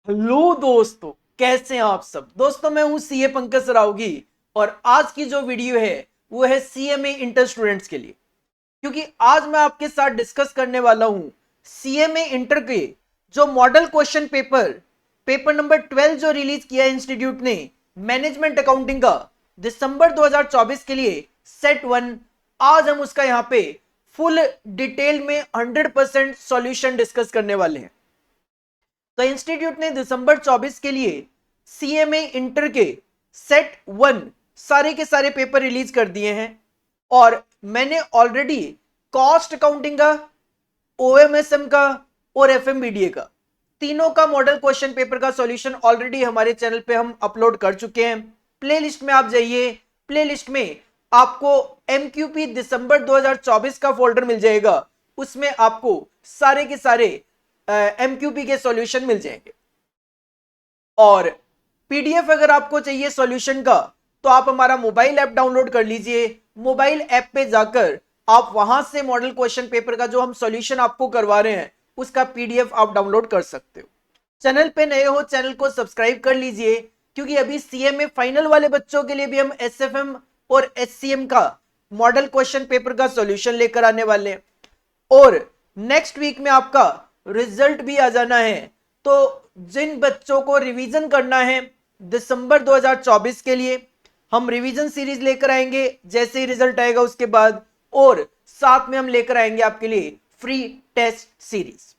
Hello दोस्तों, कैसे हैं आप सब। दोस्तों, मैं हूं सीए पंकज रावगी और आज की जो वीडियो है वो है सीएमए इंटर स्टूडेंट्स के लिए। क्योंकि आज मैं आपके साथ डिस्कस करने वाला हूं सीएमए इंटर के जो मॉडल क्वेश्चन पेपर नंबर 12 जो रिलीज किया है इंस्टीट्यूट ने मैनेजमेंट अकाउंटिंग का दिसंबर 2024 के लिए सेट 1। आज हम उसका यहां पे फुल डिटेल में 100% सॉल्यूशन डिस्कस करने वाले हैं। तो इंस्टीट्यूट ने दिसंबर 24 के लिए सीएमए इंटर के सेट 1 सारे के सारे पेपर रिलीज कर दिए हैं और मैंने ऑलरेडी कॉस्ट अकाउंटिंग का, ओएमएसएम का और एफएमबीडीए का तीनों का मॉडल क्वेश्चन पेपर का सॉल्यूशन ऑलरेडी हमारे चैनल पे हम अपलोड कर चुके हैं। प्लेलिस्ट में आप जाइए, प्लेलिस्ट में आपको एमक्यूपी दिसंबर 2024 का फोल्डर मिल जाएगा। उसमें आपको सारे के सारे एमक्यूपी के सॉल्यूशन मिल जाएंगे। और पीडीएफ अगर आपको चाहिए सॉल्यूशन का तो आप हमारा मोबाइल ऐप डाउनलोड कर लीजिए। मोबाइल ऐप पे जाकर आप वहां से मॉडल क्वेश्चन पेपर का जो हम सॉल्यूशन आपको करवा रहे हैं उसका पीडीएफ आप डाउनलोड कर सकते हो। चैनल पे नए हो, चैनल को सब्सक्राइब कर लीजिए क्योंकि अभी सीएमए फाइनल वाले बच्चों के लिए भी हम एसएफएम और एससीएम का मॉडल क्वेश्चन पेपर का सॉल्यूशन लेकर आने वाले हैं और नेक्स्ट वीक में आपका रिजल्ट भी आ जाना है। तो जिन बच्चों को रिवीजन करना है दिसंबर 2024 के लिए हम रिवीजन सीरीज लेकर आएंगे जैसे ही रिजल्ट आएगा उसके बाद, और साथ में हम लेकर आएंगे आपके लिए फ्री टेस्ट सीरीज।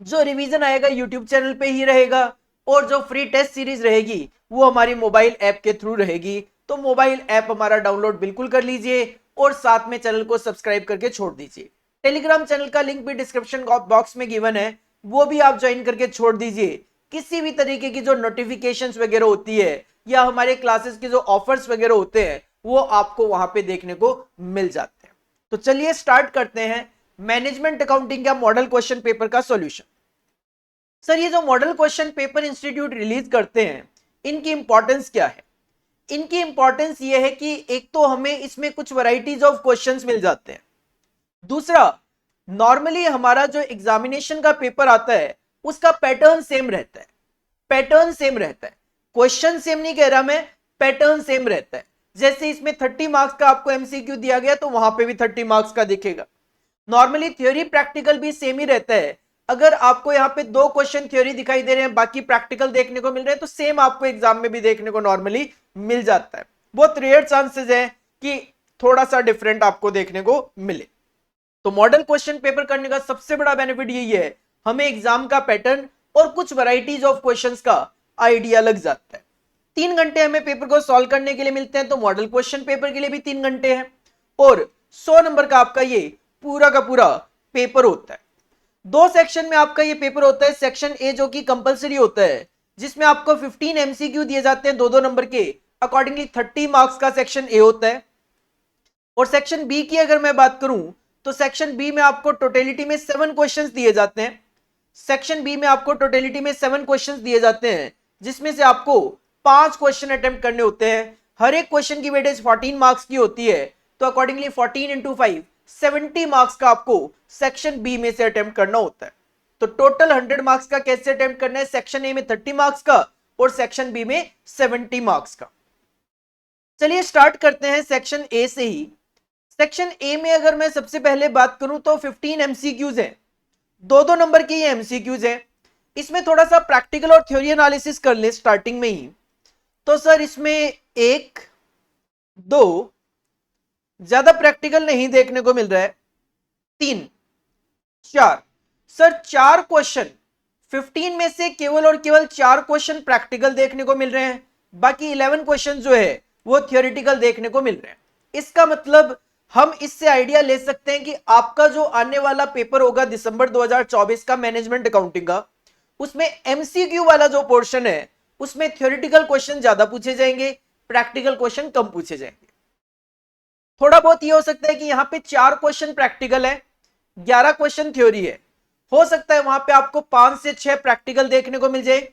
जो रिवीजन आएगा यूट्यूब चैनल पे ही रहेगा और जो फ्री टेस्ट सीरीज रहेगी वो हमारी मोबाइल ऐप के थ्रू रहेगी। तो मोबाइल ऐप हमारा डाउनलोड बिल्कुल कर लीजिए और साथ में चैनल को सब्सक्राइब करके छोड़ दीजिए। टेलीग्राम चैनल का लिंक भी डिस्क्रिप्शन बॉक्स में गिवन है, वो भी आप ज्वाइन करके छोड़ दीजिए। किसी भी तरीके की जो नोटिफिकेशंस वगैरह होती है या हमारे क्लासेस के जो ऑफर्स वगैरह होते हैं वो आपको वहां पे देखने को मिल जाते हैं। तो चलिए स्टार्ट करते हैं मैनेजमेंट अकाउंटिंग का मॉडल क्वेश्चन पेपर का सॉल्यूशन। सर, ये जो model question paper institute release करते हैं इनकी इंपॉर्टेंस क्या है? इनकी इंपॉर्टेंस ये है कि एक तो हमें इसमें कुछ वैरायटीज ऑफ क्वेश्चंस मिल जाते हैं। दूसरा, नॉर्मली हमारा जो एग्जामिनेशन का पेपर आता है उसका पैटर्न सेम रहता है। पैटर्न सेम रहता है, क्वेश्चन सेम नहीं कह रहा मैं, पैटर्न सेम रहता है। जैसे इसमें 30 मार्क्स का आपको एमसीक्यू दिया गया तो वहां पे भी 30 मार्क्स का दिखेगा। नॉर्मली थ्योरी प्रैक्टिकल भी सेम ही रहता है। अगर आपको यहाँ पे 2 क्वेश्चन थ्योरी दिखाई दे रहे हैं बाकी प्रैक्टिकल देखने को मिल रहे हैं तो सेम आपको एग्जाम में भी देखने को नॉर्मली मिल जाता है। बहुत रेयर चांसेस है कि थोड़ा सा डिफरेंट आपको देखने को मिले। तो मॉडल क्वेश्चन पेपर करने का सबसे बड़ा बेनिफिट यही है, हमें एग्जाम का पैटर्न और कुछ वैरायटीज ऑफ क्वेश्चंस का आइडिया लग जाता है। 3 घंटे हमें पेपर को सॉल्व करने के लिए मिलते हैं तो मॉडल क्वेश्चन पेपर के लिए भी 3 घंटे हैं और 100 नंबर का आपका ये पूरा का पूरा पेपर होता है। 2 सेक्शन में आपका ये पेपर होता है। सेक्शन ए जो कि कंपलसरी होता है जिसमें आपको 15 एमसीक्यू दिए जाते हैं 2-2 नंबर के, अकॉर्डिंगली 30 मार्क्स का सेक्शन ए होता है। और सेक्शन बी की अगर मैं बात करूं तो सेक्शन बी में आपको टोटलिटी में 7 क्वेश्चंस दिए जाते हैं। सेक्शन बी में आपको टोटलिटी में 7 क्वेश्चंस दिए जाते हैं जिसमें से आपको 5 क्वेश्चन अटेम्प्ट करने होते हैं। हर एक क्वेश्चन की वेटेज 14 मार्क्स की होती है तो अकॉर्डिंगली 14 इंटू 5 70 मार्क्स का आपको सेक्शन बी में से अटेम्प्ट करना होता है। तो टोटल 100 मार्क्स का कैसे अटेम्प्ट करना है? सेक्शन ए में 30 मार्क्स का और सेक्शन बी में 70 मार्क्स का। चलिए स्टार्ट करते हैं सेक्शन ए से ही। सेक्शन ए में अगर मैं सबसे पहले बात करूं तो 15 एमसीक्यूज हैं, 2-2 नंबर के ये एमसीक्यूज हैं। इसमें थोड़ा सा प्रैक्टिकल और थ्योरी एनालिसिस कर ले स्टार्टिंग में ही। तो सर इसमें 1, 2 ज्यादा प्रैक्टिकल नहीं देखने को मिल रहा है, 3, 4। सर 4 क्वेश्चन 15 में से केवल और केवल 4 क्वेश्चन प्रैक्टिकल देखने को मिल रहे हैं, बाकी 11 क्वेश्चन जो है वो थियोरिटिकल देखने को मिल रहे हैं। इसका मतलब हम इससे आइडिया ले सकते हैं कि आपका जो आने वाला पेपर होगा दिसंबर 2024 का मैनेजमेंट अकाउंटिंग का, उसमें एमसीक्यू वाला जो पोर्शन है उसमें थ्योरेटिकल क्वेश्चन ज्यादा पूछे जाएंगे, प्रैक्टिकल क्वेश्चन कम पूछे जाएंगे। थोड़ा बहुत ये हो सकता है कि यहाँ पे 4 क्वेश्चन प्रैक्टिकल है, 11 क्वेश्चन थ्योरी है। हो सकता है वहां पे आपको 5 से 6 प्रैक्टिकल देखने को मिल जाए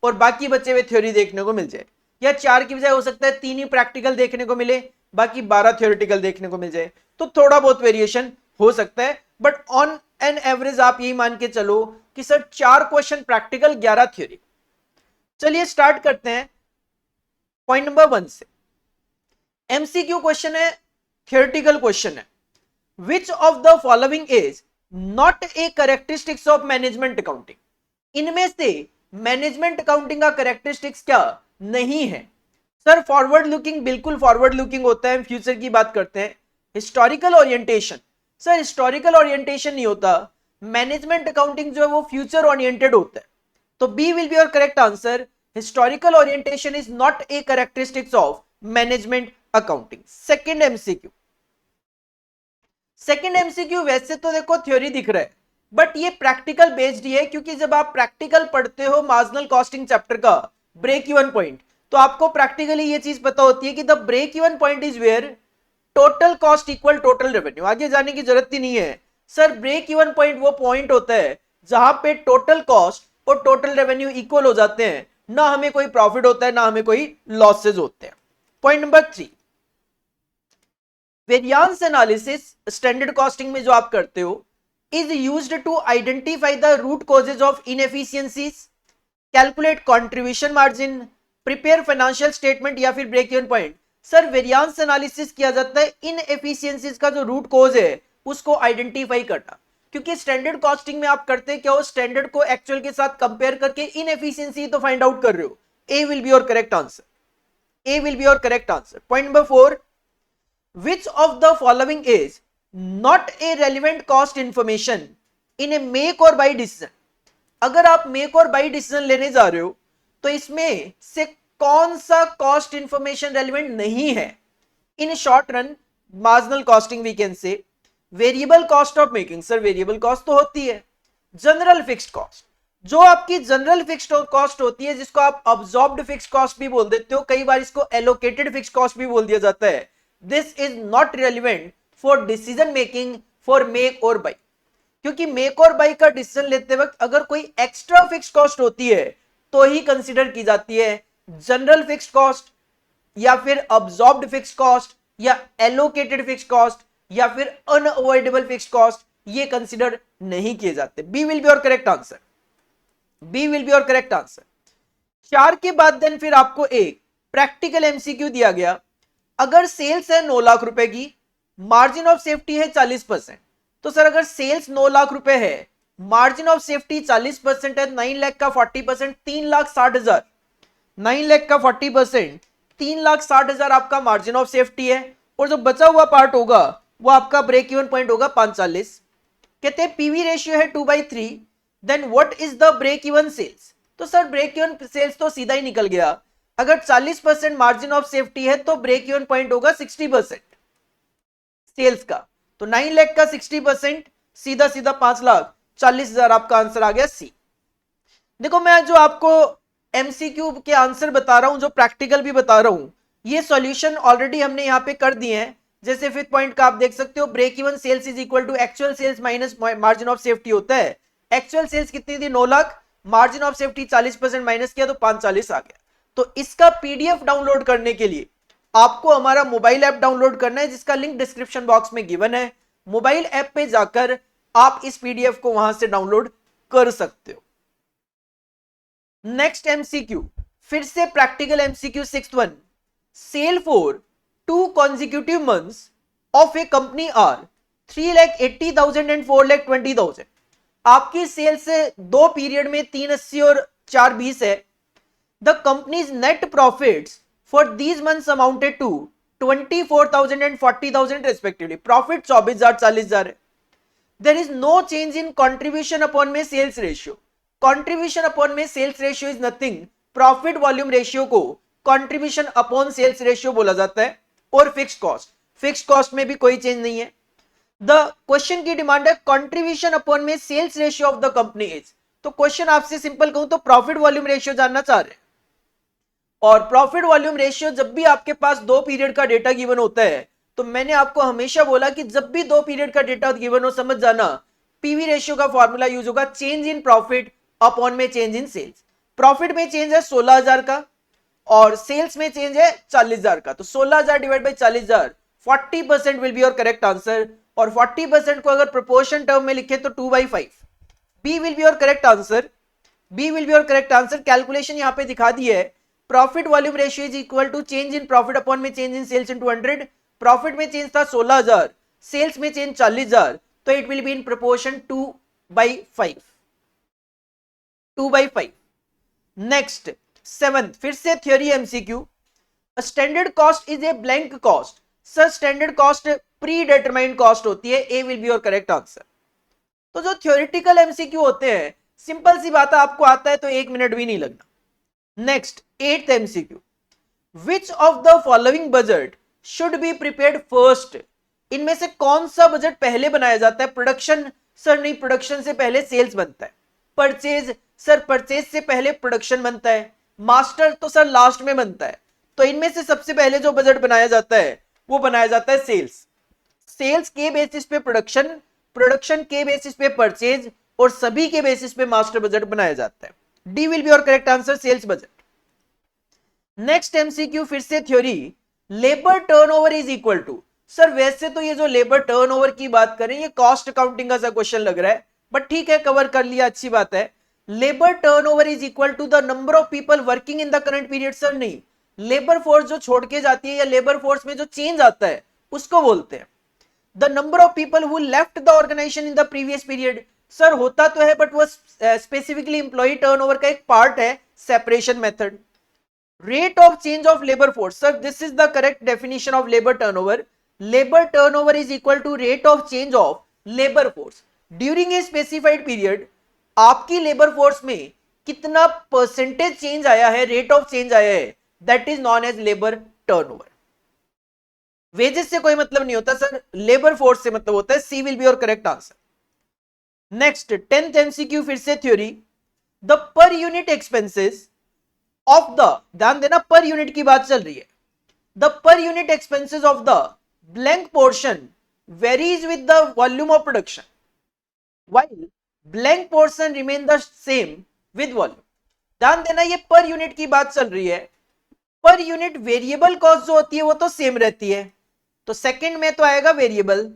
और बाकी बचे हुए थ्योरी देखने को मिल जाए, या 4 की बजाय हो सकता है 3 ही प्रैक्टिकल देखने को मिले, बाकी 12 थ्योरेटिकल देखने को मिल जाए। तो थोड़ा बहुत वेरिएशन हो सकता है, बट ऑन एन एवरेज आप यही मान के चलो कि सर 4 क्वेश्चन प्रैक्टिकल 11 थ्योरी। चलिए स्टार्ट करते हैं पॉइंट नंबर 1 से। एमसीक्यू क्वेश्चन है, थियोरेटिकल क्वेश्चन है। Which of the following is not a characteristics of management accounting? इनमें से मैनेजमेंट अकाउंटिंग का कैरेक्टरिस्टिक्स क्या नहीं है? सर फॉरवर्ड लुकिंग, बिल्कुल फॉरवर्ड लुकिंग होता है, फ्यूचर की बात करते हैं। Historical orientation, sir historical orientation नहीं होता, मैनेजमेंट अकाउंटिंग जो है वो फ्यूचर ओरिएंटेड होता है। तो B will be your correct answer. Historical orientation is not a characteristics of management accounting. Second MCQ, second MCQ वैसे तो देखो थ्योरी दिख रहा है, बट ये प्रैक्टिकल बेस्ड ही है, क्योंकि जब आप प्रैक्टिकल पढ़ते हो मार्जिनल कॉस्टिंग चैप्टर का ब्रेक इवन पॉइंट, तो आपको प्रैक्टिकली ये चीज पता होती है कि the break even point is where total cost equal total revenue. आगे जाने की जरूरत ही नहीं है सर, ब्रेक इवन पॉइंट वो पॉइंट होता है जहां पे टोटल कॉस्ट और टोटल रेवेन्यू इक्वल हो जाते हैं, ना हमें कोई प्रॉफिट होता है ना हमें कोई लॉसेज होते हैं। Point number 3, variance analysis standard costing में जो आप करते हो is used to identify the root causes of inefficiencies, calculate contribution margin, prepare financial statement या फिर break even point. Sir variance analysis किया जाता है इनएफिशिएंसीज का जो रूट कॉज है उसको आइडेंटिफाई करना, क्योंकि स्टैंडर्ड कॉस्टिंग में आप करते क्या हो, स्टैंडर्ड को एक्चुअल के साथ कंपेयर करके इनएफिशिएंसी तो फाइंड आउट कर रहे हो। A will be your correct answer, A will be your correct answer. Point number 4, which of the following is not a relevant cost information in a make or buy decision? अगर आप make or buy decision लेने जा रहे हो तो इसमें से कौन सा कॉस्ट इंफॉर्मेशन रेलिवेंट नहीं है? In short run marginal costing we can say variable cost of making. Sir variable cost तो होती है। जनरल फिक्स्ड कॉस्ट, जो आपकी जनरल फिक्स्ड कॉस्ट होती है, जिसको आप अब्सॉर्ब्ड फिक्स्ड कॉस्ट भी बोल देते हो, कई बार इसको एलोकेटेड फिक्स्ड कॉस्ट भी बोल दिया जाता है। This is not relevant for decision making for make or buy, क्योंकि make और buy का डिसीजन लेते वक्त अगर कोई एक्स्ट्रा फिक्स कॉस्ट होती है तो ही कंसीडर की जाती है। जनरल फिक्स कॉस्ट या फिर अब्सॉर्ब्ड फिक्स कॉस्ट या एलोकेटेड फिक्स कॉस्ट या फिर अनअवॉइडेबल फिक्स कॉस्ट ये कंसीडर नहीं किए जाते। B will be your correct answer, B will be your correct answer. 4 के बाद देन फिर आपको एक प्रैक्टिकल एमसीक्यू दिया गया। अगर सेल्स है 9 लाख रुपए की, मार्जिन ऑफ सेफ्टी है 40%, तो सर अगर सेल्स 9 लाख रुपए है, मार्जिन ऑफ सेफ्टी 40% है, 9 लाख का 40% 3,60,000, 9 लाख का 40% 3,60,000 आपका मार्जिन ऑफ सेफ्टी है, और जो बचा हुआ पार्ट होगा वो आपका ब्रेक इवन पॉइंट होगा 540। कहते हैं पीवी रेशियो है 2/3, then what is the break even sales? तो सर ब्रेक इवन सेल्स तो सीधा ही निकल गया, अगर 40% मार्जिन ऑफ सेफ्टी है तो ब्रेक इवन पॉइंट होगा 60% सेल्स का, तो 9 लाख का 60% सीधा सीधा 5,40,000 आपका आंसर आ गया सी। देखो मैं जो आपको एमसीक्यू के आंसर बता रहा हूं, जो प्रैक्टिकल भी बता रहा हूं, ये सॉल्यूशन ऑलरेडी हमने यहां पे कर दिए हैं। जैसे 5th पॉइंट का आप देख सकते हो, break even sales is equal to actual sales minus margin of safety होता है। एक्चुअल सेल्स कितनी थी? 9 lakh, margin of safety 40% minus किया तो 540 आ गया। तो इसका पीडीएफ डाउनलोड करने के लिए आपको हमारा मोबाइल ऐप डाउनलोड करना है, जिसका लिंक डिस्क्रिप्शन बॉक्स में गिवन है। मोबाइल ऐप पे जाकर आप इस पीडीएफ को वहां से डाउनलोड कर सकते हो। नेक्स्ट एमसीक्यू, फिर से practical MCQ 6th one, sale for 2 consecutive months of a company are 3,80,000 and 4,20,000। आपकी सेल से 2 पीरियड में 380 और 420 है। The company's net profits for these months amounted to 24,000 and 40,000 respectively। Profit 24,000 40,000 है। There is no change in contribution upon में sales ratio। Contribution upon में sales ratio is nothing। Profit volume ratio को contribution upon sales ratio बोला जाता है। और fixed cost, fixed cost में भी कोई चेंज नहीं है। द क्वेश्चन की डिमांड है कंट्रीब्यूशन अपॉन में sales ratio of the company is. तो क्वेश्चन आपसे सिंपल कहूं तो प्रॉफिट वॉल्यूम रेशियो जानना चाह रहे हैं, और प्रॉफिट वॉल्यूम रेशियो जब भी आपके पास 2 पीरियड का डेटा गिवन होता है, तो मैंने आपको हमेशा बोला कि जब भी 2 पीरियड का डेटा गिवन हो, समझ जाना पीवी रेशियो का फॉर्मूला यूज होगा चेंज इन प्रॉफिट अपॉन में चेंज इन सेल्स। प्रॉफिट में चेंज है 16,000 का और सेल्स में चेंज है 40,000 का, तो 16,000 divide by 40,000 40% will be your correct answer. और 40% को अगर प्रोपोर्शन टर्म में लिखे तो 2/5, B will be your correct answer. B will be your correct answer. Calculation यहाँ पे दिखा दी है, profit volume ratio is equal to change in profit upon में change in sales into 100। Profit में चेंज था 16,000, सेल्स में चेंज 40,000, तो it will be in proportion 2/5। 2/5। Next 7th, फिर से theory MCQ. Standard cost is a blank cost. Sir standard cost pre determined cost होती है, A will be your correct answer. तो जो थ्योरेटिकल एमसीक्यू होते हैं, सिंपल सी बात है, आपको आता है तो 1 मिनट भी नहीं लगना। Next 8th MCQ, which of the following budget should be prepared first. इनमें से कौन सा बजट पहले बनाया जाता है? प्रोडक्शन सर नहीं, प्रोडक्शन से पहले सेल्स बनता है। परचेज सर, परचेज से पहले प्रोडक्शन बनता है। मास्टर तो सर लास्ट में बनता है। तो इनमें से सबसे पहले जो बजट बनाया जाता है वो बनाया जाता है सेल्स। सेल्स के बेसिस पे प्रोडक्शन, प्रोडक्शन के बेसिस पे परचेज, और सभी के बेसिस पे मास्टर बजट बनाया जाता है। D will be your correct answer, sales budget. Next MCQ, फिर से theory, labour turnover is equal to. Sir वैसे तो ये जो लेबर टर्नओवर की बात करें, ये कॉस्ट अकाउंटिंग का सा क्वेश्चन लग रहा है, बट ठीक है, कवर कर लिया, अच्छी बात है। Labour turnover is equal to the number of people working in the current period. Sir नहीं, लेबर फोर्स जो छोड़ के जाती है या लेबर फोर्स में जो चेंज आता है उसको बोलते हैं the number of people who left the organisation in the previous period. Sir होता तो है, बट वो स्पेसिफिकली एम्प्लॉय टर्नओवर का एक पार्ट है, separation method. Rate of change of labour force, sir this is the correct definition of labour turnover. Labour turnover is equal to rate of change of labour force during a specified period. आपकी labour force में कितना percentage change आया है, rate of change आया है, that is known as labour turnover. Wages से कोई मतलब नहीं होता सर, लेबर फोर्स से मतलब होता है। C will be your correct answer. Next 10th MCQ, फिर से theory, the per unit expenses of the, ध्यान देना पर यूनिट की बात चल रही है, the per unit expenses of the blank portion varies with the volume of production while blank portion remain the same with volume. ध्यान देना, ये पर यूनिट की बात चल रही है। पर यूनिट वेरिएबल कॉस्ट जो होती है वो तो सेम रहती है, तो सेकंड में तो आएगा वेरिएबल।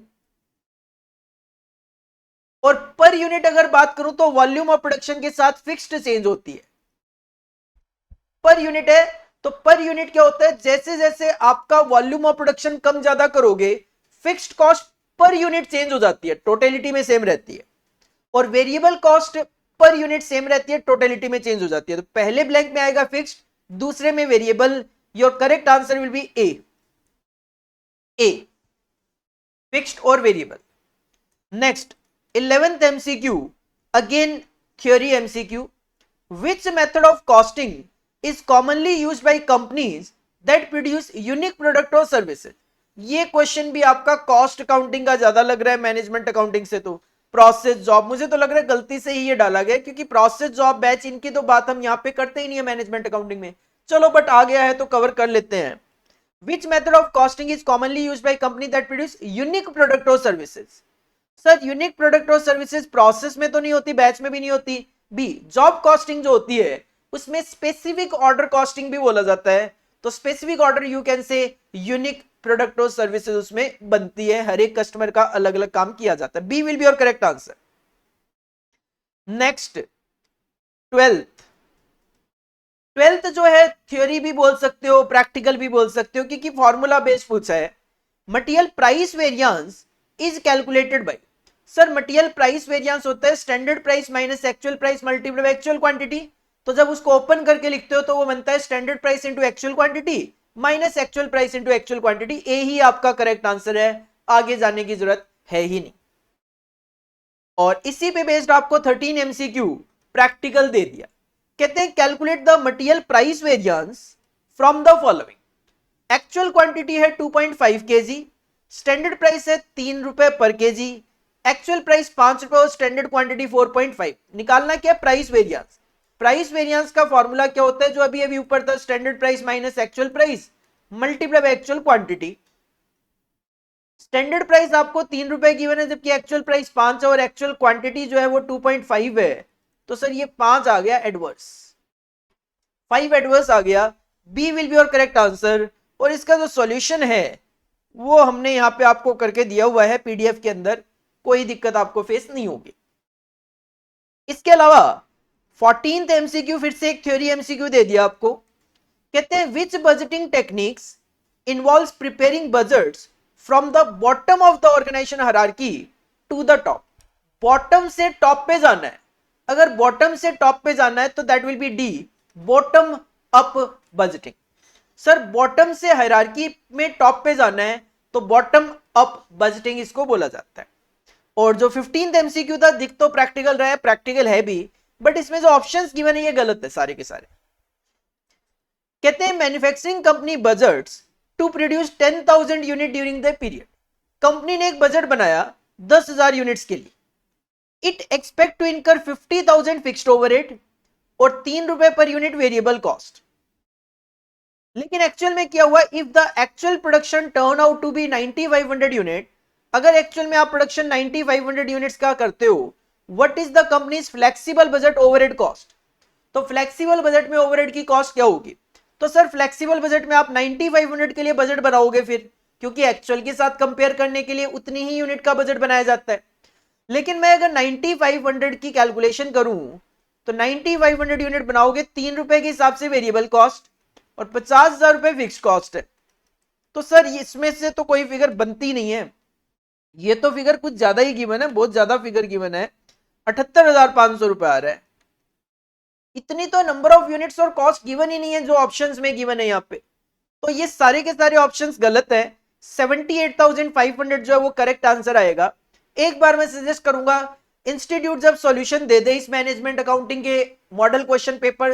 और पर यूनिट अगर बात करूं तो वॉल्यूम ऑफ प्रोडक्शन के साथ फिक्स्ड चेंज होती है। पर यूनिट है तो पर यूनिट क्या होता है, जैसे जैसे आपका वॉल्यूम ऑफ प्रोडक्शन कम ज्यादा करोगे, fixed cost per unit change हो जाती है, टोटलिटी में सेम रहती है। और variable cost per unit same रहती है, टोटलिटी में चेंज हो जाती है। तो पहले ब्लैंक में आएगा फिक्स्ड, दूसरे में variable. Your correct answer will be A, fixed और variable. Next 11th MCQ, again theory MCQ, which method of costing is commonly used by companies that produce unique product or services। ये question भी आपका cost accounting का ज्यादा लग रहा है management accounting से। तो प्रोसेस जॉब, मुझे तो लग रहा है गलती से ही ये डाला गया, क्योंकि प्रोसेस जॉब बैच इनकी तो बात हम यहाँ पे करते ही नहीं है मैनेजमेंट अकाउंटिंग में। चलो बट आ गया है तो कवर कर लेते हैं। Which method of costing is commonly used by company that produce unique product or services। Sir unique product और सर्विसेज प्रोसेस में तो नहीं होती, बैच में भी नहीं होती। बी जॉब कॉस्टिंग जो होती है उसमें स्पेसिफिक ऑर्डर कॉस्टिंग भी बोला जाता है। तो specific order you can say unique product और सर्विसेज उसमें बनती है, हर एक कस्टमर का अलग अलग काम किया जाता है। B will be your correct answer. Next 12th जो है थ्योरी भी बोल सकते हो, प्रैक्टिकल भी बोल सकते हो, क्योंकि फॉर्मूला बेस्ड पूछा है। Material price variance is calculated by. Sir material price variance होता है standard price minus actual price multiply by actual quantity. तो जब उसको ओपन करके लिखते हो तो वो बनता है standard price into actual quantity minus actual price into actual quantity. A ही आपका करेक्ट आंसर है, आगे जाने की जरूरत है ही नहीं। और इसी पे बेस्ड आपको 13 एमसीक्यू प्रैक्टिकल दे दिया। कहते हैं calculate the material price variance from the following. Actual quantity है 2.5 kg, स्टैंडर्ड प्राइस है 3 रुपए पर केजी, एक्चुअल प्राइस 5 रुपए और स्टैंडर्ड क्वांटिटी 4.5। निकालना क्या है, प्राइस वेरिएंस। प्राइस वेरिएंस का फॉर्मूला क्या होता है, जो अभी अभी ऊपर था, standard price minus actual price multiply by actual quantity. Standard price आपको 3 रुपए गिवन है, जबकि एक्चुअल प्राइस 5 है और एक्चुअल क्वांटिटी जो है वो 2.5 है। तो सर ये 5 आ गया एडवर्स, 5 एडवर्स आ गया। B will be your correct answer. और इसका जो सॉल्यूशन है वो हमने यहाँ पे आपको करके दिया हुआ है पीडीएफ के अंदर, कोई दिक्कत आपको फेस नहीं होगी। इसके अलावा 14th एमसीक्यू, फिर से एक थ्योरी एमसीक्यू दे दिया आपको। कहते हैं which budgeting techniques involves preparing budgets from the bottom of the organisation hierarchy to the top. Bottom से टॉप पे जाना है, अगर बॉटम से टॉप पे जाना है तो that will be D, bottom up budgeting. Sir bottom से हायरार्की में टॉप पे जाना है तो बॉटम अप बजटिंग इसको बोला जाता है। और जो 15th एमसीक्यू था, दिख तो प्रैक्टिकल रहा है, प्रैक्टिकल है भी, बट इसमें जो ऑप्शंस गिवन है ये गलत है सारे के सारे। कहते हैं manufacturing company budgets to produce 10,000 unit during the period. Company ने एक बजट बनाया 10,000 यूनिट्स के लिए। इट एक्सपेक्ट टू इनकर 50,000 फिक्स्ड ओवरहेड और 3 रुपए पर यूनिट वेरिएबल कॉस्ट। लेकिन एक्चुअल में क्या हुआ, if the actual production turn out to be 9500 unit, अगर एक्चुअल में आप प्रोडक्शन 9500 यूनिट्स का करते हो, what is the company's flexible budget overhead cost. तो फ्लेक्सिबल बजट में ओवरहेड की कॉस्ट क्या होगी। तो सर फ्लेक्सिबल बजट में आप 9500 के लिए बजट बनाओगे फिर, क्योंकि एक्चुअल के साथ कंपेयर करने के लिए उतनी ही यूनिट का बजट बनाया जाता है। लेकिन मैं अगर 9500 की कैलकुलेशन करूं तो 9500 यूनिट बनाओगे 3 रुपए के हिसाब से वेरिएबल कॉस्ट और 50,000 रुपए फिक्स कॉस्ट है। तो सर इसमें से तो कोई फिगर बनती नहीं है, ये तो फिगर कुछ ज्यादा ही गिवन है, बहुत ज्यादा फिगर गिवन है, 78,500 रुपए आ रहा है। इतनी तो नंबर ऑफ यूनिट्स और कॉस्ट गिवन ही नहीं है जो ऑप्शंस में गिवन है यहाँ पे। तो ये सारे के सारे ऑप्शंस गलत है। 78,500 जो है वो करेक्ट आंसर आएगा। एक बार मैं सजेस्ट करूंगा, इंस्टीट्यूट जब सॉल्यूशन दे दे इस मैनेजमेंट अकाउंटिंग के मॉडल क्वेश्चन पेपर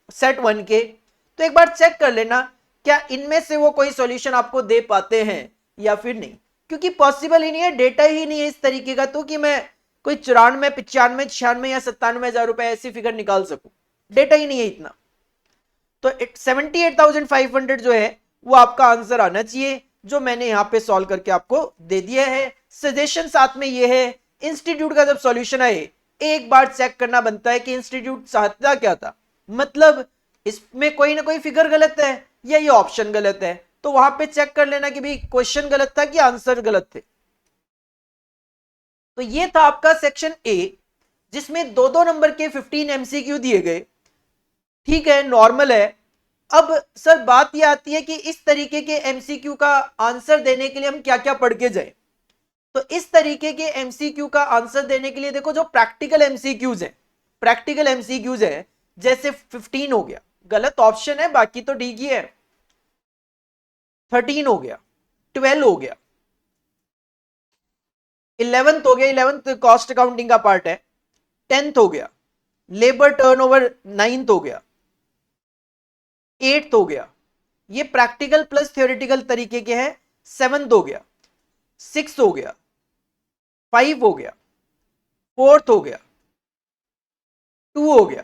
सेट 1 के, तो एक बार चेक कर लेना क्या इनमें से वो कोई सॉल्यूशन आपको दे पाते हैं या फिर नहीं, क्योंकि पॉसिबल ही नहीं है, डेटा ही नहीं है इस तरीके का तो कि मैं कोई 94, 95, 96 या 97,000 रुपए ऐसी फिगर निकाल सकूं, डेटा ही नहीं है इतना। तो 78,500 जो है वो आपका आंसर आना चाहिए, जो मैंने यहां पे सॉल्व करके आपको दे दिया है। सजेशन साथ में ये है, इंस्टीट्यूट का जब सॉल्यूशन आए एक बार चेक करना बनता है कि इंस्टीट्यूट चाहता क्या था, मतलब इसमें कोई ना कोई फिगर गलत है या ये ऑप्शन गलत है, तो वहां पे चेक कर लेना कि भाई क्वेश्चन गलत था कि आंसर गलत थे। तो ये था आपका सेक्शन ए, जिसमें दो दो नंबर के 15 एमसीक्यू दिए गए। ठीक है, नॉर्मल है। अब सर बात ये आती है कि इस तरीके के एमसीक्यू का आंसर देने के लिए हम क्या क्या पढ़ के जाए। तो इस तरीके के एमसीक्यू का आंसर देने के लिए देखो जो प्रैक्टिकल एमसीक्यूज है, प्रैक्टिकल एमसीक्यूज है, जैसे 15 हो गया, गलत ऑप्शन है बाकी तो ठीक ही है, 13 हो गया, 12 हो गया, 11th हो गया, 11th कॉस्ट अकाउंटिंग का पार्ट है, 10th हो गया, लेबर टर्नओवर 9th हो गया, 8th हो गया, ये प्रैक्टिकल प्लस थ्योरेटिकल तरीके के हैं, 7th हो गया, 6th हो गया, 5 हो गया, 4th हो गया, 2 हो गया।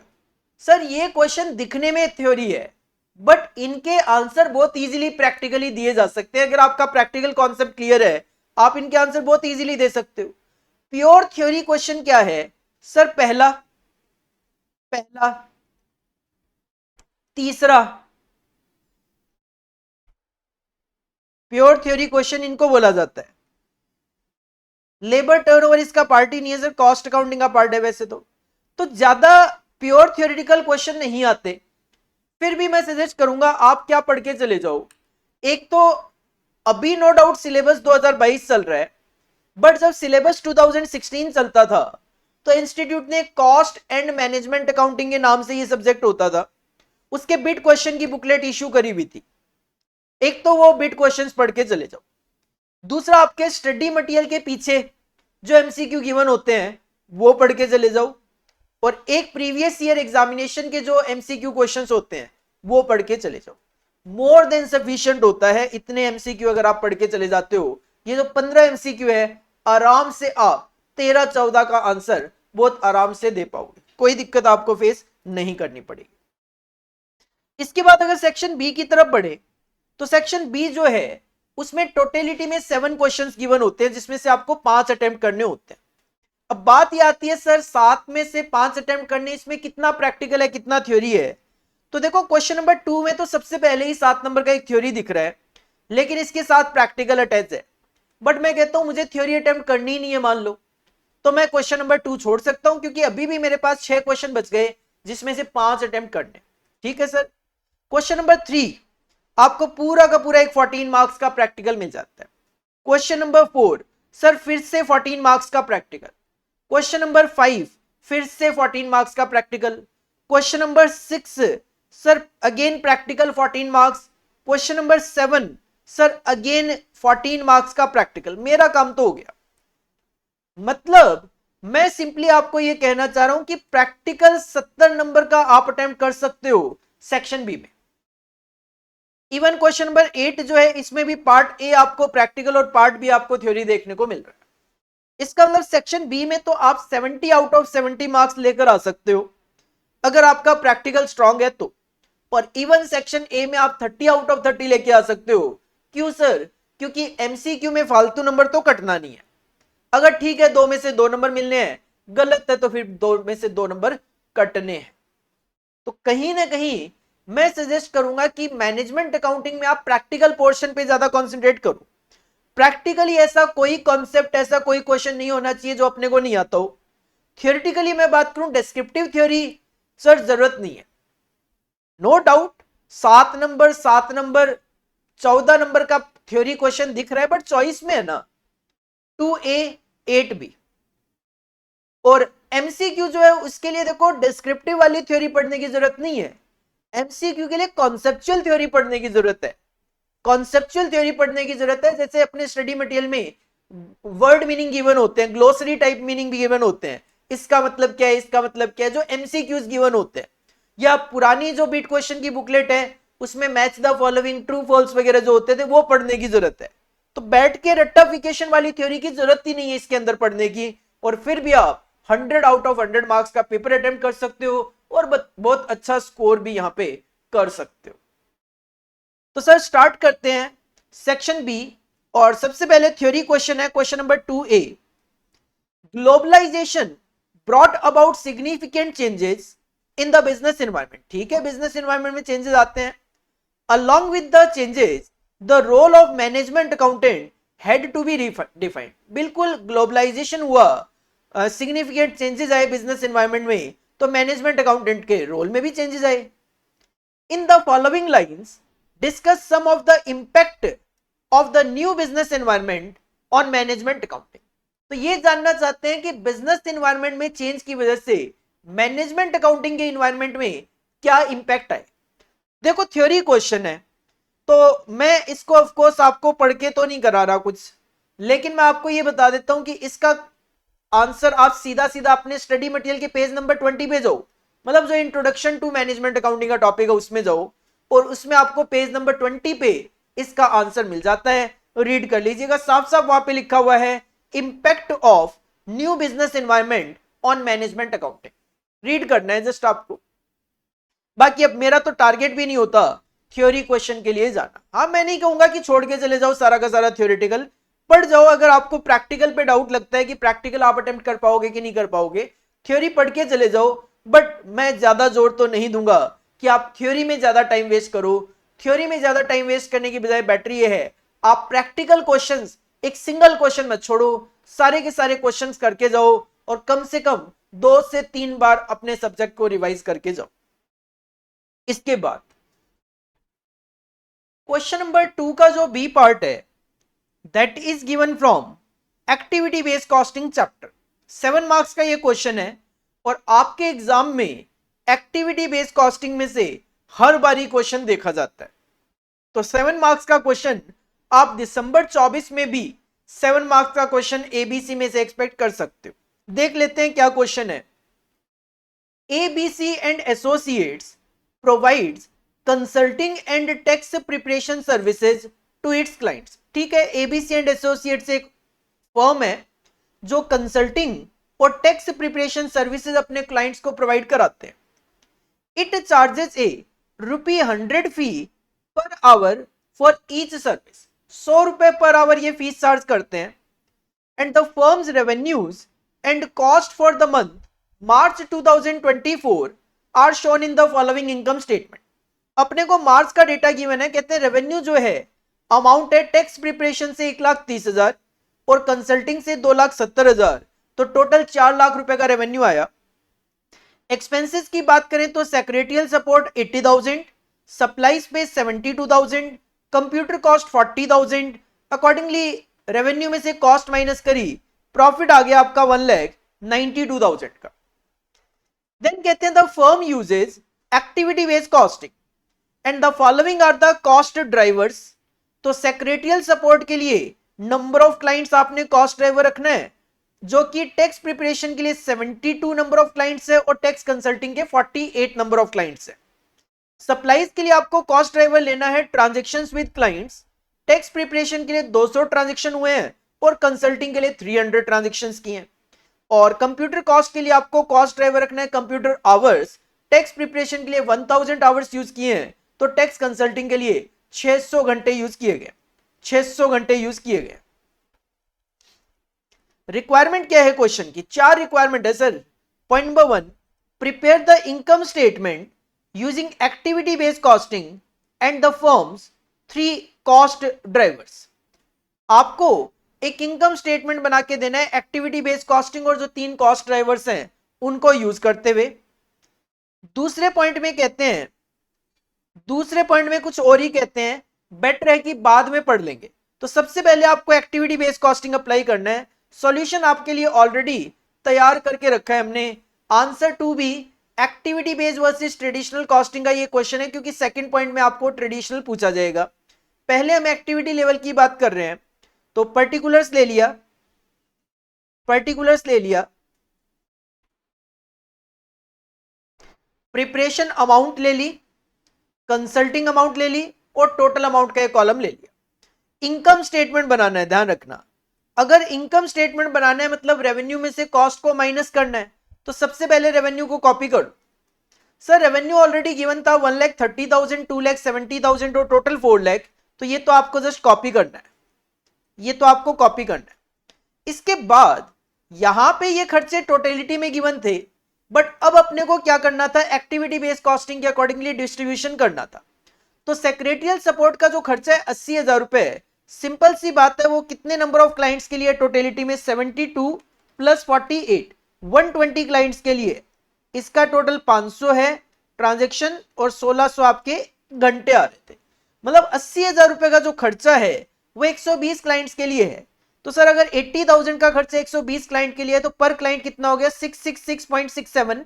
सर ये क्वेश्चन दिखने में थ्योरी है बट इनके आंसर बहुत इजीली प्रैक्टिकली दिए जा सकते हैं। अगर आपका प्रैक्टिकल कॉन्सेप्ट क्लियर है आप इनके आंसर बहुत इजीली दे सकते हो। प्योर थ्योरी क्वेश्चन क्या है सर, पहला, तीसरा, प्योर थ्योरी क्वेश्चन इनको बोला जाता है। लेबर टर्नओवर इसका पार्ट ही नहीं है सर, कॉस्ट अकाउंटिंग का पार्ट है वैसे तो ज्यादा प्योर थ्योरेटिकल क्वेश्चन नहीं आते। फिर भी मैं सजेस्ट करूंगा आप क्या पढ़ के चले जाओ, एक तो अभी नो डाउट सिलेबस 2022 चल रहा है, बट जब सिलेबस 2016 चलता था तो इंस्टीट्यूट ने कॉस्ट एंड मैनेजमेंट अकाउंटिंग के नाम से ये सब्जेक्ट होता था, उसके बिट क्वेश्चन की बुकलेट इश्यू करी हुई थी। एक तो वो बिट क्वेश्चंस पढ़ के चले जाओ, दूसरा आपके स्टडी मटेरियल के पीछे जो एमसीक्यू गिवन होते हैं वो पढ़ के चले जाओ, और एक प्रीवियस ईयर एग्जामिनेशन के जो एमसीक्यू क्वेश्चंस होते हैं वो पढ़ के चले जाओ। मोर देन सफिशिएंट होता है, इतने एमसीक्यू अगर आप पढ़ के चले जाते हो, ये जो 15 एमसीक्यू है आराम से आप 13-14 का आंसर बहुत आराम से दे पाओगे, कोई दिक्कत आपको फेस नहीं करनी पड़ेगी। इसके बाद अगर सेक्शन बी की तरफ बढ़े तो सेक्शन बी जो है उसमें टोटलिटी में 7 क्वेश्चंस गिवन होते हैं, जिसमें से आपको 5 अटेम्प्ट करने होते हैं। अब बात ये आती है सर 7 में से 5 अटेम्प्ट करने, इसमें कितना प्रैक्टिकल है कितना थ्योरी है। तो देखो क्वेश्चन नंबर 2 में तो सबसे पहले ही 7 नंबर का एक थ्योरी दिख रहा है, लेकिन इसके साथ प्रैक्टिकल अटैच है। बट मैं कहता हूं मुझे थ्योरी अटेम्प्ट करनी ही नहीं है मान लो, तो मैं क्वेश्चन नंबर 2 छोड़ सकता हूं, क्योंकि अभी भी मेरे पास 6 क्वेश्चन बच गए जिसमें से 5 अटेम्प्ट करने। ठीक है सर। क्वेश्चन नंबर 3 आपको पूरा का पूरा एक 14 मार्क्स का प्रैक्टिकल मिल जाता है। क्वेश्चन नंबर 4 सर फिर से 14 मार्क्स का प्रैक्टिकल। क्वेश्चन नंबर 5 फिर से 14 मार्क्स का practical. Question number 6 sir again practical 14 marks. Question number 7 sir again 14 marks का प्रैक्टिकल। मेरा काम तो हो गया। मतलब मैं सिंपली आपको यह कहना चाह रहा हूं कि प्रैक्टिकल 70 नंबर का आप अटेम्प्ट कर सकते हो सेक्शन बी में। इवन क्वेश्चन नंबर 8 जो है इसमें भी पार्ट ए आपको प्रैक्टिकल और पार्ट बी आपको थ्योरी देखने को मिल रहा है। इसका मतलब सेक्शन बी में तो आप 70 आउट ऑफ 70 मार्क्स लेकर आ सकते हो अगर आपका प्रैक्टिकल स्ट्रांग है तो। और इवन सेक्शन ए में आप 30 आउट ऑफ 30 लेके आ सकते हो। क्यों सर? क्योंकि एमसीक्यू में फालतू नंबर तो कटना नहीं है। अगर ठीक है 2 में से 2 नंबर मिलने हैं, गलत है तो फिर 2 में से 2 नंबर कटने हैं। तो कहीं ना कहीं मैं सजेस्ट करूंगा कि मैनेजमेंट अकाउंटिंग में आप प्रैक्टिकल पोर्शन पे ज्यादा कंसंट्रेट करो। प्रैक्टिकली ऐसा कोई कॉन्सेप्ट, ऐसा कोई क्वेश्चन नहीं होना चाहिए जो अपने को नहीं आता हो। थियोरिटिकली मैं बात करूं, डिस्क्रिप्टिव थ्योरी सर जरूरत नहीं है। No doubt 7 number 7 number 14 number का थ्योरी क्वेश्चन दिख रहा है, बट चॉइस में है ना 2A 8B। और एमसीक्यू जो है उसके लिए देखो डिस्क्रिप्टिव वाली थ्योरी पढ़ने की जरूरत नहीं है। एमसीक्यू के लिए कॉन्सेप्चुअल थ्योरी पढ़ने की जरूरत है। कॉन्सेप्चुअल थ्योरी पढ़ने की जरूरत है। जैसे अपने स्टडी मटेरियल में वर्ड मीनिंग गिवन होते हैं, ग्लोसरी टाइप मीनिंग भी गिवन होते हैं, इसका मतलब क्या है, इसका मतलब क्या है, जो एमसीक्यूज गिवन होते हैं। या पुरानी जो बीट क्वेश्चन की बुकलेट है उसमें match the following, true false वगैरह जो होते थे वो पढ़ने की जरूरत है। तो बैठ के रट्टाफिकेशन वाली थ्योरी की जरूरत ही नहीं है इसके अंदर पढ़ने की। और फिर भी आप 100 आउट ऑफ 100 मार्क्स का पेपर अटेम्प्ट कर सकते हो और बहुत अच्छा स्कोर भी यहां पे कर सकते हो। तो सर स्टार्ट करते हैं सेक्शन बी। और सबसे पहले थ्योरी क्वेश्चन है question number 2A। Globalisation brought about significant changes in the business environment. ठीक है, बिजनेस एनवायरमेंट में चेंजेस आते हैं। Along with the changes the role of management accountant had to be defined. बिल्कुल ग्लोबलाइजेशन हुआ, significant changes आए business environment में, तो मैनेजमेंट अकाउंटेंट के रोल में भी चेंजेस आए। In the following lines discuss some of the impact of the new business environment on management accounting. तो ये जानना चाहते हैं कि बिजनेस एनवायरमेंट में चेंज की वजह से मैनेजमेंट अकाउंटिंग के एनवायरमेंट में क्या इंपैक्ट आए। देखो थ्योरी क्वेश्चन है तो मैं इसको ऑफ कोर्स आपको पढ़ के तो नहीं करा रहा कुछ, लेकिन मैं आपको ये बता देता हूं कि इसका आंसर आप सीधा सीधा अपने स्टडी मटेरियल के पेज नंबर 20 पे जाओ, मतलब जो इंट्रोडक्शन टू मैनेजमेंट अकाउंटिंग का टॉपिक है उसमें जाओ और उसमें आपको पेज नंबर 20 पे इसका आंसर मिल जाता है। रीड कर लीजिएगा, साफ साफ वहां पे लिखा हुआ है impact of new business environment on management accounting. Read करना है जस्ट आपको। बाकी अब मेरा तो टारगेट भी नहीं होता थ्योरी क्वेश्चन के लिए जाना। हाँ, मैं नहीं कहूंगा कि छोड़ के चले जाओ सारा का सारा थ्योरेटिकल, पढ़ जाओ। अगर आपको प्रैक्टिकल पे डाउट लगता है कि प्रैक्टिकल आप अटेम्प्ट कर पाओगे कि नहीं कर पाओगे, थ्योरी पढ़ के चले जाओ। बट मैं ज्यादा जोर तो नहीं दूंगा कि आप थ्योरी में ज्यादा टाइम वेस्ट करो। थ्योरी में ज्यादा टाइम वेस्ट करने की बजाय बेटर ये है आप प्रैक्टिकल क्वेश्चंस, एक सिंगल क्वेश्चन मत छोड़ो, सारे के सारे क्वेश्चंस करके जाओ और कम से कम 2 से 3 बार अपने सब्जेक्ट को रिवाइज करके जाओ। इसके बाद क्वेश्चन नंबर 2 का जो बी पार्ट है that is given from activity based costing chapter. 7 marks का ये क्वेश्चन है और आपके एग्जाम में एक्टिविटी बेस्ड कॉस्टिंग में से हर बारी क्वेश्चन देखा जाता है। तो 7 मार्क्स का क्वेश्चन आप दिसंबर 24 में भी 7 मार्क्स का क्वेश्चन एबीसी में से एक्सपेक्ट कर सकते हो। देख लेते हैं क्या क्वेश्चन है। ABC and associates provides consulting and tax preparation services to its clients. ठीक है, एबीसी एंड एसोसिएट्स एक फर्म है जो कंसल्टिंग और टैक्स प्रिपरेशन सर्विसेज अपने क्लाइंट्स को प्रोवाइड कराते हैं। It charges A ₹100 fee per hour for each service. 100 रुपए पर आवर ये फीस चार्ज करते हैं। And the firm's revenues and cost for the month March 2024 are shown in the following income statement. अपने को मार्च का data given है, कहते हैं रेवेन्यू जो है अमाउंट है टैक्स प्रिपरेशन से 1,30,000 और कंसल्टिंग से 2,70,000, तो टोटल 4 लाख रुपए का रेवेन्यू आया। एक्सपेंसेस की बात करें तो secretarial support 80,000, supply space 72,000, computer cost 40,000। Accordingly revenue में से कॉस्ट माइनस करी, प्रॉफिट आ गया आपका 1,92,000 का। देन कहते हैं the firm uses activity based costing and the following are the cost drivers. तो सेक्रेटरियल सपोर्ट के लिए नंबर ऑफ क्लाइंट्स आपने कॉस्ट ड्राइवर रखना है, जो कि टैक्स प्रिपरेशन के लिए 72 नंबर ऑफ क्लाइंट्स है और टैक्स कंसल्टिंग के 48 नंबर ऑफ क्लाइंट्स है। सप्लाईज के लिए आपको कॉस्ट ड्राइवर लेना है transactions with clients, tax preparation के लिए 200 ट्रांजेक्शन हुए हैं और कंसल्टिंग के लिए 300 ट्रांजेक्शंस किए हैं। और कंप्यूटर कॉस्ट के लिए आपको कॉस्ट ड्राइवर रखना है कंप्यूटर आवर्स, टैक्स प्रिपरेशन के लिए 1000 आवर्स यूज किए हैं तो टैक्स कंसल्टिंग के लिए 600 घंटे यूज किए गए, 600 घंटे यूज किए गए। रिक्वायरमेंट क्या है क्वेश्चन की? 4 रिक्वायरमेंट है sir. Point number 1, prepare the income statement using activity based costing and the firms 3 cost drivers. आपको एक इनकम स्टेटमेंट बना के देना है एक्टिविटी बेस्ड कॉस्टिंग और जो 3 कॉस्ट ड्राइवर्स हैं उनको यूज करते हुए। दूसरे पॉइंट में कहते हैं, दूसरे पॉइंट में कुछ और ही कहते हैं, बेटर है कि बाद में पढ़ लेंगे। तो सबसे पहले आपको एक्टिविटी बेस्ड कॉस्टिंग अप्लाई करना है। सॉल्यूशन आपके लिए ऑलरेडी तैयार करके रखा है हमने। Answer to be activity based versus traditional costing का ये क्वेश्चन है, क्योंकि सेकंड पॉइंट में आपको ट्रेडिशनल पूछा जाएगा। पहले हम एक्टिविटी लेवल की बात कर रहे हैं, तो पर्टिकुलर्स ले लिया, पर्टिकुलर्स ले लिया, प्रिपरेशन अमाउंट ले ली, कंसल्टिंग अमाउंट ले ली और टोटल अमाउंट का एक कॉलम ले लिया। इनकम स्टेटमेंट बनाना है, ध्यान रखना। अगर इनकम स्टेटमेंट बनाना है मतलब रेवेन्यू में से कॉस्ट को माइनस करना है, तो सबसे पहले रेवेन्यू को कॉपी कर दो। सर रेवेन्यू ऑलरेडी गिवन था 1,30,000, 2,70,000 और टोटल 4 लाख, तो ये तो आपको जस्ट कॉपी करना है, ये तो आपको कॉपी करना है। इसके बाद यहां पे ये खर्चे टोटलिटी में गिवन थे, बट अब अपने को क्या करना था, एक्टिविटी बेस्ड कॉस्टिंग के अकॉर्डिंगली डिस्ट्रीब्यूशन करना था। तो सेक्रेटरियल सपोर्ट का जो खर्चा है 80,000 रुपए, सिंपल सी बात है, वो कितने नंबर ऑफ क्लाइंट्स के लिए टोटलिटी में 72 प्लस 48 120 क्लाइंट्स के लिए। इसका टोटल 500 है ट्रांजेक्शन और 1600 आपके घंटे आ रहे थे। मतलब 80,000 रुपए का जो खर्चा है वो 120 क्लाइंट्स के लिए है। तो सर अगर 80,000 का खर्चा 120 क्लाइंट के लिए है तो पर क्लाइंट कितना हो गया, 666.67,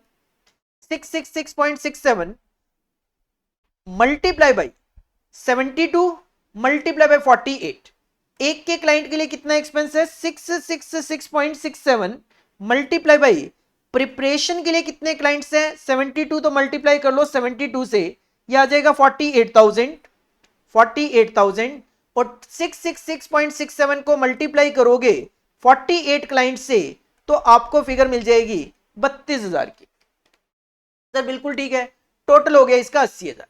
666.67 मल्टीप्लाई बाई 72 मल्टीप्लाई बाई 48। एक के क्लाइंट के लिए कितना एक्सपेंस है, 666.67 मल्टीप्लाई बाई प्रिपरेशन के लिए कितने क्लाइंट्स हैं 72, तो मल्टीप्लाई कर लो 72 से, यह आ जाएगा 48,000 और 666.67 को मल्टीप्लाई करोगे 48 क्लाइंट से तो आपको फिगर मिल जाएगी 32,000 की। सर बिल्कुल ठीक है, टोटल हो गया इसका 80,000।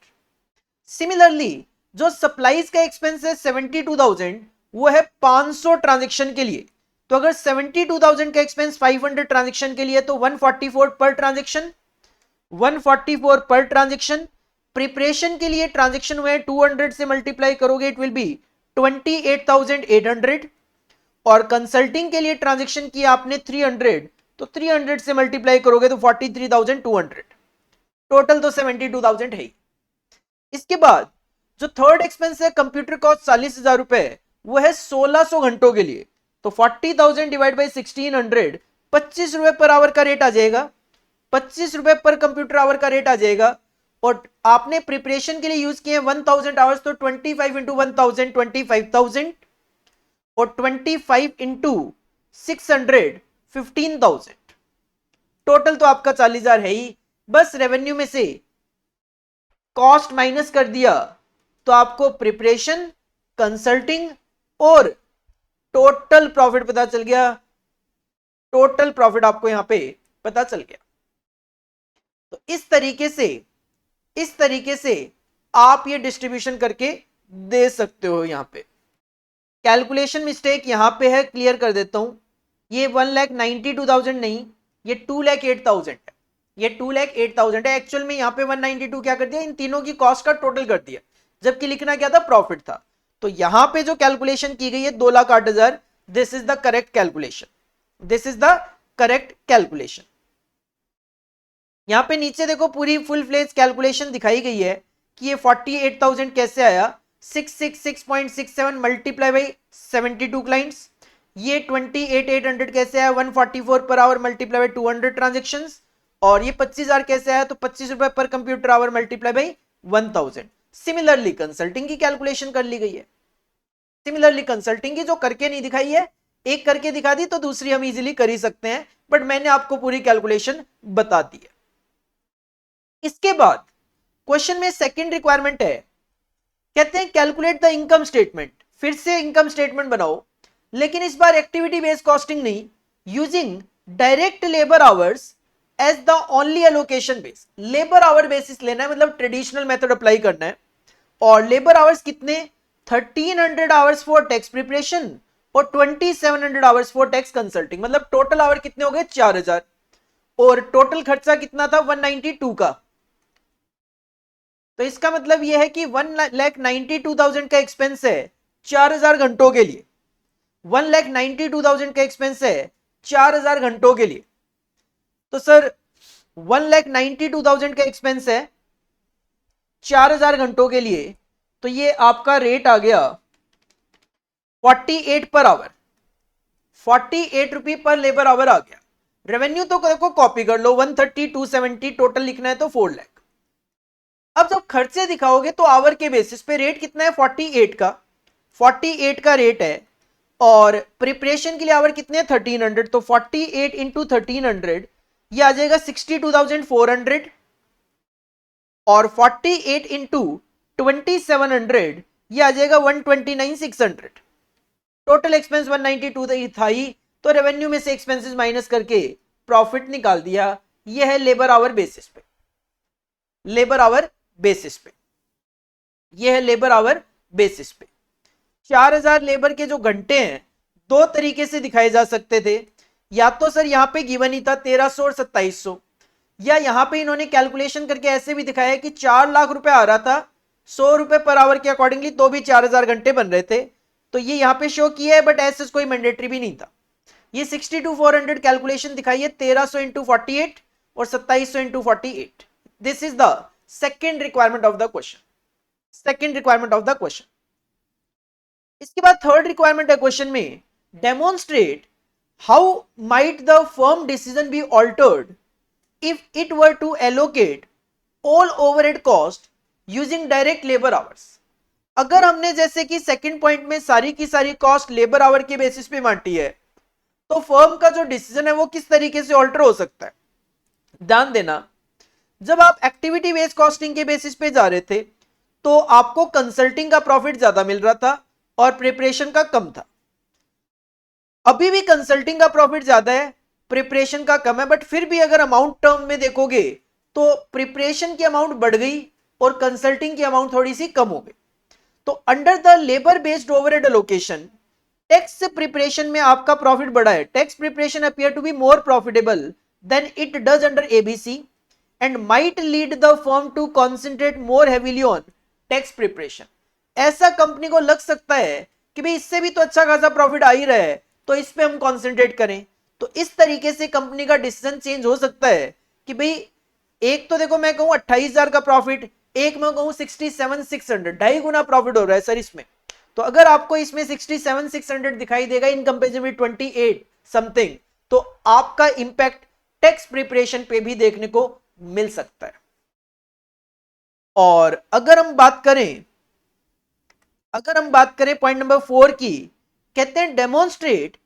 सिमिलरली जो सप्लाईज का एक्सपेंस है 72,000, वो है 500 ट्रांजेक्शन के लिए। तो अगर 72,000 का एक्सपेंस 500 ट्रांजेक्शन के लिए तो 144 per transaction, 144 per transaction. Preparation के लिए ट्रांजेक्शन हुए 200 से मल्टीप्लाई करोगे इट विल बी 28,800 और कंसल्टिंग के लिए ट्रांजेक्शन किया आपने 300, तो 300 से मल्टीप्लाई करोगे तो 43,200, टोटल तो 72,000 है। इसके बाद जो थर्ड एक्सपेंस है कंप्यूटर कॉस्ट 40,000 रुपए, वो है 1600 घंटों के लिए। तो 40,000 डिवाइड बाई 1600, 25 रुपए पर आवर का रेट आ जाएगा, 25 रुपए पर कंप्यूटर आवर का रेट आ जाएगा। और आपने प्रिपरेशन के लिए यूज किए 1000 आवर्स, तो 25 इंटू 1000 25,000 और 25 इंटू 600 15,000, टोटल तो आपका 40,000 है ही। बस रेवेन्यू में से कॉस्ट माइनस कर दिया तो आपको प्रिपरेशन, कंसल्टिंग और टोटल प्रॉफिट पता चल गया, टोटल प्रॉफिट आपको यहां पे पता चल गया। तो इस तरीके से आप ये डिस्ट्रीब्यूशन करके दे सकते हो। यहां पे कैलकुलेशन मिस्टेक यहां पे है, क्लियर कर देता हूं। ये 1,92,000 नहीं, ये 2,08,000 है, ये 2,08,000 है। एक्चुअल में यहां पे 192 क्या कर दिया, इन तीनों की कॉस्ट का टोटल कर दिया, जबकि लिखना क्या था, प्रॉफिट था। तो यहां पे जो कैलकुलेशन की गई है 2,08,000, this is the correct calculation, this is the correct calculation. यहां पे नीचे देखो पूरी फुल फ्लेज कैलकुलेशन दिखाई गई है कि ये 48,000 कैसे आया, 666.67 मल्टीप्लाई बाई 72 क्लाइंट्स। ये 28,800 कैसे आया, 144 per hour multiply by 200 transactions. और ये 25,000 कैसे आया, तो 25 रुपए per computer hour multiply by 1000। Similarly consulting की कैलकुलेशन कर ली गई है। सिमिलरली कंसल्टिंग की जो करके नहीं दिखाई है, एक करके दिखा दी तो दूसरी हम इजीली कर ही सकते हैं, बट मैंने आपको पूरी कैलकुलेशन बता दी है। इसके बाद क्वेश्चन में सेकंड रिक्वायरमेंट है, कहते हैं कैलकुलेट द इनकम स्टेटमेंट। फिर से इनकम स्टेटमेंट बनाओ, लेकिन इस बार एक्टिविटी बेस्ड कॉस्टिंग नहीं, using direct labour hours as the only allocation base. Labour hour basis लेना है, मतलब ट्रेडिशनल मेथड अप्लाई करना है। और लेबर आवर्स कितने, 1300 आवर्स फॉर टैक्स प्रिपरेशन और 2700 आवर्स फॉर टैक्स कंसल्टिंग, मतलब टोटल आवर कितने हो गए 4000। और टोटल खर्चा कितना था 192 का। तो इसका मतलब यह है कि 1,92,000 का एक्सपेंस है 4000 घंटों के लिए। 1,92,000 का एक्सपेंस है 4000 घंटों के लिए। तो सर 1,92,000 का एक्सपेंस है 4000 घंटों के लिए, तो ये आपका रेट आ गया 48 पर आवर, 48 रुपये पर लेबर आवर आ गया। रेवेन्यू तो देखो कॉपी कर लो, 130, 270 टोटल लिखना है तो 4 लाख। अब जब खर्चे दिखाओगे तो आवर के बेसिस पे रेट कितना है 48 का, 48 का रेट है। और प्रिपरेशन के लिए आवर कितने 1300, तो 48 इंटू 1300 ये आ जाएगा 62,400। और 48 इंटू 2700 ये आ जाएगा 129,600। टोटल एक्सपेंस 192 था ही, तो रेवेन्यू में से एक्सपेंसेस माइनस करके प्रॉफिट निकाल दिया। यह है लेबर आवर बेसिस पे, लेबर आवर बेसिस पे, यह है लेबर आवर बेसिस पे। 4000 लेबर के जो घंटे हैं दो तरीके से दिखाए जा सकते थे, या तो सर यहां पे गिवन ही था 1300 और 2700, या यहां पे इन्होंने कैलकुलेशन करके ऐसे भी दिखाया कि 4 लाख रुपए आ रहा था 100 रुपए पर आवर के अकॉर्डिंगली, तो भी 4000 घंटे बन रहे थे। तो ये यहां पे शो किया है, बट ऐसे कोई मैंडेटरी भी नहीं था। ये 62,400 कैलकुलेशन दिखाई है 1300 इंटू 48 और 2700 into 48। This is the second requirement of the question, second requirement of the question. इसके बाद थर्ड रिक्वायरमेंट है क्वेश्चन में, demonstrate how might the firm decision be altered if it were to allocate all overhead cost using direct labor hours। अगर हमने जैसे कि second point में सारी की सारी कॉस्ट लेबर आवर के बेसिस पे बांटी है, तो फर्म का जो डिसीजन है वो किस तरीके से ऑल्टर हो सकता है। ध्यान देना, जब आप एक्टिविटी बेस्ड कॉस्टिंग के बेसिस पे जा रहे थे तो आपको कंसल्टिंग का प्रॉफिट ज्यादा मिल रहा था और प्रिपरेशन का कम था। अभी भी कंसल्टिंग का प्रॉफिट ज्यादा है, प्रिपरेशन का कम है, बट फिर भी अगर अमाउंट टर्म में देखोगे तो प्रिपरेशन की अमाउंट बढ़ गई और कंसल्टिंग की अमाउंट थोड़ी सी कम हो गई। तो under the labour based overhead allocation, tax preparation में आपका प्रॉफिट बढ़ा है। Tax preparation appear to be more profitable than it does under ABC and might lead the firm to concentrate more heavily on tax preparation. ऐसा company को लग सकता है कि भाई इससे भी तो अच्छा खासा प्रॉफिट आ ही रहा है, तो इस पे हम कॉन्सेंट्रेट करें। तो इस तरीके से कंपनी का डिसीजन चेंज हो सकता है कि भाई एक तो देखो मैं कहूं 28,000 का प्रॉफिट, एक मैं कहूं 67,600, 2.5 गुना प्रॉफिट हो रहा है सर इसमें। तो अगर आपको इसमें 67,600 दिखाई देगा इन कंपेरिजन विद 28 समथिंग, तो आपका इंपैक्ट टैक्स प्रिपरेशन पे भी देखने को मिल सकता है। और अगर हम बात करें पॉइंट नंबर 4 की, कहते हैं demonstrate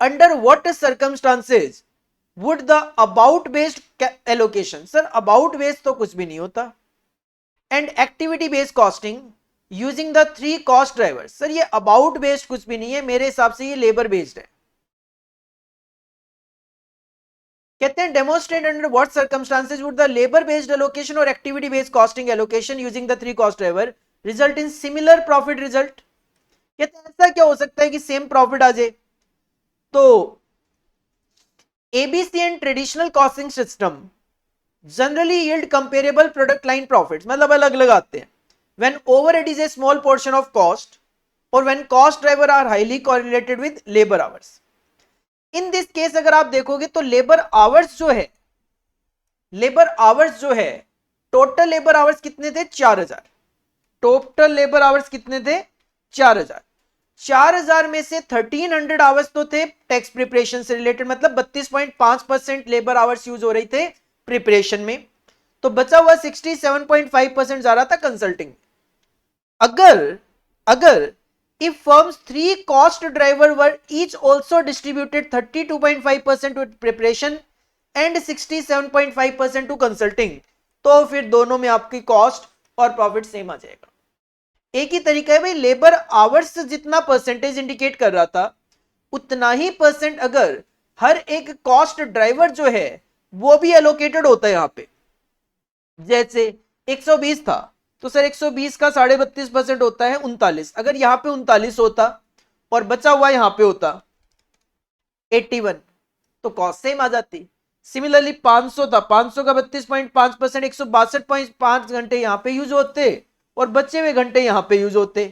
under what circumstances would the about based allocation. Sir about based तो कुछ भी नहीं होता, and activity based costing using the 3 cost drivers. Sir ये अबाउट बेस्ड कुछ भी नहीं है, मेरे हिसाब से ये लेबर बेस्ड है। कहते हैं demonstrate under what circumstances would the labour based allocation और activity based costing allocation using the 3 cost driver result in similar profit result. कहते हैं ऐसा क्या हो सकता है कि सेम प्रॉफिट आ जाए। तो ABC and traditional costing system generally yield comparable product line profits, मतलब अलग अलग आते हैं। When overhead is a small portion of cost और when cost driver are highly correlated with labour hours. In this case अगर आप देखोगे तो लेबर आवर्स जो है लेबर आवर्स जो है, टोटल लेबर आवर्स कितने थे? 4000। टोटल लेबर आवर्स कितने थे? 4000। 4000 में से 1300 आवर्स तो थे टैक्स प्रिपरेशन से रिलेटेड, मतलब 32.5% लेबर आवर्स यूज हो रही थे प्रिपरेशन में, तो बचा हुआ 67.5% जा रहा था कंसल्टिंग। अगर अगर if firms 3 cost driver were each also distributed 32.5% to preparation and 67.5% to consulting, तो फिर दोनों में आपकी कॉस्ट और प्रॉफिट सेम आ जाएगा। एक ही तरीका है भाई, लेबर आवर्स जितना परसेंटेज इंडिकेट कर रहा था उतना ही परसेंट अगर हर एक कॉस्ट ड्राइवर जो है वो भी एलोकेटेड होता है यहां पे। जैसे 120 था तो सर 120 का 32.5% होता है 39। अगर यहां पे 39 होता और बचा हुआ यहां पे होता 81 तो कॉस्ट सेम आ जाती। सिमिलरली 500 था, 500 का 32.5%, 162.5 घंटे यहां पे यूज होते और बचे हुए घंटे यहां पे यूज होते,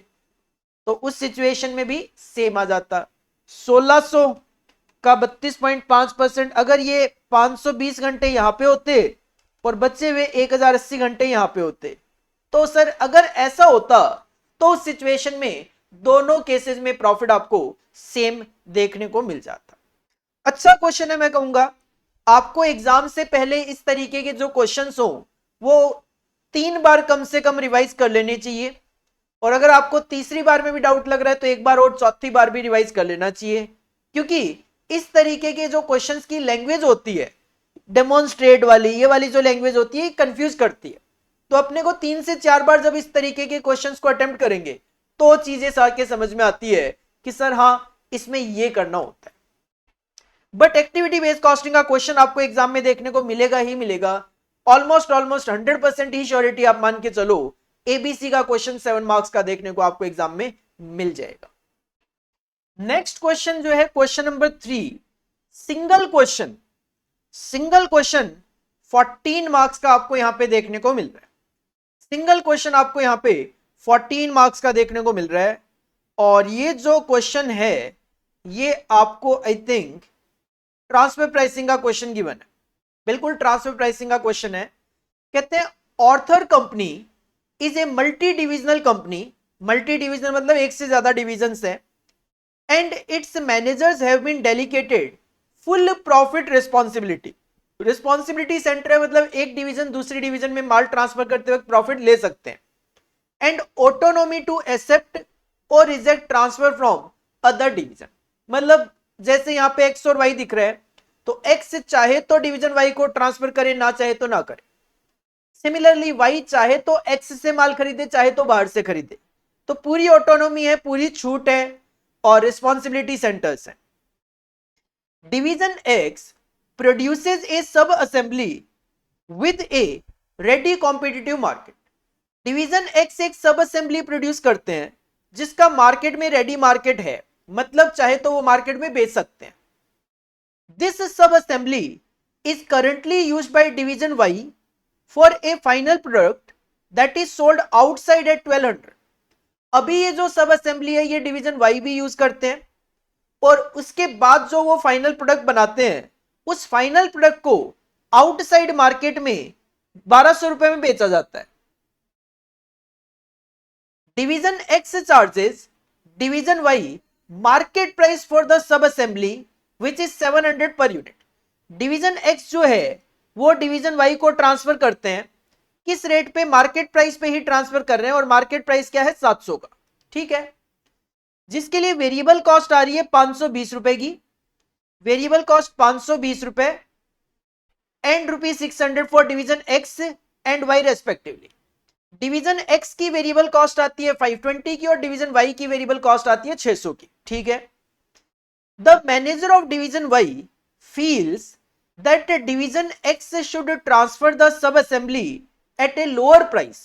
तो उस सिचुएशन में भी सेम आ जाता। 1600 का 32.5%, अगर ये 520 घंटे यहां पे होते और बचे हुए 1080 घंटे यहां पे होते, तो सर अगर ऐसा होता तो उस सिचुएशन में दोनों केसेस में प्रॉफिट आपको सेम देखने को मिल जाता। अच्छा क्वेश्चन है, मैं कहूंगा आपको एग्जाम से पहले इस तरीके के जो क्वेश्चंस हो वो 3 बार कम से कम रिवाइज कर लेने चाहिए, और अगर आपको तीसरी बार में भी डाउट लग रहा है तो एक बार और चौथी बार भी रिवाइज कर लेना चाहिए, क्योंकि इस तरीके के जो क्वेश्चंस की लैंग्वेज होती है, डेमोन्स्ट्रेट वाली, ये वाली जो लैंग्वेज होती है कंफ्यूज करती है। तो अपने को 3 से 4 बार जब इस तरीके के क्वेश्चंस को अटेम्प्ट करेंगे तो चीजें साके समझ में आती है कि सर हाँ इसमें ये करना होता है। बट एक्टिविटी बेस्ड कॉस्टिंग का क्वेश्चन आपको एग्जाम में देखने को मिलेगा ही मिलेगा, ऑलमोस्ट 100% ही श्योरिटी आप मान के चलो एबीसी का क्वेश्चन 7 मार्क्स का देखने को आपको एग्जाम में मिल जाएगा। नेक्स्ट क्वेश्चन जो है question number 3, single question. Single question 14 marks का आपको यहां पे देखने को मिल रहा है। सिंगल क्वेश्चन आपको यहां पे 14 मार्क्स का देखने को मिल रहा है, और ये जो क्वेश्चन है ये आपको आई थिंक ट्रांसफर प्राइसिंग का क्वेश्चन गिवन है। बिल्कुल ट्रांसफर प्राइसिंग का क्वेश्चन है। कहते हैं Arthur company is a multi divisional company, multi divisional मतलब एक से ज्यादा डिविजन्स है, and its managers have been delegated full profit responsibility. Responsibility centre है, मतलब एक डिवीजन दूसरी डिवीजन में माल ट्रांसफर करते वक्त प्रॉफिट ले सकते हैं, एंड ऑटोनोमी टू एक्सेप्ट और reject transfer from other division. मतलब जैसे यहां पे एक्स और वाई दिख रहा है, तो एक्स चाहे तो डिवीजन वाई को ट्रांसफर करे, ना चाहे तो ना करे। सिमिलरली वाई चाहे तो एक्स से माल खरीदे, चाहे तो बाहर से खरीदे, तो पूरी ऑटोनोमी है, पूरी छूट है और रिस्पॉन्सिबिलिटी सेंटर्स है। डिवीजन एक्स प्रोड्यूसेस ए सब assembly with A ready competitive market. Division x एक सब असेंबली प्रोड्यूस करते हैं जिसका मार्केट में रेडी मार्केट है, मतलब चाहे तो वो मार्केट में बेच सकते हैं। This sub assembly is currently used by division Y for a final product that is sold outside at 1200। अभी ये जो सब असेंबली है ये डिवीजन वाई भी यूज करते हैं, और उसके बाद जो वो फाइनल प्रोडक्ट बनाते हैं उस फाइनल प्रोडक्ट को आउटसाइड मार्केट में 1200 रुपए में बेचा जाता है। Division X charges division Y market price for the sub assembly which is 700 per unit. Division x जो है वो डिवीजन वाई को ट्रांसफर करते हैं, किस रेट पे? मार्केट प्राइस पे ही ट्रांसफर कर रहे हैं, और मार्केट प्राइस क्या है? 700 का, ठीक है। जिसके लिए वेरिएबल कॉस्ट आ रही है 520 रुपए की, वेरिएबल कॉस्ट 520 रुपए, and ₹600 for division X and Y respectively. Division X की वेरिएबल कॉस्ट आती है 520 की, और डिवीजन वाई की वेरिएबल कॉस्ट आती है 600 की, ठीक है। The manager of division Y feels that division X should transfer the sub assembly at a lower price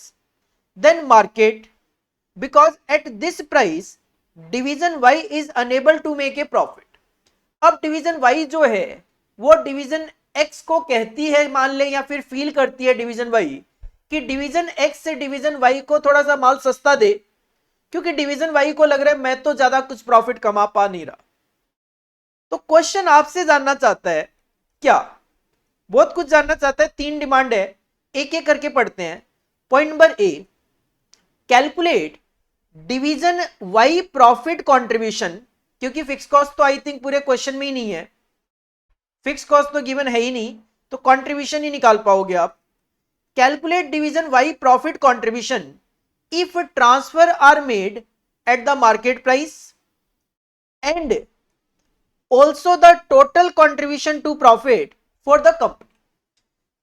than market because at this price division Y is unable to make a profit। अब division Y जो है वो division X को कहती है, मान ले या फिर फील करती है डिवीजन Y कि डिवीजन X से डिवीजन Y को थोड़ा सा माल सस्ता दे, क्योंकि डिवीजन Y को लग रहा है मैं तो ज्यादा कुछ प्रॉफिट कमा पा नहीं रहा। तो क्वेश्चन आपसे जानना चाहता है क्या बहुत कुछ जानना चाहता है, 3 डिमांड है, एक एक करके पढ़ते हैं। Point number A, calculate division Y profit contribution, क्योंकि फिक्स कॉस्ट तो आई थिंक पूरे क्वेश्चन में ही नहीं है, फिक्स कॉस्ट तो गिवन है ही नहीं, तो कंट्रीब्यूशन ही निकाल पाओगे आप। Calculate division Y profit contribution if transfer are made at the market price and also the total contribution to profit for the company.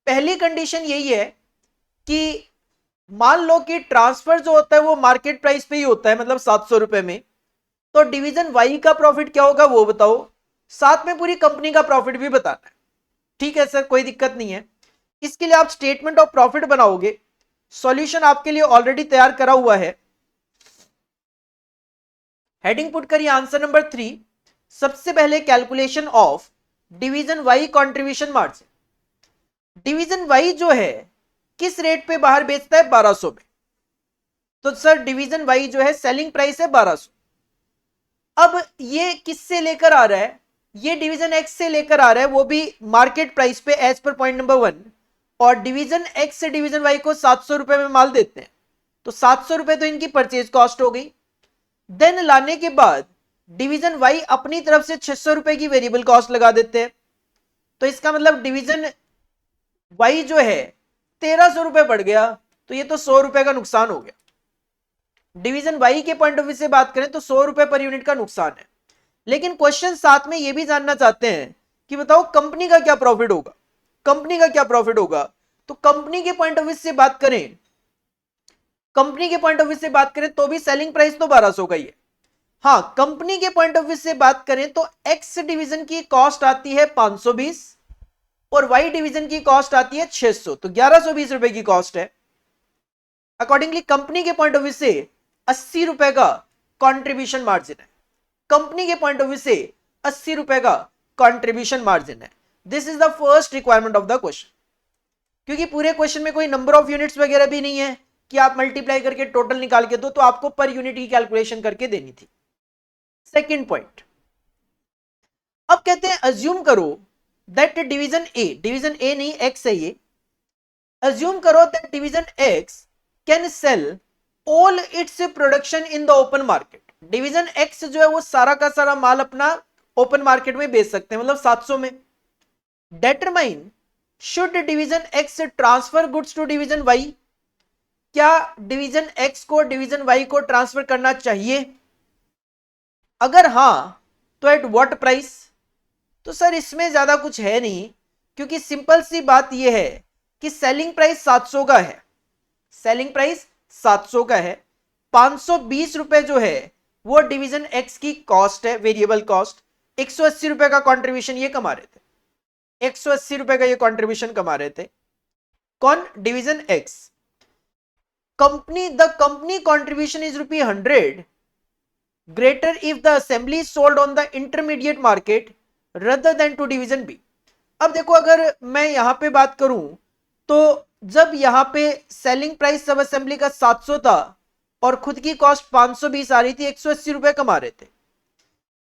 पहली कंडीशन यही है कि मान लो कि ट्रांसफर जो होता है वो मार्केट प्राइस पे ही होता है, मतलब 700 रुपए में, तो डिवीजन वाई का प्रॉफिट क्या होगा वो बताओ, साथ में पूरी कंपनी का प्रॉफिट भी बताना है। ठीक है सर, कोई दिक्कत नहीं है। इसके लिए आप स्टेटमेंट ऑफ प्रॉफिट बनाओगे, सॉल्यूशन आपके लिए ऑलरेडी तैयार करा हुआ है। हेडिंग पुट करिए आंसर नंबर 3। सबसे पहले calculation of division Y contribution margin. Division Y जो है किस रेट पे बाहर बेचता है, 1200 पे, तो सर डिवीजन वाई जो है सेलिंग प्राइस है 1200। अब ये किससे लेकर आ रहा है, ये डिवीजन एक्स से लेकर आ रहा है, वो भी मार्केट प्राइस पे एज पर पॉइंट नंबर 1, और डिवीजन एक्स से डिवीजन वाई को 700 रुपए में माल देते हैं, तो 700 रुपए तो इनकी परचेज कॉस्ट हो गई। देन लाने के बाद डिवीजन वाई अपनी तरफ से 600 रुपए की वेरिएबल कॉस्ट लगा देते हैं, तो इसका मतलब डिवीजन वाई जो है 1300 रुपए बढ़ गया, तो ये तो 100 रुपए का नुकसान हो गया। डिवीजन वाई के पॉइंट ऑफ व्यू से बात करें तो 100 रुपए पर यूनिट का नुकसान है। लेकिन क्वेश्चन साथ में ये भी जानना चाहते हैं कि बताओ कंपनी का क्या प्रॉफिट होगा, कंपनी का क्या प्रॉफिट होगा, तो कंपनी के पॉइंट ऑफ व्यू से बात करें, कंपनी के पॉइंट ऑफ व्यू से बात करें तो भी सेलिंग प्राइस तो 1200 का ही है। हाँ, कंपनी के पॉइंट ऑफ व्यू से बात करें तो एक्स डिवीजन की कॉस्ट आती है 520 और वाई डिवीजन की कॉस्ट आती है 600, तो 1120 रुपए की कॉस्ट है। अकॉर्डिंगली कंपनी के पॉइंट ऑफ व्यू से 80 रुपए का कंट्रीब्यूशन मार्जिन है, कंपनी के पॉइंट ऑफ व्यू से 80 रुपए का कंट्रीब्यूशन मार्जिन है। This is the first requirement of the question, क्योंकि पूरे क्वेश्चन में कोई नंबर ऑफ यूनिट्स वगैरह भी नहीं है कि आप मल्टीप्लाई करके टोटल निकाल के दो, तो आपको पर यूनिट की कैलकुलेशन करके देनी थी। सेकंड पॉइंट, अब कहते हैं अज्यूम करो दैट डिवीजन ए नहीं एक्स है ये, अज्यूम करो that division x can sell all its production in the open market. Division x जो है वो सारा का सारा माल अपना ओपन मार्केट में बेच सकते हैं, मतलब 700 में। Determine should division X transfer goods to division Y, क्या डिवीजन एक्स को डिवीजन वाई को ट्रांसफर करना चाहिए, अगर हां तो एट व्हाट प्राइस। तो सर इसमें ज्यादा कुछ है नहीं, क्योंकि सिंपल सी बात यह है कि सेलिंग प्राइस 700 का है, सेलिंग प्राइस 700 का है, 520 रुपए जो है वो डिवीजन एक्स की कॉस्ट है, वेरिएबल कॉस्ट। 180 रुपए का कंट्रीब्यूशन ये कमा रहे थे, 180 रुपए का ये कंट्रीब्यूशन कमा रहे थे, कौन, division x. Company, the company contribution is ₹100 greater if the assembly is sold on the intermediate market rather than to division B। अब देखो, अगर मैं यहां पे बात करूं तो जब यहां पे सेलिंग प्राइस सब असेंबली का 700 था और खुद की कॉस्ट 520 आ रही थी, 180 रुपए कमा रहे थे,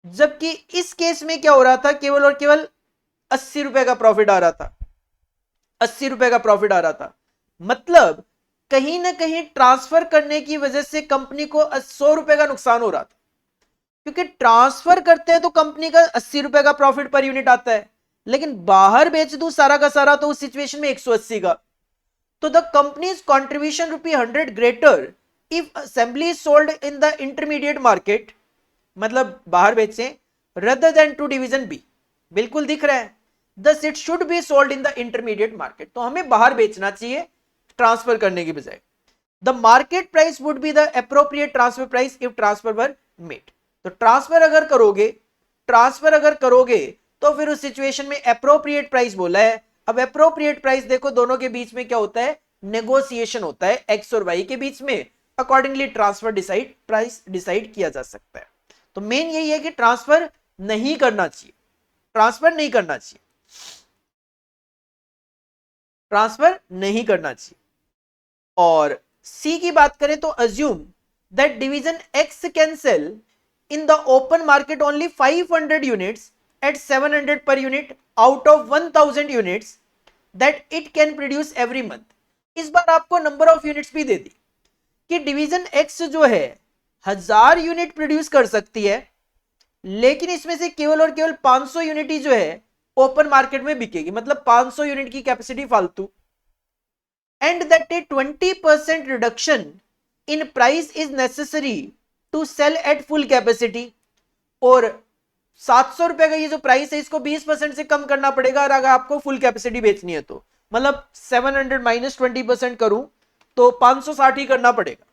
जबकि इस केस में क्या हो रहा था, केवल और केवल 80 रुपए का प्रॉफिट आ रहा था, 80 रुपए का प्रॉफिट आ रहा था। मतलब कहीं ना कहीं ट्रांसफर करने की वजह से कंपनी को 100 रुपए का नुकसान हो रहा था, क्योंकि ट्रांसफर करते हैं तो कंपनी का 80 रुपए का प्रॉफिट पर यूनिट आता है, लेकिन बाहर बेच दूं सारा का सारा तो उस सिचुएशन में 180 का। तो the companies contribution ₹100 greater if assembly is sold in the intermediate market, मतलब बाहर बेचें, rather than to division B। बिल्कुल दिख रहा है, thus it should be sold in the intermediate market। तो हमें बाहर बेचना चाहिए ट्रांसफर करने की बजाय। The market price would be the appropriate transfer price if transfer were made। तो ट्रांसफर अगर करोगे तो फिर उस सिचुएशन में अप्रोप्रिएट प्राइस बोला है। अब अप्रोप्रिएट प्राइस देखो, दोनों के बीच में क्या होता है, नेगोशिएशन होता है एक्स और वाई के बीच में, अकॉर्डिंगली ट्रांसफर प्राइस डिसाइड किया जा सकता है। तो मेन यही है कि ट्रांसफर नहीं करना चाहिए, ट्रांसफर नहीं करना चाहिए, ट्रांसफर नहीं करना चाहिए। और सी की बात करें तो assume that division x can sell in the open market only 500 units at 700 per unit out of 1000 units that it can produce every month. इस बार आपको नंबर ऑफ यूनिट्स भी दे दी कि डिवीजन एक्स जो है 1000 यूनिट प्रोड्यूस कर सकती है, लेकिन इसमें से केवल और केवल 500 यूनिट ही जो है ओपन मार्केट में बिकेगी, मतलब 500 यूनिट की कैपेसिटी फालतू। And that a 20% reduction in price is necessary to sell at full capacity. और 700 रुपए का ये जो प्राइस है इसको 20% से कम करना पड़ेगा अगर आपको फुल कैपेसिटी बेचनी है तो, मतलब 700 माइनस 20% करूं तो 560 ही करना पड़ेगा।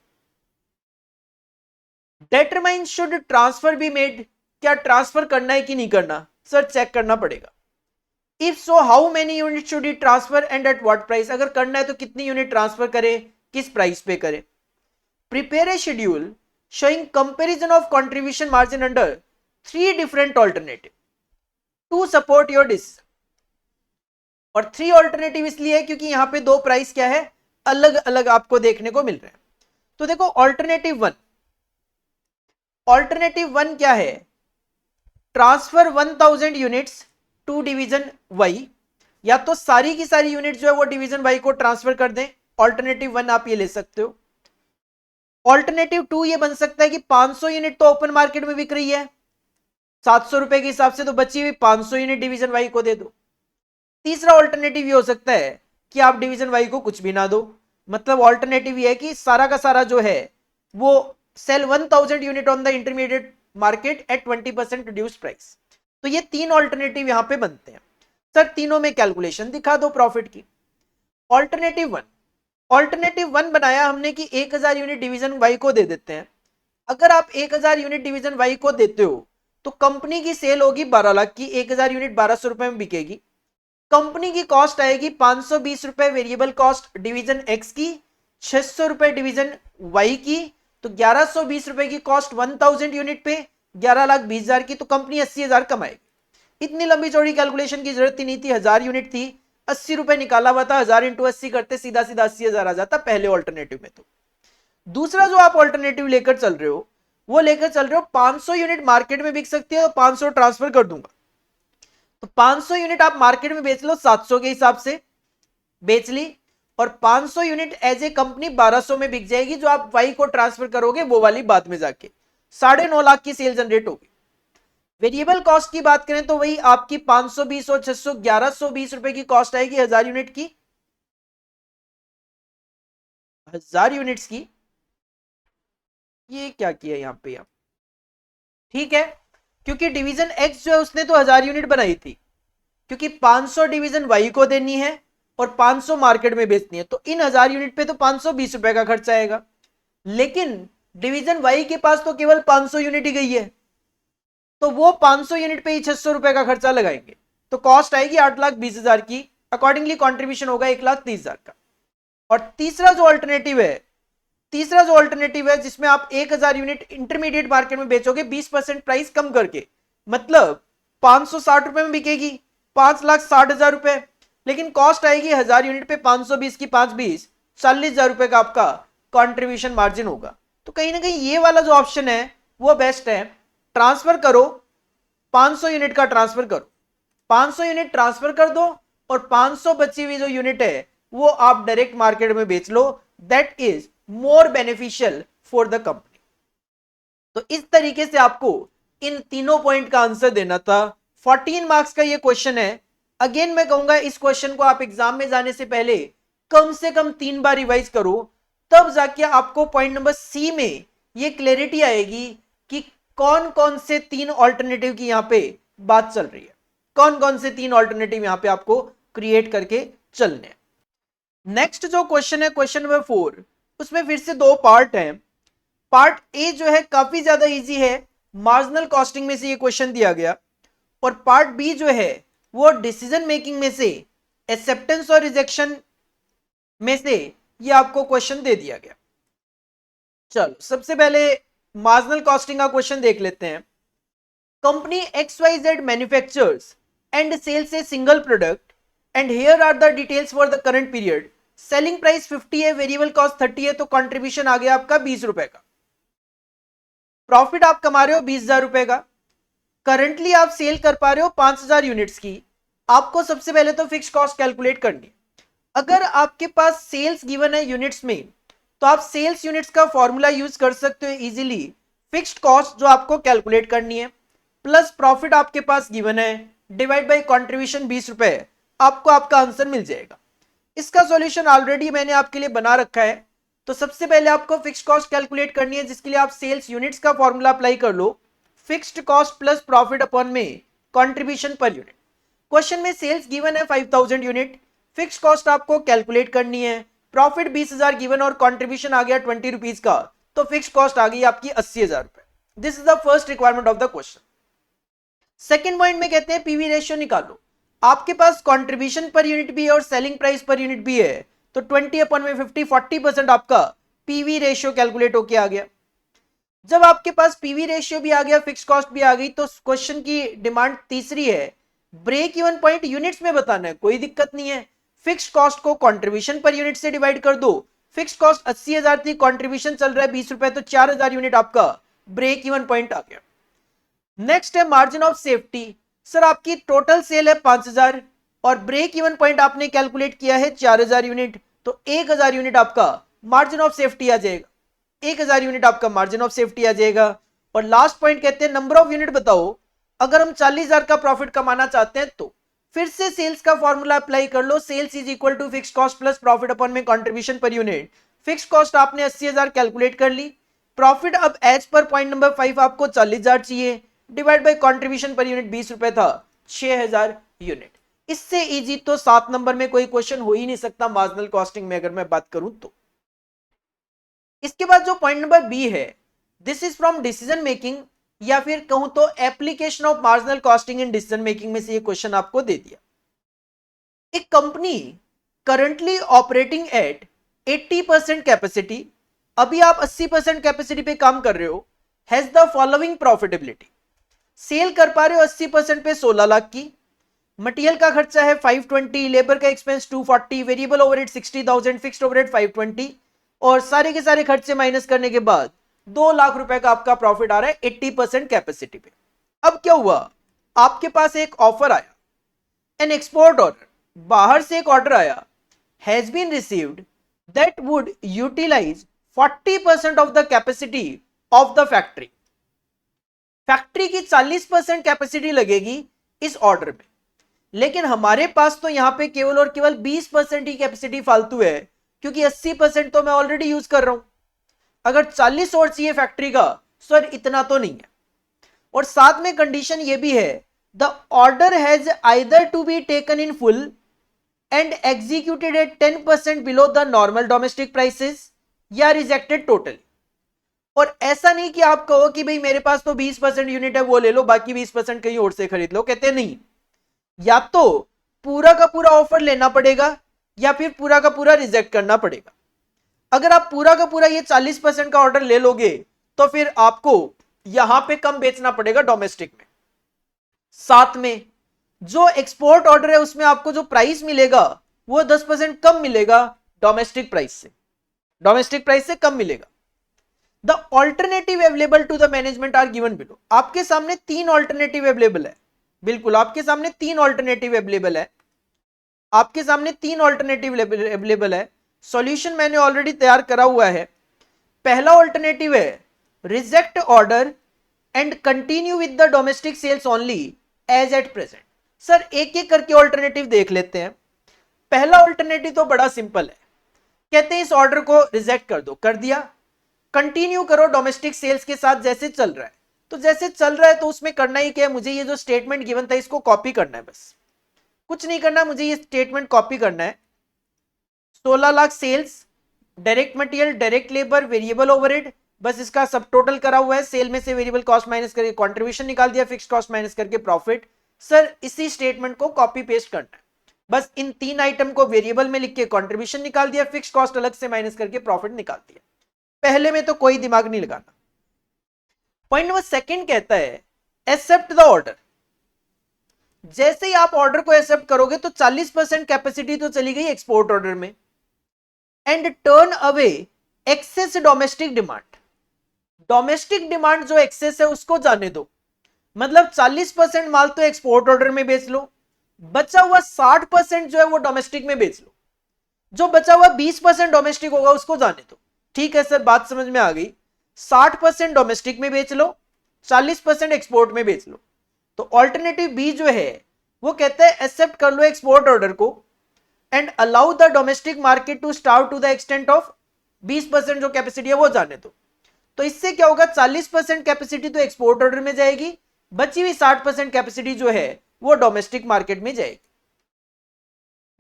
Determine should transfer be made, क्या ट्रांसफर करना है कि नहीं करना, सर चेक करना पड़ेगा। If so how many unit should he transfer and eight what price, अगर करना है तो कितनी यूनिट ट्रांसफर करे, किस प्राइस पे करे। Prepare a schedule showing comparison of contribution margin under 3 different alternative to support your decision। और 3 ऑल्टरनेटिव इसलिए है क्योंकि यहां पे 2 प्राइस क्या है, अलग अलग आपको देखने को मिल रहे हैं। तो देखो ऑल्टरनेटिव 1, ऑल्टरनेटिव 1 क्या है, transfer 1000 units to division Y, या तो सारी की सारी यूनिट जो है वो डिवीजन वाई को ट्रांसफर कर दें, ऑल्टरनेटिव 1 आप ये ले सकते हो। ऑल्टरनेटिव 2 ये बन सकता है कि 500 यूनिट तो ओपन मार्केट में बिक रही है 700 रुपए के हिसाब से, तो बची हुई 500 यूनिट डिवीजन वाई को दे दो। तीसरा ऑल्टरनेटिव ये हो सकता है कि आप डिवीजन वाई को कुछ भी ना दो, मतलब ऑल्टरनेटिव ये है कि सारा का सारा जो है वो sell 1000 unit on the intermediate market at 20% reduce price. तो ये 3 ऑल्टरनेटिव यहां पे बनते हैं। सर तीनों में कैलकुलेशन दिखा दो प्रॉफिट की। ऑल्टरनेटिव 1, ऑल्टरनेटिव 1 बनाया हमने कि 1000 यूनिट डिवीजन वाई को दे देते हैं। अगर आप 1000 यूनिट डिवीजन वाई को देते हो तो कंपनी की सेल होगी 12 लाख की, 1000 यूनिट 1200 रुपए में बिकेगी। कंपनी की कॉस्ट आएगी 520 रुपए वेरिएबल कॉस्ट डिवीजन एक्स की, 600 रुपए डिवीजन वाई की, तो 1120 रुपए की कॉस्ट 1000 यूनिट पे 11,20,000 की, तो कंपनी 80,000 कमाएगी। इतनी लंबी चौड़ी कैलकुलेशन की जरूरत ही नहीं थी, 1000 यूनिट थी, 80 रुपए निकाला हुआ था, 1000 इंटू 80 करते सीधा सीधा 80,000 आ जाता पहले ऑल्टरनेटिव में। तो दूसरा जो आप ऑल्टरनेटिव लेकर चल रहे हो वो लेकर चल रहे हो 500 यूनिट मार्केट में बिक सकती है तो 500 ट्रांसफर कर दूंगा, तो 500 यूनिट आप मार्केट में बेच लो 700 के हिसाब से बेच ली, और 500 यूनिट एज ए कंपनी 1200 में बिक जाएगी, जो आप वाई को ट्रांसफर करोगे वो वाली बाद में जाके 9.5 लाख की सेल जनरेट होगी। वेरिएबल कॉस्ट की बात करें तो वही आपकी 520 और 600 1120 रुपए की कॉस्ट आएगी 1000 यूनिट की, 1000 यूनिट्स की। ये क्या किया यहां पे, ठीक है, क्योंकि डिवीजन एक्स जो है उसने तो 1000 यूनिट बनाई थी, क्योंकि 500 डिवीजन वाई को देनी है और 500 मार्केट में बेचनी है, तो इन 1000 यूनिट पे तो 520 रुपए का खर्चा आएगा। लेकिन डिवीजन वाई के पास तो केवल 500 यूनिट ही गई है, तो वो 500 यूनिट पे ही 600 रुपए का खर्चा लगाएंगे, तो कॉस्ट आएगी 8,20,000 की, अकॉर्डिंगली कॉन्ट्रीब्यूशन होगा 1,30,000 का। और तीसरा जो ऑल्टरनेटिव है जिसमें आप 1000 यूनिट इंटरमीडिएट मार्केट में बेचोगे 20% प्राइस कम करके, मतलब 560 रुपए में बिकेगी 5,60,000 रुपए, लेकिन कॉस्ट आएगी 1000 यूनिट पे 520 की 520 40,000 रुपए का आपका कॉन्ट्रीब्यूशन मार्जिन होगा। तो कहीं ना कहीं ये वाला जो ऑप्शन है वो बेस्ट है, ट्रांसफर करो 500 यूनिट का ट्रांसफर करो, 500 यूनिट ट्रांसफर कर दो और 500 बची हुई जो यूनिट है वो आप डायरेक्ट मार्केट में बेच लो, that is more beneficial for the company. तो इस तरीके से आपको इन तीनों पॉइंट का आंसर देना था। 14 मार्क्स का ये क्वेश्चन है। अगेन मैं कहूंगा इस क्वेश्चन को आप एग्जाम में जाने से पहले कम से कम 3 बार रिवाइज करो, तब जाके आपको पॉइंट नंबर सी में ये क्लैरिटी आएगी कि कौन कौन से 3 ऑल्टरनेटिव की यहां पे बात चल रही है, कौन कौन से 3 ऑल्टरनेटिव यहां पे आपको क्रिएट करके चलने। नेक्स्ट जो क्वेश्चन है क्वेश्चन नंबर 4, उसमें फिर से 2 पार्ट हैं। पार्ट ए जो है काफी ज्यादा इजी है, मार्जिनल कॉस्टिंग में से ये क्वेश्चन दिया गया, और पार्ट बी जो है वो डिसीजन मेकिंग में से एक्सेप्टेंस और रिजेक्शन में से ये आपको क्वेश्चन दे दिया गया। चलो सबसे पहले मार्जिनल कॉस्टिंग का क्वेश्चन देख लेते हैं। Company XYZ manufactures and sells a single product and here are the details for the current period. Selling price 50 है, वेरिएबल कॉस्ट 30 है, तो कंट्रीब्यूशन आ गया आपका 20 रुपए का। प्रॉफिट आप कमा रहे हो 20,000 रुपए का। करंटली आप सेल कर पा रहे हो 5,000 यूनिट्स की, आपको सबसे पहले तो फिक्स कॉस्ट कैलकुलेट करनी है। अगर आपके पास सेल्स गिवन है यूनिट्स में, तो आप सेल्स यूनिट्स का फॉर्मूला यूज कर सकते हो इजीली। फिक्स्ड कॉस्ट जो आपको कैलकुलेट करनी है प्लस प्रॉफिट आपके पास गिवन है डिवाइड बाय कंट्रीब्यूशन 20 रुपए, आपको आपका आंसर मिल जाएगा। इसका सॉल्यूशन ऑलरेडी मैंने आपके लिए बना रखा है। तो सबसे पहले आपको फिक्स्ड कॉस्ट कैलकुलेट करनी है, जिसके लिए आप सेल्स यूनिट्स का फॉर्मूला अप्लाई कर लो, fixed cost plus profit upon में कंट्रीब्यूशन पर यूनिट। क्वेश्चन में सेल्स गिवन है 5000 यूनिट, फिक्स्ड कॉस्ट आपको कैलकुलेट करनी है, प्रॉफिट 20,000 गिवन और कंट्रीब्यूशन आ गया 20 रुपीज का, तो फिक्स्ड कॉस्ट आ गई आपकी 80,000 रुपए। This is the first requirement of the question. Second point में कहते हैं पीवी रेशियो निकालो। आपके पास कंट्रीब्यूशन पर यूनिट भी है और सेलिंग प्राइस पर यूनिट भी है, तो 20 अपन में 50 40% आपका पीवी रेशियो कैलकुलेट होके आ गया। जब आपके पास पीवी रेशियो भी आ गया, फिक्स कॉस्ट भी आ गई, तो क्वेश्चन की डिमांड तीसरी है, ब्रेक इवन पॉइंट यूनिट्स में बताना है। कोई दिक्कत नहीं है, फिक्स कॉस्ट को कंट्रीब्यूशन पर यूनिट से डिवाइड कर दो। फिक्स कॉस्ट 80,000 थी, कंट्रीब्यूशन चल रहा है 20 रुपए, तो 4,000 यूनिट आपका ब्रेक इवन पॉइंट आ गया। नेक्स्ट है मार्जिन ऑफ सेफ्टी। सर आपकी टोटल सेल है 5,000 और ब्रेक इवन पॉइंट आपने कैलकुलेट किया है 4,000 यूनिट, तो 1,000 यूनिट आपका मार्जिन ऑफ सेफ्टी आ जाएगा। 1,000 यूनिट आपका मार्जिन ऑफ सेफ्टी आ जाएगा। और लास्ट पॉइंट कहते हैं नंबर ऑफ यूनिट बताओ। अगर हम 40,000 का प्रॉफिट कमाना चाहते हैं तो फिर से सेल्स का फॉर्मूला अप्लाई कर लो, sales is equal to fix cost plus profit upon में contribution per unit. Fix cost आपने 80,000 कैलकुलेट कर ली, प्रॉफिट अब एज पर पॉइंट नंबर 5 आपको 40,000 चाहिए, divide by contribution per unit 20 रुपए था, 6,000 यूनिट। इससे इजी तो 7 नंबर में कोई क्वेश्चन हो ही नहीं सकता मार्जिनल कॉस्टिंग में, अगर मैं बात करूं तो। इसके बाद जो पॉइंट नंबर बी है, this is from decision making, या फिर कहूं तो application of marginal costing in decision making में से ये क्वेश्चन आपको दे दिया। एक company currently operating at 80% capacity, अभी आप 80% कैपेसिटी पे काम कर रहे हो, has the following profitability. Sell कर पा रहे हो 80% पे 16 लाख की, मटेरियल का खर्चा है 520, लेबर का expense 240, variable overhead 60,000, fixed overhead 520, और सारे के सारे खर्चे माइनस करने के बाद 2 लाख रुपए का आपका प्रॉफिट आ रहा है 80% कैपेसिटी पे। अब क्या हुआ, आपके पास एक ऑफर आया, एन एक्सपोर्ट ऑर्डर, बाहर से एक ऑर्डर आया, has been received that would utilize 40% of the capacity of the factory. Factory की 40% कैपेसिटी लगेगी इस ऑर्डर में, लेकिन हमारे पास तो यहां पे केवल और केवल 20% ही कैपेसिटी फालतू है, क्योंकि 80% तो मैं ऑलरेडी यूज कर रहा हूं। अगर 40 और चाहिए फैक्ट्री का, सर इतना तो नहीं है। और साथ में कंडीशन ये भी है, the order has either to be taken in full and executed at 10% below the normal domestic prices, या रिजेक्टेड टोटली। और ऐसा नहीं कि आप कहो कि भाई मेरे पास तो 20% यूनिट है वो ले लो, बाकी 20% कहीं और से खरीद लो। कहते नहीं, या तो पूरा का पूरा ऑफर लेना पड़ेगा या फिर पूरा का पूरा रिजेक्ट करना पड़ेगा। अगर आप पूरा का पूरा ये 40% का ऑर्डर ले लोगे तो फिर आपको यहां पे कम बेचना पड़ेगा डोमेस्टिक में। साथ में जो एक्सपोर्ट ऑर्डर है उसमें आपको जो प्राइस मिलेगा वो 10% कम मिलेगा डोमेस्टिक प्राइस से, डोमेस्टिक प्राइस से कम मिलेगा। The alternative available to the management are given below. आपके सामने 3 ऑल्टरनेटिव अवेलेबल है, बिल्कुल आपके सामने 3 ऑल्टरनेटिव अवेलेबल है, आपके सामने 3 ऑल्टरनेटिव अवेलेबल है। सॉल्यूशन मैंने ऑलरेडी तैयार करा हुआ है। पहला ऑल्टरनेटिव है reject order and continue with the domestic sales only as at present. Sir एक एक करके ऑल्टरनेटिव देख लेते हैं। पहला ऑल्टरनेटिव तो बड़ा सिंपल है, कहते हैं इस ऑर्डर को रिजेक्ट कर दो, कर दिया, कंटिन्यू करो डोमेस्टिक सेल्स के साथ जैसे चल रहा है। तो जैसे चल रहा है तो उसमें करना ही क्या है, मुझे ये जो स्टेटमेंट गिवन था इसको कॉपी करना है, बस कुछ नहीं करना, मुझे ये स्टेटमेंट कॉपी करना है। 16 lakh sales, direct material, direct labour, variable overhead, बस इसका सब टोटल करा हुआ है। सेल में से वेरिएबल कॉस्ट माइनस करके कंट्रीब्यूशन निकाल दिया, फिक्स कॉस्ट माइनस करके प्रॉफिट। सर इसी स्टेटमेंट को कॉपी पेस्ट करना है, बस इन 3 आइटम को वेरिएबल में लिख के कंट्रीब्यूशन निकाल दिया, फिक्स कॉस्ट अलग से माइनस करके प्रॉफिट निकाल दिया। पहले में तो कोई दिमाग नहीं लगाना। पॉइंट नंबर सेकंड कहता है एक्सेप्ट द ऑर्डर। जैसे ही आप ऑर्डर को एक्सेप्ट करोगे तो 40% कैपेसिटी तो चली गई एक्सपोर्ट ऑर्डर में, and turn away excess domestic demand. Domestic demand जो एक्सेस है उसको जाने दो, मतलब 40% माल तो एक्सपोर्ट ऑर्डर में बेच लो, बचा हुआ 60% जो है वो डोमेस्टिक में बेच लो, जो बचा हुआ 20% डोमेस्टिक होगा उसको जाने दो। ठीक है सर, बात समझ में आ गई। 60% डोमेस्टिक में बेच लो, 40% एक्सपोर्ट में बेच लो। तो ऑल्टरनेटिव बी जो है वो कहता है एक्सेप्ट कर लो एक्सपोर्ट ऑर्डर को and allow the domestic market to starve to the extent of 20% जो कैपेसिटी है वो जाने दो। तो इससे क्या होगा, 40% कैपेसिटी तो एक्सपोर्ट ऑर्डर में जाएगी, बची हुई 60% कैपेसिटी जो है वो डोमेस्टिक मार्केट में जाएगी।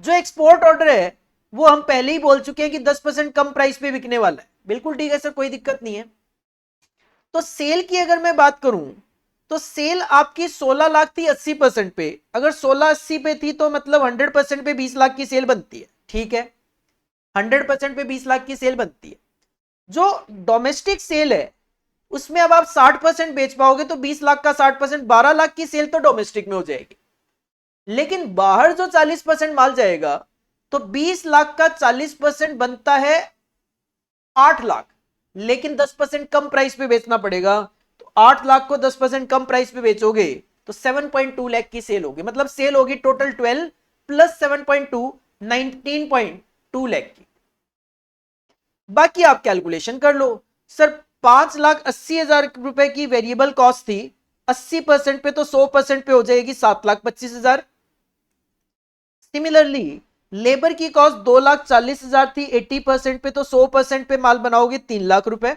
जो एक्सपोर्ट ऑर्डर है वो हम पहले ही बोल चुके हैं कि 10% कम प्राइस पे बिकने वाला है। बिल्कुल ठीक है सर, कोई दिक्कत नहीं है। तो सेल की अगर मैं बात करूं तो सेल आपकी 16 लाख थी 80% पे, अगर 16-80 पे थी तो मतलब 100% पे 20 लाख की सेल बनती है। ठीक है, 100% पे 20 लाख की सेल बनती है। जो डोमेस्टिक सेल है उसमें अब आप 60% बेच पाओगे तो 20 लाख का 60% 12 लाख की सेल तो डोमेस्टिक में हो जाएगी। लेकिन बाहर जो 40% माल जाएगा तो 20 लाख का 40% बनता है 8 लाख, लेकिन 10% कम प्राइस पे बेचना पड़ेगा। तो 8 लाख को 10% कम प्राइस पे बेचोगे तो 7.2 लाख की सेल होगी, मतलब सेल होगी टोटल 12 प्लस 7.2 19.2 लाख की। बाकी आप कैलकुलेशन कर लो। सर 5,80,000 रुपए की वेरिएबल कॉस्ट थी, 80% पे तो 100% पे हो जाएगी 7,25,000। सिमिलरली लेबर की कॉस्ट 2,40,000 थी, 80% पे तो 100% पे माल बनाओगे 3 लाख रुपए।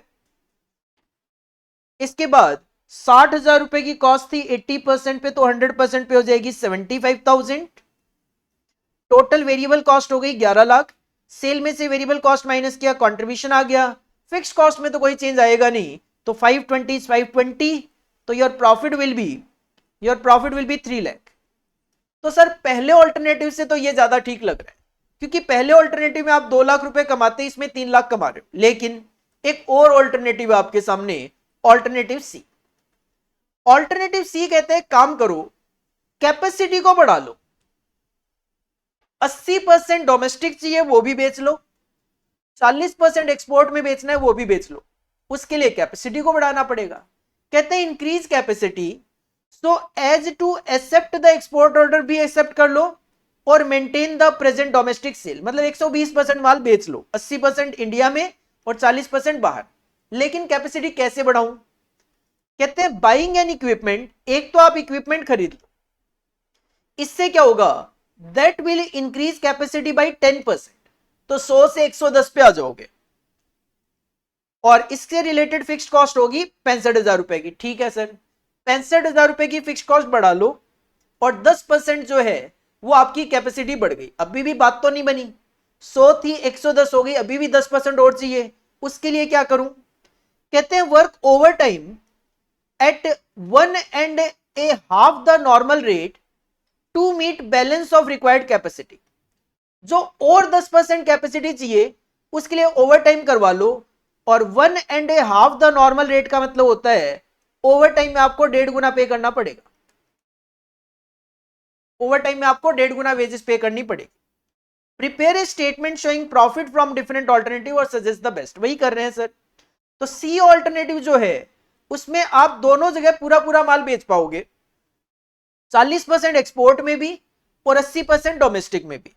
इसके बाद 60,000 रुपए की कॉस्ट थी, 80% पे तो 100% पे हो जाएगी 75,000। टोटल वेरिएबल कॉस्ट हो गई 11 लाख। सेल में से वेरिएबल कॉस्ट माइनस किया, कंट्रीब्यूशन आ गया। फिक्स कॉस्ट में तो कोई चेंज आएगा नहीं, तो 520 520, तो your profit will be 3 lakh. तो सर पहले ऑल्टरनेटिव से तो ये ज्यादा ठीक लग रहा है, क्योंकि पहले ऑल्टरनेटिव में आप 2 लाख रुपए कमाते, इसमें 3 लाख कमा रहे हो। लेकिन एक और ऑल्टरनेटिव आपके सामने, ऑल्टरनेटिव सी। ऑल्टरनेटिव सी कहते हैं काम करो, कैपेसिटी को बढ़ा लो, 80% डोमेस्टिक चाहिए वो भी बेच लो, 40% एक्सपोर्ट में बेचना है वो भी बेच लो। उसके लिए कैपेसिटी को बढ़ाना पड़ेगा। कहते हैं increase capacity so as to accept the export order भी एक्सेप्ट कर लो और maintain the present domestic sale, मतलब 120% माल बेच लो, 80% इंडिया में और 40% बाहर। लेकिन कैपेसिटी कैसे बढ़ाऊं? कहते हैं बाइंग एन इक्विपमेंट, एक तो आप इक्विपमेंट खरीद लो, इससे क्या होगा, that will increase capacity by 10%, तो 100 से 110 पे आ जाओगे। और इससे रिलेटेड फिक्स्ड कॉस्ट होगी 65,000 रुपए की। ठीक है सर, 65,000 रुपए की फिक्स्ड कॉस्ट बढ़ा लो और 10% जो है वो आपकी कैपेसिटी बढ़ गई। अभी भी बात तो नहीं बनी, 100 थी 110 हो गई, अभी भी 10% और चाहिए। उसके लिए क्या करूं? कहते हैं work overtime at 1.5 the normal rate to meet balance of required capacity. जो और 10% कैपेसिटी चाहिए उसके लिए ओवर टाइम करवा लो, और 1.5 द नॉर्मल रेट का मतलब होता है ओवर टाइम में आपको 1.5 गुना पे करना पड़ेगा। ओवर टाइम में आपको 1.5 गुना वेजेस पे करनी पड़ेगी। Prepare a statement showing profit from different alternative और सजेस्ट द बेस्ट, वही कर रहे हैं सर। तो सी ऑल्टरनेटिव जो है उसमें आप दोनों जगह पूरा पूरा माल बेच पाओगे, 40% एक्सपोर्ट में भी और 80% डोमेस्टिक में भी।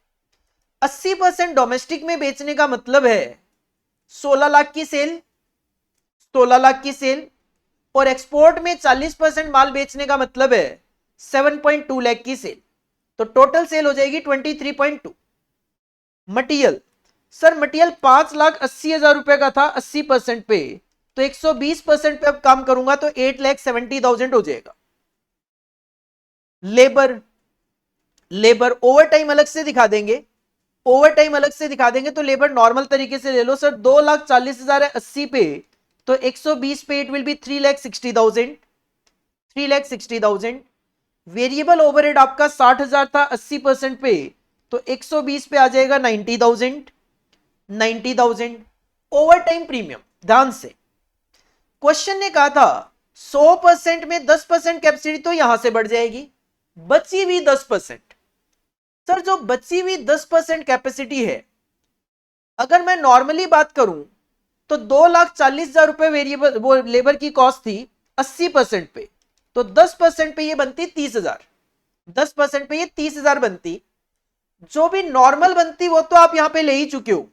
80% डोमेस्टिक में बेचने का मतलब है 16 लाख की सेल, 16 लाख की सेल, और एक्सपोर्ट में 40% माल बेचने का मतलब है 7.2 लाख की सेल, तो टोटल सेल हो जाएगी 23.2। मटेरियल, सर मटेरियल 5,80,000 रुपए का था 80% पे, तो 120% पे अब काम करूंगा तो 8,70,000 हो जाएगा। लेबर, लेबर ओवर टाइम अलग से दिखा देंगे, ओवर टाइम अलग से दिखा देंगे, तो लेबर नॉर्मल तरीके से ले लो सर। 2,40,000 है 80 पे, तो 120 पे it will B 3,60,000, 3,60,000। Variable overhead आपका 60,000 था 80% पे, तो 120 पे आ जाएगा 90,000, 90,000। ओवर टाइम प्रीमियम, ध्यान से क्वेश्चन ने कहा था 100% में 10% कैपेसिटी तो यहां से बढ़ जाएगी, बची हुई 10%। सर जो बची हुई 10% कैपेसिटी है, अगर मैं नॉर्मली बात करूं तो 2,40,000 रुपए वेरिएबल वो लेबर की कॉस्ट थी 80% पे, तो 10% पे ये बनती 30,000। 10% पे ये 30,000 बनती। जो भी नॉर्मल बनती वो तो आप यहां पे ले ही चुके हो।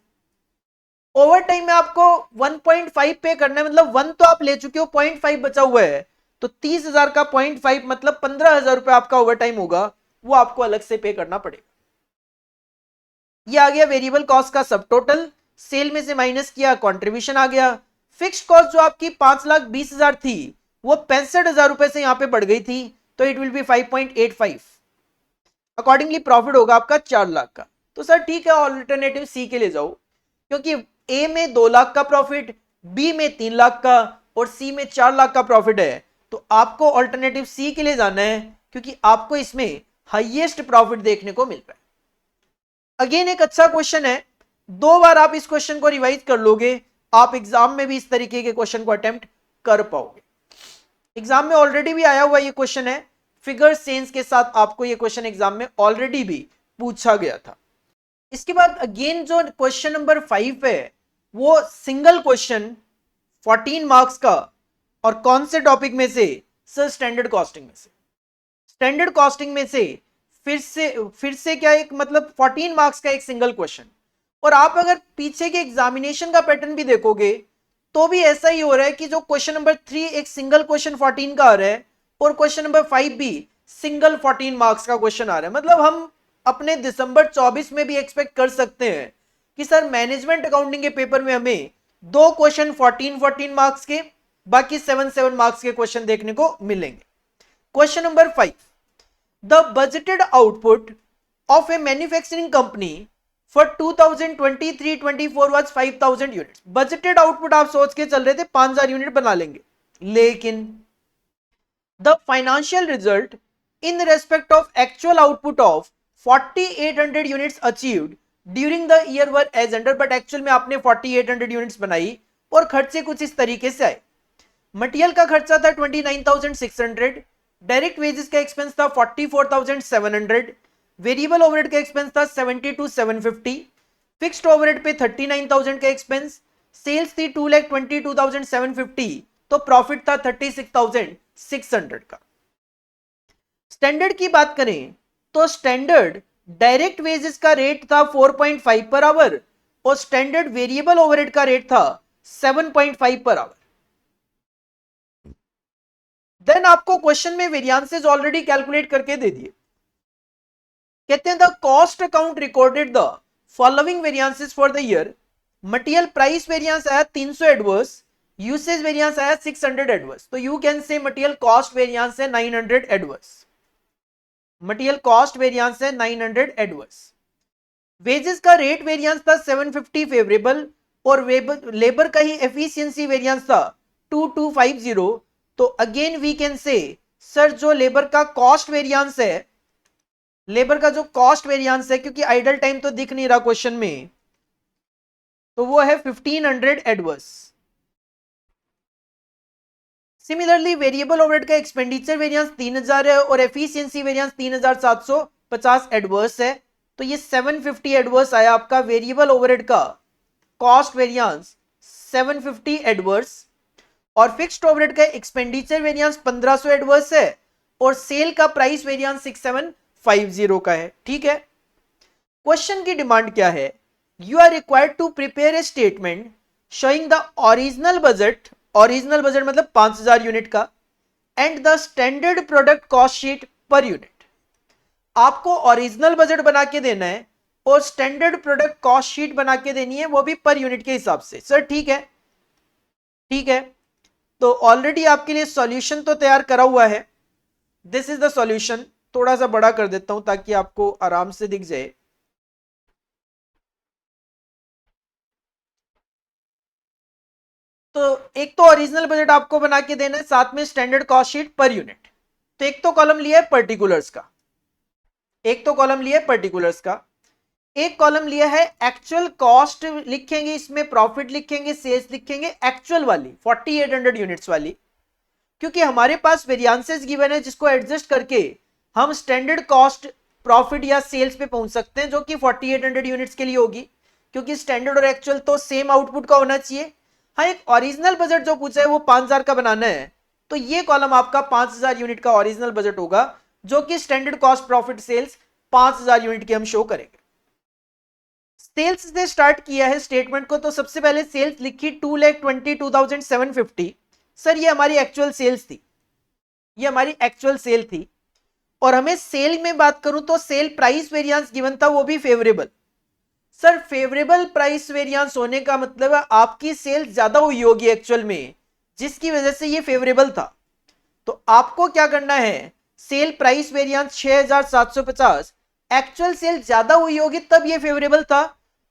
ओवर टाइम में आपको 1.5 पे करना है, मतलब 1 तो आप ले चुके हो, 0.5 बचा हुआ है, तो 30,000 का 0.5 मतलब 15,000 रुपए आपका ओवर टाइम होगा, वो आपको अलग से पे करना पड़ेगा। ये आ गया वेरिएबल कॉस्ट का सब टोटल, सेल में से माइनस किया, कंट्रीब्यूशन आ गया। फिक्स्ड कॉस्ट जो आपकी 5,20,000 थी वो 65,000 रुपए से यहां पे बढ़ गई थी, तो it will B 5.85। Accordingly profit होगा आपका 4 लाख का। तो सर ठीक है, ऑल्टरनेटिव सी के लिए जाओ, क्योंकि ए में 2 लाख का प्रॉफिट, बी में 3 लाख का और सी में 4 लाख का प्रॉफिट है, तो आपको ऑल्टरनेटिव सी के लिए जाना है, क्योंकि आपको इसमें हाईएस्ट प्रॉफिट देखने को मिल रहा है। अगेन एक अच्छा क्वेश्चन है, 2 बार आप इस क्वेश्चन को रिवाइज कर लोगे, आप एग्जाम में भी इस तरीके के क्वेश्चन को अटेम्प्ट कर पाओगे। एग्जाम में ऑलरेडी भी आया हुआ ये क्वेश्चन है, फिगर सेंस के साथ आपको ये क्वेश्चन एग्जाम में ऑलरेडी भी पूछा गया था। इसके बाद अगेन जो क्वेश्चन नंबर 5 है वो सिंगल क्वेश्चन 14 मार्क्स का, और कौन से टॉपिक में से? सर स्टैंडर्ड कॉस्टिंग में से। स्टैंडर्ड कॉस्टिंग में से फिर से क्या, एक मतलब 14 मार्क्स का एक सिंगल क्वेश्चन। और आप अगर पीछे के एग्जामिनेशन का पैटर्न भी देखोगे तो भी ऐसा ही हो रहा है कि जो क्वेश्चन नंबर 3 एक सिंगल क्वेश्चन 14 का आ रहा है, और क्वेश्चन नंबर 5 भी सिंगल 14 मार्क्स का क्वेश्चन आ रहा है। मतलब हम अपने दिसंबर 24 में भी एक्सपेक्ट कर सकते हैं कि सर मैनेजमेंट अकाउंटिंग के पेपर में हमें 2 क्वेश्चन 14 मार्क्स के, बाकी 7 मार्क्स के क्वेश्चन देखने को मिलेंगे। Question number 5, the budgeted output of A manufacturing company for 2023-24 was 5,000 units. Budgeted output आप सोच के चल रहे थे 5,000 यूनिट बना लेंगे, लेकिन the financial result in respect of actual output of 4,800 units achieved during the year were as under, but actual में आपने 4,800 units बनाई और खर्चे कुछ इस तरीके से आए। मटेरियल का खर्चा था 29,600, डायरेक्ट वेजेस का एक्सपेंस था 44,700, वेरिएबल ओवरहेड का एक्सपेंस था 72,750, फिक्स्ड ओवरहेड पे 39,000 का एक्सपेंस, सेल्स थी 2,22,750, तो प्रॉफिट था 36,600 का। स्टैंडर्ड की बात करें तो स्टैंडर्ड डायरेक्ट वेजेस का रेट था 4.5 पर आवर और स्टैंडर्ड वेरिएबल ओवरहेड का रेट था 7.5 पर आवर। देन आपको क्वेश्चन में वेरिएंसेस ऑलरेडी कैलकुलेट करके दे दिए। कहते हैं the cost account recorded the following variances for the year. Material price variance आया 300 एडवर्स, यूसेज वेरिएंस आया 600 एडवर्स, तो you can say material cost variance है 900 एडवर्स। मटेरियल कॉस्ट वेरिएंस है 900 एडवर्स। वेजेस का रेट वेरिएंस था 750 favourable और labour का ही efficiency variance था 2250। तो again we can say sir जो लेबर का कॉस्ट वेरिएंस है, लेबर का जो कॉस्ट वेरिएंस है, क्योंकि आइडल टाइम तो दिख नहीं रहा क्वेश्चन में, तो वो है 1500 एडवर्स। सिमिलरली वेरिएबल ओवरहेड का एक्सपेंडिचर वेरिएंस 3000 है और एफिशिएंसी वेरिएंस 3750 एडवर्स है, तो ये 750 एडवर्स आया आपका वेरिएबल ओवरहेड का कॉस्ट वेरिएंस 750 एडवर्स, और फिक्स्ड ओवरहेड का एक्सपेंडिचर वेरिएंस 1500 एडवर्स है और सेल का प्राइस वेरिएंस 6750 का है। ठीक है, क्वेश्चन की डिमांड क्या है? You are required to prepare a statement showing the original budget, original budget मतलब 5,000 यूनिट का, and the standard product cost sheet per unit. आपको ओरिजिनल बजट बना के देना है और स्टैंडर्ड प्रोडक्ट कॉस्ट शीट बना के देनी है, वो भी पर यूनिट के हिसाब से। सर ठीक है, ठीक है, तो ऑलरेडी आपके लिए सॉल्यूशन तो तैयार करा हुआ है। दिस इज द सॉल्यूशन, थोड़ा सा बड़ा कर देता हूं ताकि आपको आराम से दिख जाए। तो एक तो ओरिजिनल बजट आपको बना के देना है, साथ में standard cost sheet per unit. तो एक तो कॉलम लिया है पर्टिकुलर्स का, एक तो कॉलम लिया है पर्टिकुलर्स का, एक कॉलम लिया है एक्चुअल कॉस्ट लिखेंगे, इसमें प्रॉफिट लिखेंगे, सेल्स लिखेंगे, एक्चुअल वाली 4800 यूनिट्स वाली, क्योंकि हमारे पास वेरिएंसेस गिवन है जिसको एडजस्ट करके हम स्टैंडर्ड कॉस्ट, प्रॉफिट या सेल्स पे पहुंच सकते हैं, जो कि 4800 यूनिट्स के लिए होगी, क्योंकि स्टैंडर्ड और एक्चुअल तो सेम आउटपुट का होना चाहिए। हाँ, एक ओरिजिनल बजट जो पूछा है वो 5000 का बनाना है, तो ये कॉलम आपका 5000 यूनिट का ओरिजिनल बजट होगा, जो कि standard cost profit sales 5000 unit की हम शो करेंगे। सेल्स से स्टार्ट किया है स्टेटमेंट को, तो सबसे पहले सेल्स लिखी 2,22,750। सर ये हमारी एक्चुअल सेल्स थी, ये हमारी एक्चुअल सेल थी। और हमें सेल में बात करूं तो सेल प्राइस वेरिएंस गिवन था, वो भी favourable. Sir favourable price variance होने का मतलब है आपकी सेल ज्यादा हुई होगी एक्चुअल में, जिसकी वजह से ये फेवरेबल था। तो आपको क्या करना है, sale price variance 6750, actual sale ज्यादा हुई होगी तब ये फेवरेबल था।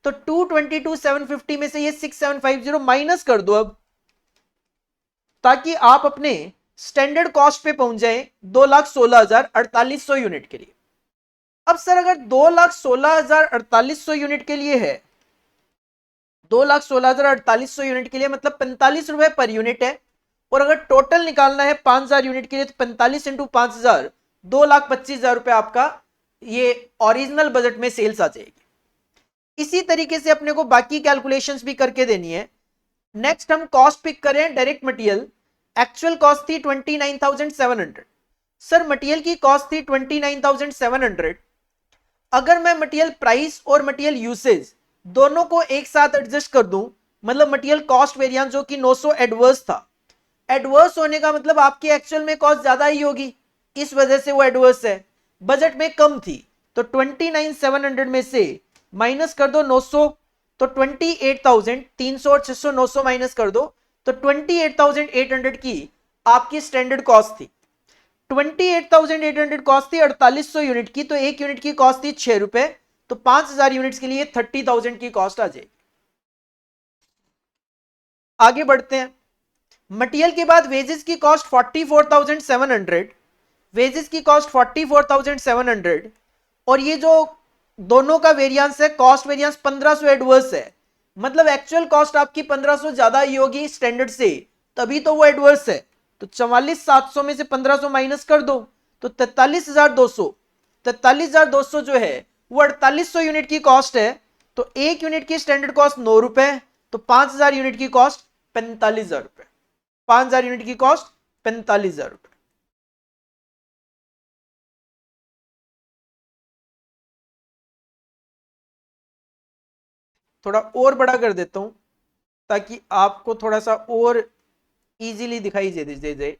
तो 222,750 में से ये 6750 माइनस कर दो अब, ताकि आप अपने स्टैंडर्ड कॉस्ट पे पहुंच जाए 2,16,4800 यूनिट के लिए। अब सर अगर 2,16,4800 यूनिट के लिए है, 2,16,4800 यूनिट के लिए मतलब 45 रुपए पर यूनिट है, और अगर टोटल निकालना है 5,000 यूनिट के लिए तो 45 इंटू 5,000, 2,25,000 रुपए आपका ये ओरिजिनल बजट में सेल्स आ जाएगी। इसी तरीके से अपने को बाकी कैलकुलेशंस भी करके देनी है। नेक्स्ट हम कॉस्ट पिक करें, डायरेक्ट मटेरियल। एक्चुअल कॉस्ट थी 29,700। सर मटेरियल की कॉस्ट थी 29,700। अगर मैं मटेरियल प्राइस और मटेरियल यूसेज दोनों को एक साथ एडजस्ट कर दूं, मतलब मटेरियल कॉस्ट वेरिएंस जो कि 900 एडवर्स था, एडवर्स होने का मतलब आपकी एक्चुअल में कॉस्ट ज्यादा ही होगी, इस वजह से वो एडवर्स है। बजट में कम थी, तो 29,700 में से माइनस कर दो 900, तो 28,300 और 600 900 माइनस कर दो, तो 28,800 की आपकी स्टैंडर्ड कॉस्ट थी। 28,800 कॉस्ट थी 4800 यूनिट की, तो एक यूनिट की कॉस्ट थी 6 रुपए, तो 5000 यूनिट्स के लिए 30,000 की कॉस्ट आ जाएगी। आगे बढ़ते हैं। मटेरियल के बाद वेजेस की कॉस्ट 44,700, वेजेस की कॉस्ट 44,700, और ये जो दोनों का वेरिएंस है, कॉस्ट वेरिएंस 1500 एडवर्स है, मतलब एक्चुअल कॉस्ट आपकी 1500 ज्यादा ही होगी स्टैंडर्ड से, तभी तो वो एडवर्स है। तो 44,700 में से 1500 माइनस कर दो, तो 43,200, 43,200 जो है वो 4800 यूनिट की कॉस्ट है। तो एक यूनिट की स्टैंडर्ड कॉस्ट 9 रुपए, तो 5000 यूनिट की कॉस्ट 45,000 रुपए, 5000 यूनिट की कॉस्ट 45,000 रुपए। थोड़ा और बड़ा कर देता हूं ताकि आपको थोड़ा सा और इजीली दिखाई दे दे।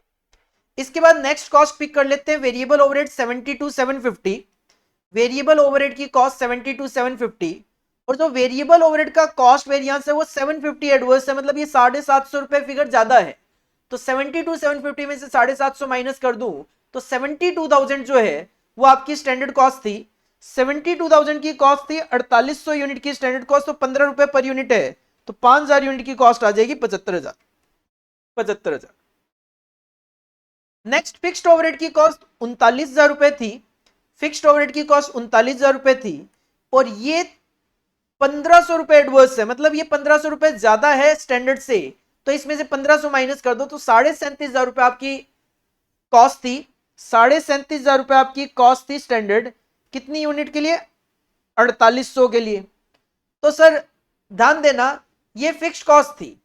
इसके बाद नेक्स्ट कॉस्ट पिक कर लेते हैं, वेरिएबल ओवरहेड 72,750। वेरिएबल ओवरहेड की कॉस्ट 72,750, और जो वेरिएबल ओवरहेड का कॉस्ट वेरिएंस है वो 750 एडवर्स है, मतलब ये 750 रुपए फिगर ज्यादा है। तो 72,750 में से 750 माइनस कर दूं, तो 72,000 जो है वो आपकी स्टैंडर्ड कॉस्ट थी। 72,000 की कॉस्ट थी, 4800 यूनिट की स्टैंडर्ड कॉस्ट, तो 15 रुपए पर यूनिट है, तो 5000 यूनिट की कॉस्ट आ जाएगी 75,000, 75,000। नेक्स्ट फिक्स्ड ओवरहेड की कॉस्ट 39,000 रुपए थी, फिक्स्ड ओवरहेड की कॉस्ट 39,000 रुपए थी, और ये 1500 रुपए एडवर्स है, मतलब ये 1500 रुपए ज्यादा है स्टैंडर्ड से, तो इसमें से 1500 माइनस कर दो, तो 37,500 रुपए आपकी कॉस्ट थी। 37,500 रुपए आपकी कॉस्ट थी स्टैंडर्ड, कितनी यूनिट के लिए, 4800 के लिए। तो सर ध्यान देना, ये फिक्स्ड कॉस्ट थी,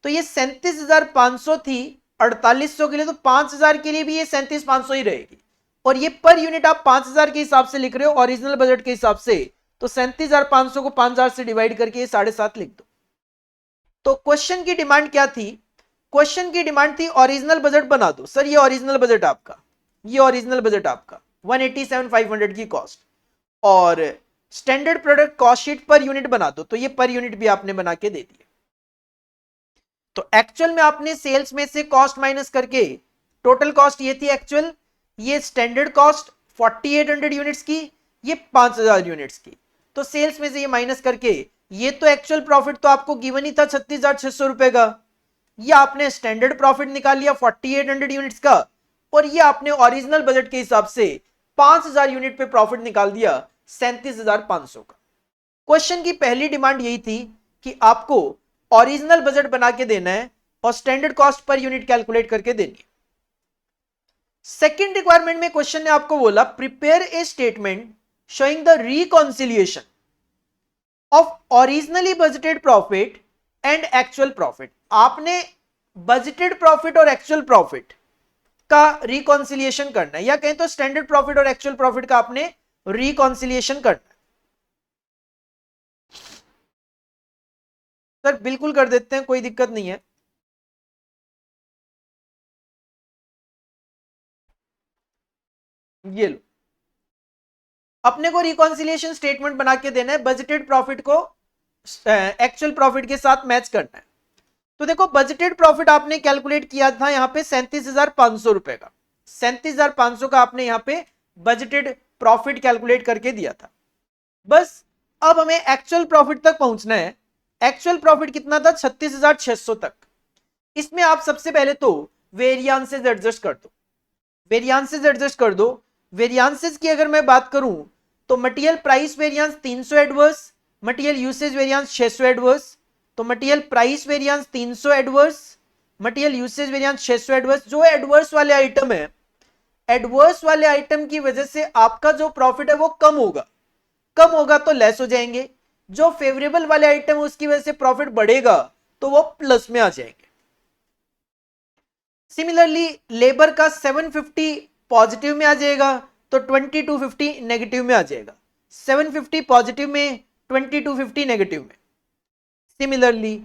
तो ये 37,500 थी 4800 के लिए, तो 5000 के लिए भी ये 37,500 ही रहेगी, और ये पर यूनिट आप 5000 के हिसाब से लिख रहे हो ओरिजिनल बजट के हिसाब से, तो 37,500 को 5000 से डिवाइड करके ये 7.5 लिख दो। तो क्वेश्चन की डिमांड क्या थी, क्वेश्चन की डिमांड थी ओरिजिनल बजट बना दो। सर ये ओरिजिनल बजट आपका, ये ओरिजिनल बजट आपका 187,500 की कॉस्ट, और standard product cost sheet per unit बना दो, तो ये पर यूनिट भी आपने बना के दे दिया। तो एक्चुअल में आपने सेल्स में से कॉस्ट माइनस करके टोटल कॉस्ट ये थी एक्चुअल, ये स्टैंडर्ड कॉस्ट 4800 यूनिट्स की, ये 5000 यूनिट्स की, तो सेल्स में से ये माइनस करके ये तो एक्चुअल प्रॉफिट तो आपको गिवन ही था 36,600 रुपए का, ये आपने स्टैंडर्ड प्रॉफिट निकाल लिया 4800 यूनिट्स का, और ये आपने ओरिजिनल बजट के हिसाब से 5000 यूनिट पे प्रॉफिट निकाल दिया 37,500 का। क्वेश्चन की पहली डिमांड यही थी कि आपको ओरिजिनल बजट बना के देना है और standard cost per unit calculate करके देनी है। सेकेंड रिक्वायरमेंट में क्वेश्चन ने आपको बोला prepare a statement showing the reconciliation of originally budgeted profit and actual profit. आपने बजटेड प्रॉफिट और एक्चुअल प्रॉफिट का रिकॉन्सिलिएशन करना है, या कहें तो स्टैंडर्ड प्रॉफिट और एक्चुअल प्रॉफिट का आपने रिकॉन्सिलिएशन करना है। सर बिल्कुल कर देते हैं, कोई दिक्कत नहीं है। ये लो, अपने को रिकॉन्सिलिएशन स्टेटमेंट बना के देना है, बजटेड प्रॉफिट को एक्चुअल प्रॉफिट के साथ मैच करना है। तो देखो बजटेड प्रॉफिट आपने कैलकुलेट किया था यहां पे 37,500 रुपए का, 37,500 का आपने यहां पे बजटेड प्रॉफिट कैलकुलेट करके दिया था। बस अब हमें एक्चुअल प्रॉफिट तक पहुंचना है। एक्चुअल प्रॉफिट कितना था? 36,600 तक। इसमें आप सबसे पहले तो वेरियांसेस एडजस्ट कर दो, वेरियांसेस एडजस्ट कर दो। वेरियांसेस की अगर मैं बात करूं तो material price variance 300 adverse, material usage variance 600 adverse. तो material price variance 300 adverse, material usage variance 600 adverse. जो एडवर्स वाले आइटम है, एडवर्स वाले आइटम की वजह से आपका जो प्रॉफिट है वो कम होगा, कम होगा तो लेस हो जाएंगे। जो फेवरेबल वाले आइटम है उसकी वजह से प्रॉफिट बढ़ेगा तो वो प्लस में आ जाएंगे। सिमिलरली लेबर का 750 पॉजिटिव में आ जाएगा तो 2250 नेगेटिव में आ जाएगा, 750 पॉजिटिव में 2250 नेगेटिव में। सिमिलरली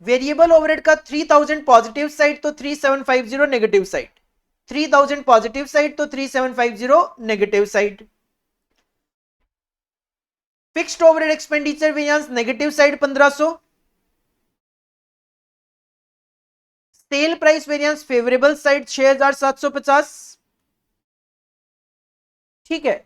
वेरिएबल ओवरहेड का 3000 पॉजिटिव साइड तो 3750 नेगेटिव साइड, 3000 पॉजिटिव साइड तो 3750 negative side. Fixed overhead expenditure variance negative side 1500, cell price variance favourable side 6750। ठीक है,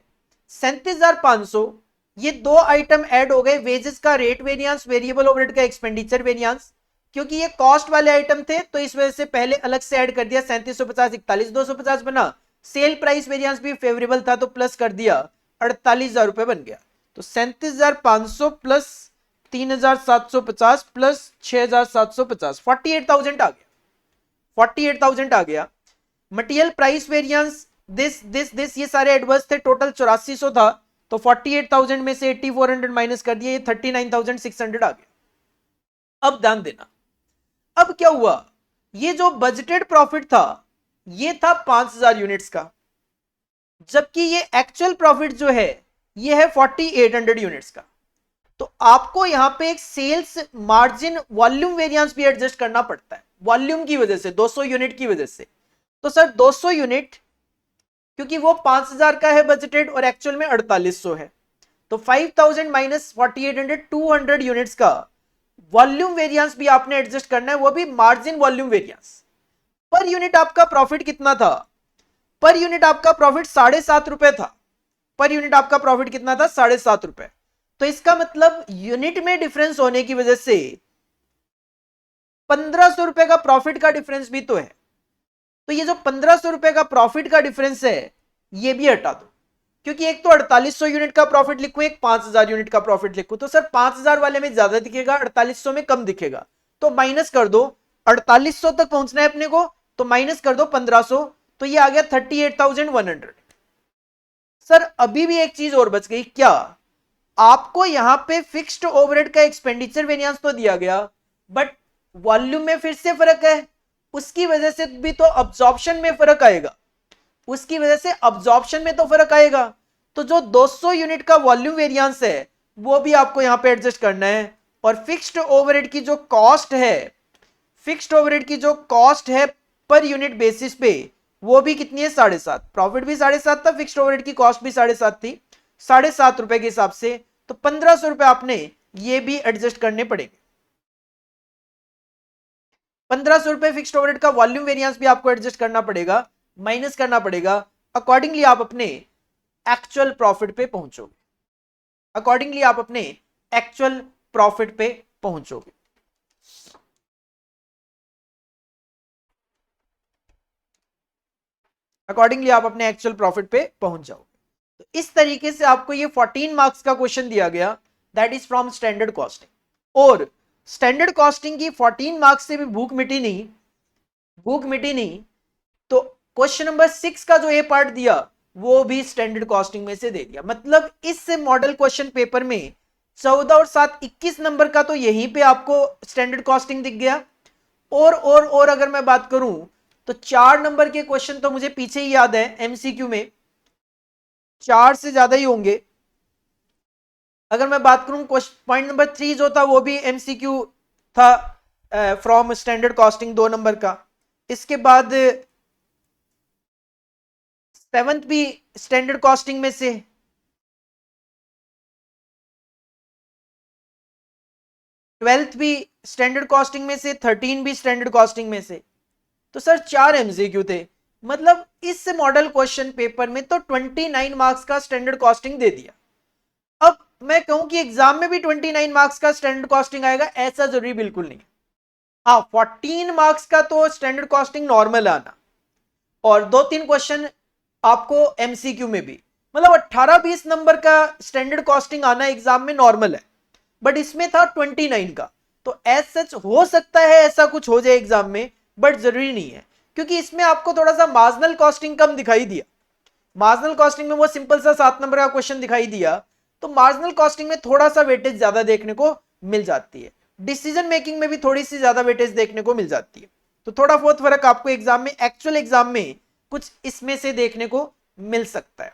37,500 ये दो आइटम ऐड हो गए, वेजेस का रेट वेरिएंस, वेरिएबल ओवरहेड का एक्सपेंडिचर वेरिएंस। क्योंकि ये कॉस्ट वाले आइटम थे तो इस वजह से पहले अलग से ऐड कर दिया, 3750 41,250 बना। सेल प्राइस वेरिएंस भी फेवरेबल था तो प्लस कर दिया, 48,000 रुपए बन गया। तो 37,500 प्लस 3,750 प्लस 6,750, 48,000 आ गया, 48,000 आ गया। मटेरियल प्राइस वेरिएंस दिस ये सारे एडवर्स थे, टोटल 8400 था तो 48,000 में से 8400 माइनस कर दिया, ये 39,600 आ गया। अब ध्यान देना, अब क्या हुआ, ये जो बजटेड प्रॉफिट था ये था 5,000 यूनिट्स का, जबकि ये एक्चुअल प्रॉफिट जो है ये है 4800 यूनिट्स का। तो आपको यहां पे एक सेल्स मार्जिन वॉल्यूम वेरिएंस भी एडजस्ट करना पड़ता है, वॉल्यूम की वजह से, 200 यूनिट की वजह से। तो सर 200 यूनिट, क्योंकि वो 5,000 का है बजटेड और एक्चुअल में 4800 है, तो 5,000 माइनस 4800, 200 यूनिट्स का वॉल्यूम वेरिएंस भी आपने एडजस्ट करना है, वो भी margin volume variance. Per unit आपका प्रॉफिट कितना था? पर यूनिट आपका प्रॉफिट 7.5 रुपए था, पर यूनिट आपका प्रॉफिट कितना था? 7.5 रुपए। तो इसका मतलब यूनिट में डिफरेंस होने की वजह से 1,500 रुपए का प्रॉफिट का डिफरेंस भी तो है। तो ये जो 1,500 रुपए का प्रॉफिट का डिफरेंस है ये भी हटा दो, क्योंकि एक तो 4800 यूनिट का प्रॉफिट लिखूं, एक 5,000 यूनिट का प्रॉफिट लिखूं, तो सर 5,000 वाले में ज्यादा दिखेगा, 4800 में कम दिखेगा, तो माइनस कर दो। 4800 तक पहुंचना है अपने को तो माइनस कर दो 1500, तो ये आ गया 38,100। सर अभी भी एक चीज और बच गई, क्या? आपको यहां पे फिक्स्ड ओवरहेड का एक्सपेंडिचर वेरिएंस तो दिया गया, बट वॉल्यूम में फिर से फर्क है, उसकी वजह से भी तो अब्जॉर्प्शन में फर्क आएगा, उसकी वजह से अब्जॉर्प्शन में तो फर्क आएगा। तो जो 200 यूनिट का वॉल्यूम वेरिएंस है वो भी आपको यहां पे एडजस्ट करना है। और फिक्स्ड ओवरहेड की जो कॉस्ट है, फिक्स्ड ओवरहेड की जो कॉस्ट है पर यूनिट बेसिस पे, वो भी कितनी है? 7.5। प्रॉफिट भी 7.5 था, फिक्स्ड ओवरहेड की कॉस्ट भी 7.5 थी, 7.5 रुपए के हिसाब से। तो 1,500 रुपए आपने ये भी एडजस्ट करने पड़ेंगे, 1,500 रुपए फिक्स्ड ओवरहेड का वॉल्यूम वेरिएंस भी आपको एडजस्ट करना पड़ेगा, माइनस करना पड़ेगा। अकॉर्डिंगली आप अपने एक्चुअल प्रॉफिट पे पहुंचोगे, अकॉर्डिंगली आप अपने एक्चुअल प्रॉफिट पे पहुंचोगे। अकॉर्डिंगली आप अपने एक्चुअल प्रॉफिट पे पहुंच जाओगे। तो इस तरीके से आपको ये 14 मार्क्स का क्वेश्चन दिया गया, that is from standard costing. और स्टैंडर्ड कॉस्टिंग की 14 मार्क्स से भी भूख मिटी नहीं, भूख मिटी नहीं। तो क्वेश्चन नंबर 6 का जो ए पार्ट दिया वो भी स्टैंडर्ड कॉस्टिंग में से दे दिया। मतलब इस मॉडल क्वेश्चन पेपर में 14 और 7 21 नंबर का तो यहीं पे आपको स्टैंडर्ड कॉस्टिंग दिख गया। और अगर मैं बात करूं तो 4 नंबर के क्वेश्चन तो मुझे पीछे ही याद है, एमसीक्यू में 4 से ज्यादा ही होंगे। अगर मैं बात करूं पॉइंट नंबर 3 जो था वो भी एमसीक्यू था, फ्रॉम स्टैंडर्ड कॉस्टिंग 2 नंबर का। इसके बाद 7th भी स्टैंडर्ड कॉस्टिंग में से, 12th भी स्टैंडर्ड कॉस्टिंग में से, 13 भी स्टैंडर्ड कॉस्टिंग में से। तो सर 4 एमसीक्यू थे, मतलब इस मॉडल क्वेश्चन पेपर में तो 29 मार्क्स का स्टैंडर्ड कॉस्टिंग दे दिया। अब मैं कहूं कि एग्जाम में भी 29 मार्क्स का स्टैंडर्ड कॉस्टिंग आएगा, ऐसा जरूरी बिल्कुल नहीं। हाँ, 14 मार्क्स का तो स्टैंडर्ड कॉस्टिंग नॉर्मल आना, और 2-3 क्वेश्चन आपको एमसीक्यू में भी, मतलब 18-20 नंबर का स्टैंडर्ड कॉस्टिंग आना एग्जाम में नॉर्मल है। बट इसमें था 29 का, तो एज सच हो सकता है ऐसा कुछ हो जाए एग्जाम में, बट जरूरी नहीं है, क्योंकि इसमें आपको थोड़ा सा मार्जिनल कॉस्टिंग कम दिखाई दिया। मार्जिनल कॉस्टिंग में वो सिंपल सा 7 नंबर का क्वेश्चन दिखाई दिया, तो मार्जिनल कॉस्टिंग में थोड़ा सा वेटेज ज्यादा देखने को मिल जाती है, डिसीजन मेकिंग में भी थोड़ी सी ज्यादा वेटेज देखने को मिल जाती है। तो थोड़ा बहुत फर्क आपको एग्जाम में, एक्चुअल एग्जाम में कुछ इसमें से देखने को मिल सकता है।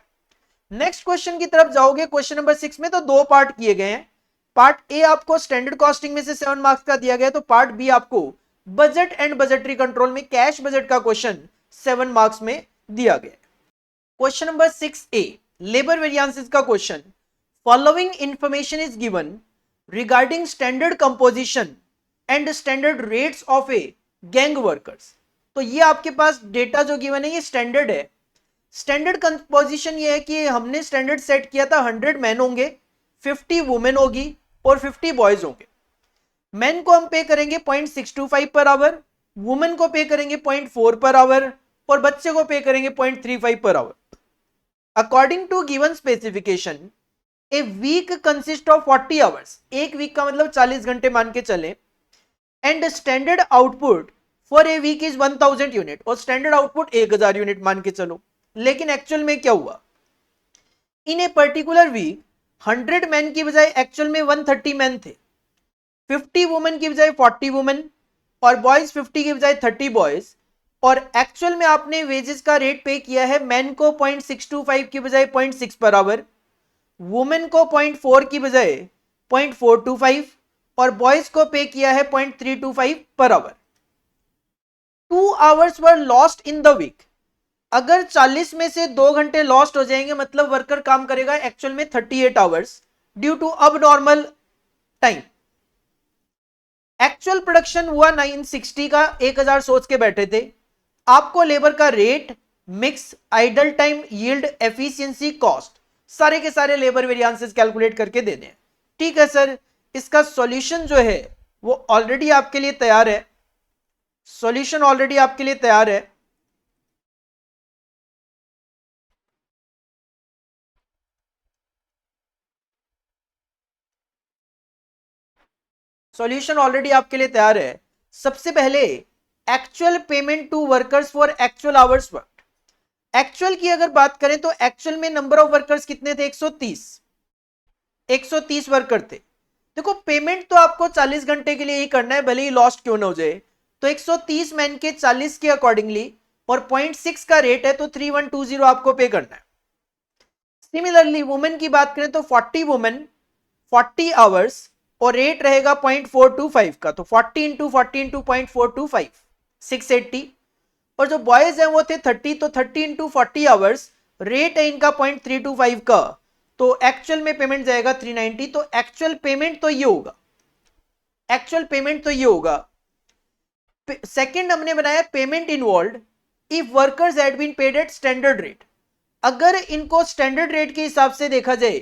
नेक्स्ट क्वेश्चन की तरफ जाओगे, क्वेश्चन नंबर 6 में तो 2 पार्ट किए गए हैं। पार्ट ए आपको स्टैंडर्ड कॉस्टिंग में से 7 मार्क्स का दिया गया, तो पार्ट बी आपको बजट एंड बजटरी कंट्रोल में कैश बजट का क्वेश्चन 7 मार्क्स में दिया गया। Question number 6A labour variances का question, following information is given regarding standard composition and standard rates of a gang workers. तो ये आपके पास डेटा जो गिवन है ये स्टैंडर्ड है। स्टैंडर्ड कंपोजिशन ये है कि हमने स्टैंडर्ड सेट किया था 100 मैन होंगे, 50 वुमेन होगी और 50 बॉयज होंगे। मैन को हम पे करेंगे 0.625 पर आवर, वुमेन को पे करेंगे 0.4 पर आवर और बच्चे को पे करेंगे 0.35 per hour. According to given specification a week consist of 40 hours, एक वीक का मतलब 40 घंटे मान के चले, and standard output for a week is 1000 unit, और स्टैंडर्ड आउटपुट 1000 यूनिट मान के चलो। लेकिन एक्चुअल में क्या हुआ, in a particular week 100 man की बजाय एक्चुअल में 130 मैन थे, 50 वुमेन की बजाय 40 वुमेन और बॉयज 50 की बजाय 30 बॉयज, और एक्चुअल में आपने वेजेस का रेट पे किया है मैन को 0.625 की बजाय 0.6 पर आवर, वुमेन को 0.4 की बजाय 0.425 और बॉयज को पे किया है 0.325 per hour. 2 hours were lost in the week. अगर 40 में से 2 घंटे लॉस्ट हो जाएंगे, मतलब वर्कर काम करेगा एक्चुअल में 38 आवर्स ड्यू टू अब नॉर्मल टाइम। एक्चुअल प्रोडक्शन हुआ 960 का, 1000 सोच के बैठे थे। आपको लेबर का rate, mix, idle time, yield, efficiency, cost, सारे के सारे लेबर वेरिएंसेस कैलकुलेट करके देने हैं। ठीक है सर, इसका सॉल्यूशन जो है वो ऑलरेडी आपके लिए तैयार है, सॉल्यूशन ऑलरेडी आपके लिए तैयार है। सॉल्यूशन ऑलरेडी आपके लिए तैयार है। सबसे पहले actual payment to workers for actual hours work. Actual की अगर बात करें तो एक्चुअल में नंबर ऑफ वर्कर्स कितने थे, 130 वर्कर थे। देखो पेमेंट तो आपको 40 घंटे के लिए ही करना है, भले ही लॉस्ट क्यों ना हो जाए। तो 130 मैन के 40 के अकॉर्डिंगली और 0.6 का रेट है तो 3120 आपको पे करना है। सिमिलरली वुमेन की बात करें तो 40 वुमेन 40 आवर्स और रेट रहेगा 0.425 का, तो 40 इंटू 40 इंटू 0.425 680, और जो बॉयज हैं वो थे 30, तो 30 इंटू 40 आवर्स, रेट है इनका 0.325 का, तो एक्चुअल में पेमेंट जाएगा 390। तो एक्चुअल पेमेंट तो ये होगा, एक्चुअल पेमेंट तो ये होगा। सेकंड हमने बनाया payment involve if workers had been paid at standard rate. अगर इनको स्टैंडर्ड रेट के हिसाब से देखा जाए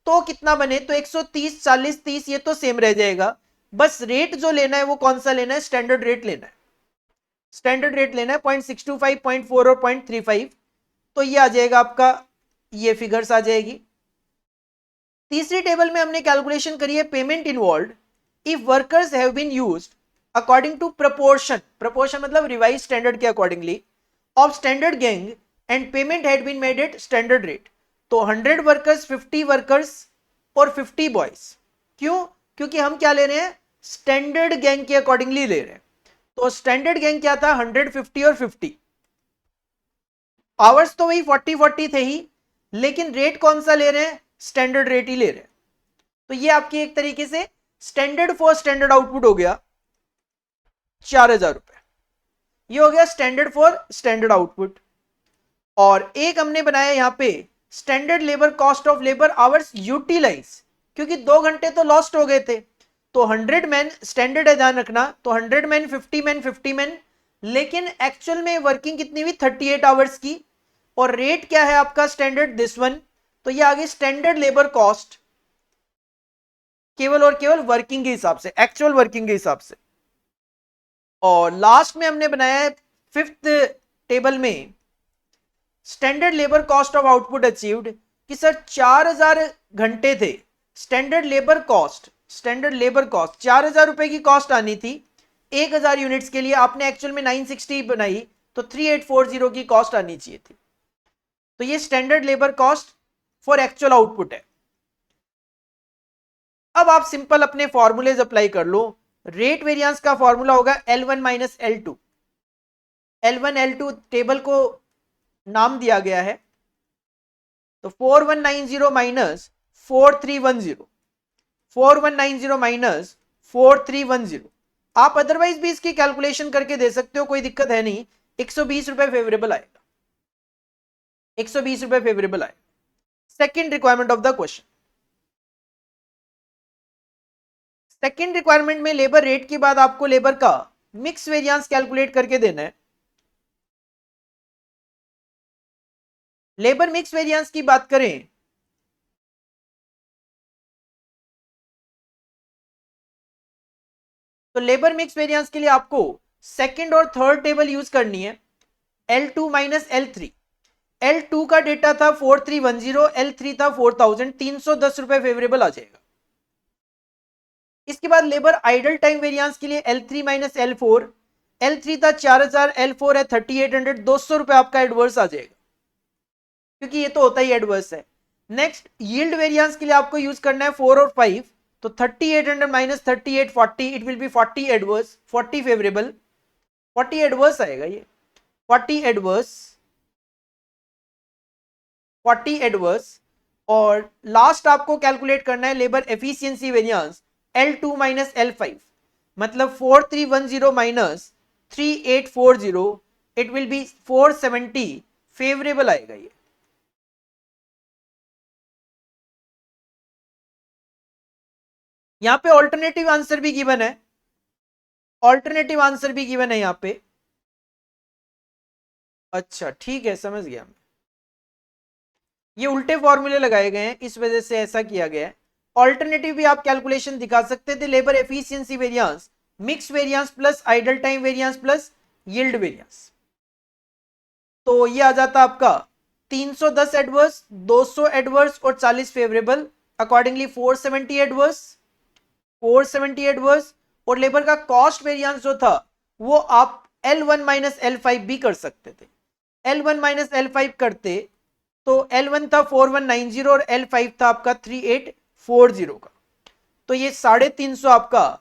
तो कितना बने, तो 130 40 30 ये तो सेम रह जाएगा, बस रेट जो लेना है वो कौन सा लेना है, स्टैंडर्ड रेट लेना है। स्टैंडर्ड रेट लेना है 0.625, 0.4 और 0.35, तो ये आ जाएगा आपका, ये फिगर्स आ जाएगी। तीसरी टेबल में हमने कैलकुलेशन करी है payment involve if workers have been used according to proportion, proportion मतलब रिवाइज स्टैंडर्ड के accordingly, of standard gang and payment had been made at standard rate. तो 100 वर्कर्स, 50 वर्कर्स और 50 बॉयज। क्यों, क्योंकि हम क्या ले रहे हैं, स्टैंडर्ड गैंग के अकॉर्डिंगली ले रहे हैं। तो स्टैंडर्ड गेन क्या था 150 और 50, आवर्स तो वही 40-40 थे ही, लेकिन रेट कौन सा ले रहे हैं, स्टैंडर्ड रेट ही ले रहे हैं। तो ये आपकी एक तरीके से स्टैंडर्ड फॉर स्टैंडर्ड आउटपुट हो गया 4000 रुपए, ये हो गया स्टैंडर्ड फॉर स्टैंडर्ड आउटपुट। और एक हमने बनाया यहां पे standard labour cost of labour hours utilize, क्योंकि 2 घंटे तो लॉस्ट हो गए थे, तो 100 मैन स्टैंडर्ड है, ध्यान रखना, तो 100 मैन 50 मैन 50 मैन, लेकिन एक्चुअल में वर्किंग कितनी हुई 38 आवर्स की, और रेट क्या है आपका स्टैंडर्ड दिस वन, तो ये आगे स्टैंडर्ड लेबर कॉस्ट केवल और केवल वर्किंग के हिसाब से, एक्चुअल वर्किंग के हिसाब से। और लास्ट में हमने बनाया है 5th टेबल में standard labour cost of output achieved, कि सर 4000 घंटे थे, स्टैंडर्ड लेबर कॉस्ट 4000 रुपए की कॉस्ट आनी थी 1000 यूनिट्स के लिए, आपने एक्चुअल में 960 बनाई, तो 3840 की कॉस्ट आनी चाहिए थी। तो ये standard labour cost for actual output है। अब आप सिंपल अपने फॉर्मूलेज अप्लाई कर लो। रेट वेरिएंस का फॉर्मूला होगा L1 minus L2, L1 L2 table को नाम दिया गया है, तो 4190 माइनस 4310, 4190 माइनस 4310, आप अदरवाइज भी इसकी कैलकुलेशन करके दे सकते हो, कोई दिक्कत है नहीं। 120 रुपए फेवरेबल आएगा, 120 रुपए फेवरेबल आएगा। Second requirement of the question, second requirement में लेबर रेट के बाद आपको लेबर का मिक्स वेरिएंस कैलकुलेट करके देना है। लेबर मिक्स वेरिएंस की बात करें तो लेबर मिक्स वेरिएंस के लिए आपको सेकंड और थर्ड टेबल यूज करनी है, L2 माइनस L3। L2 का डेटा था 4310, L3 था 4000, 310 रुपए फेवरेबल आ जाएगा। इसके बाद लेबर आइडल टाइम वेरिएंस के लिए L3 माइनस L4, L3 था 4000, L4 है 3800, 200 रुपए आपका एडवर्स आ जाएगा, क्योंकि ये तो होता ही एडवर्स है। नेक्स्ट यील्ड वेरिएंस के लिए आपको यूज करना है 4 और 5, तो 3800 minus 3840, it will B 40 adverse, 40 favourable, 40 adverse आएगा ये, 40 एडवर्स, 40 एडवर्स। और लास्ट आपको कैलकुलेट करना है labour efficiency variance L2 minus L5, मतलब 4310 minus 3840, it will B 470 favourable आएगा ये। यहां पे ऑल्टरनेटिव आंसर भी गिवन है, ऑल्टरनेटिव आंसर भी गिवन है यहां पे। अच्छा ठीक है, समझ गया मैं, ये उल्टे फॉर्मूले लगाए गए हैं, इस वजह से ऐसा किया गया है। ऑल्टरनेटिव भी आप कैलकुलेशन दिखा सकते थे, labour efficiency variance, mix variance plus idle time variance plus yield variance, तो ये आ जाता आपका 310 एडवर्स, 200 एडवर्स और 40 फेवरेबल, अकॉर्डिंगली 470 एडवर्स, 470 एडवर्स। और लेबर का कॉस्ट वेरिएंस जो था वो आप L1 माइनस L5 भी कर सकते थे, L1 माइनस L5 करते तो L1 था 4190 और L5 था आपका 3840 का, तो ये 350 आपका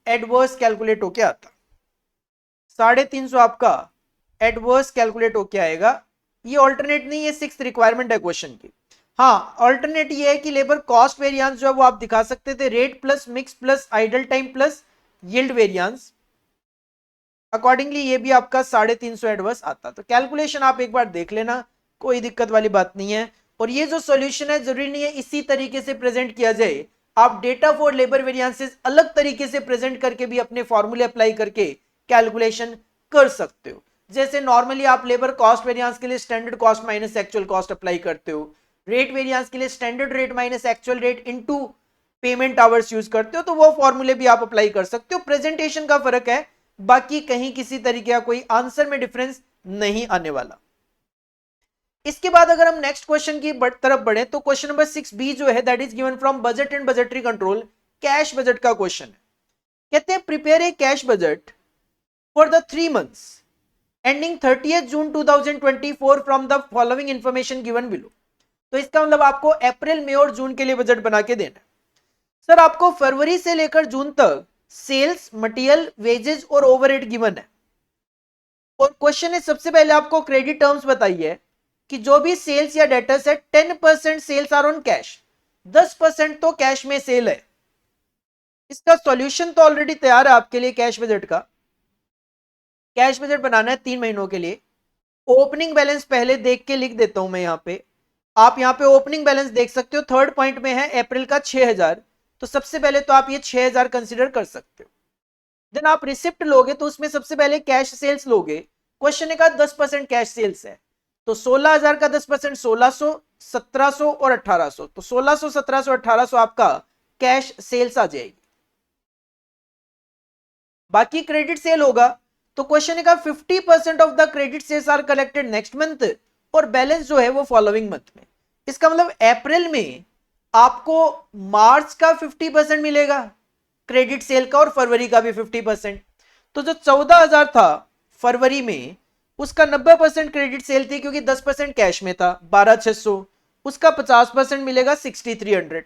एडवर्स कैलकुलेट होके आता, 350 आपका एडवर्स कैलकुलेट होके आएगा। ये ऑल्टरनेट नहीं, ये 6th रिक्वायरमेंट है क्वेश्चन की। हाँ, ऑल्टरनेट ये है कि लेबर कॉस्ट वेरिएंस जो है वो आप दिखा सकते थे rate plus mix plus idle time plus yield variance, accordingly ये भी आपका 350 एडवर्स आता। तो कैलकुलेशन आप एक बार देख लेना, कोई दिक्कत वाली बात नहीं है। और ये जो सॉल्यूशन है जरूरी नहीं है इसी तरीके से प्रेजेंट किया जाए, आप डेटा फॉर लेबर वेरिएंसेस अलग तरीके से प्रेजेंट करके भी अपने फॉर्मूले अप्लाई करके कैलकुलेशन कर सकते हो। जैसे नॉर्मली आप लेबर कॉस्ट वेरिएंस के लिए standard cost minus actual cost apply करते हो, रेट वेरिएंस के लिए standard rate minus actual rate into payment hours use करते हो, तो वो फॉर्मूले भी आप अप्लाई कर सकते हो। प्रेजेंटेशन का फर्क है, बाकी कहीं किसी तरीके का कोई आंसर में डिफरेंस नहीं आने वाला। इसके बाद अगर हम नेक्स्ट क्वेश्चन की तरफ बढ़े तो क्वेश्चन नंबर 6B जो है that is given from budget and budgetary control, cash budget का क्वेश्चन है। कहते हैं prepare a cash budget for the 3 months ending 30th June 2024 from the following information given below. तो इसका मतलब आपको अप्रैल मई और जून के लिए बजट बना के देना है। सर आपको फरवरी से लेकर जून तक सेल्स, मटेरियल, वेजेस और ओवरहेड गिवन है। और क्वेश्चन है सबसे पहले आपको क्रेडिट टर्म्स बताइए कि जो भी सेल्स या डेटर्स है 10% सेल्स आर ऑन कैश, 10% तो कैश में सेल है। इसका सॉल्यूशन तो ऑलरेडी तैयार है आपके लिए कैश बजट का। कैश बजट बनाना है 3 महीनों के लिए। ओपनिंग बैलेंस पहले देख के लिख देता हूं मैं यहां पे। आप यहां पे ओपनिंग बैलेंस देख सकते हो, थर्ड पॉइंट में है अप्रैल का 6000, तो सबसे पहले तो आप ये 6000 कंसीडर कर सकते हो। देन आप रिसिप्ट लोगे तो उसमें सबसे पहले कैश सेल्स लोगे। क्वेश्चन का 10% कैश सेल्स है, तो 16000 का 10% 1600, 1700 और 1800, तो 1600, 1700, 1800 आपका कैश सेल्स आ जाएगी। बाकी क्रेडिट सेल होगा, तो क्वेश्चन का 50% of the credit sales are collected next month, और बैलेंस जो है वो फॉलोइंग मंथ में। इसका मतलब अप्रैल में आपको मार्च का 50% मिलेगा क्रेडिट सेल का, और फरवरी का भी 50%। तो जो 14000 था फरवरी में, उसका 90% क्रेडिट सेल थी क्योंकि 10% कैश में था 12600, उसका 50% मिलेगा 6300।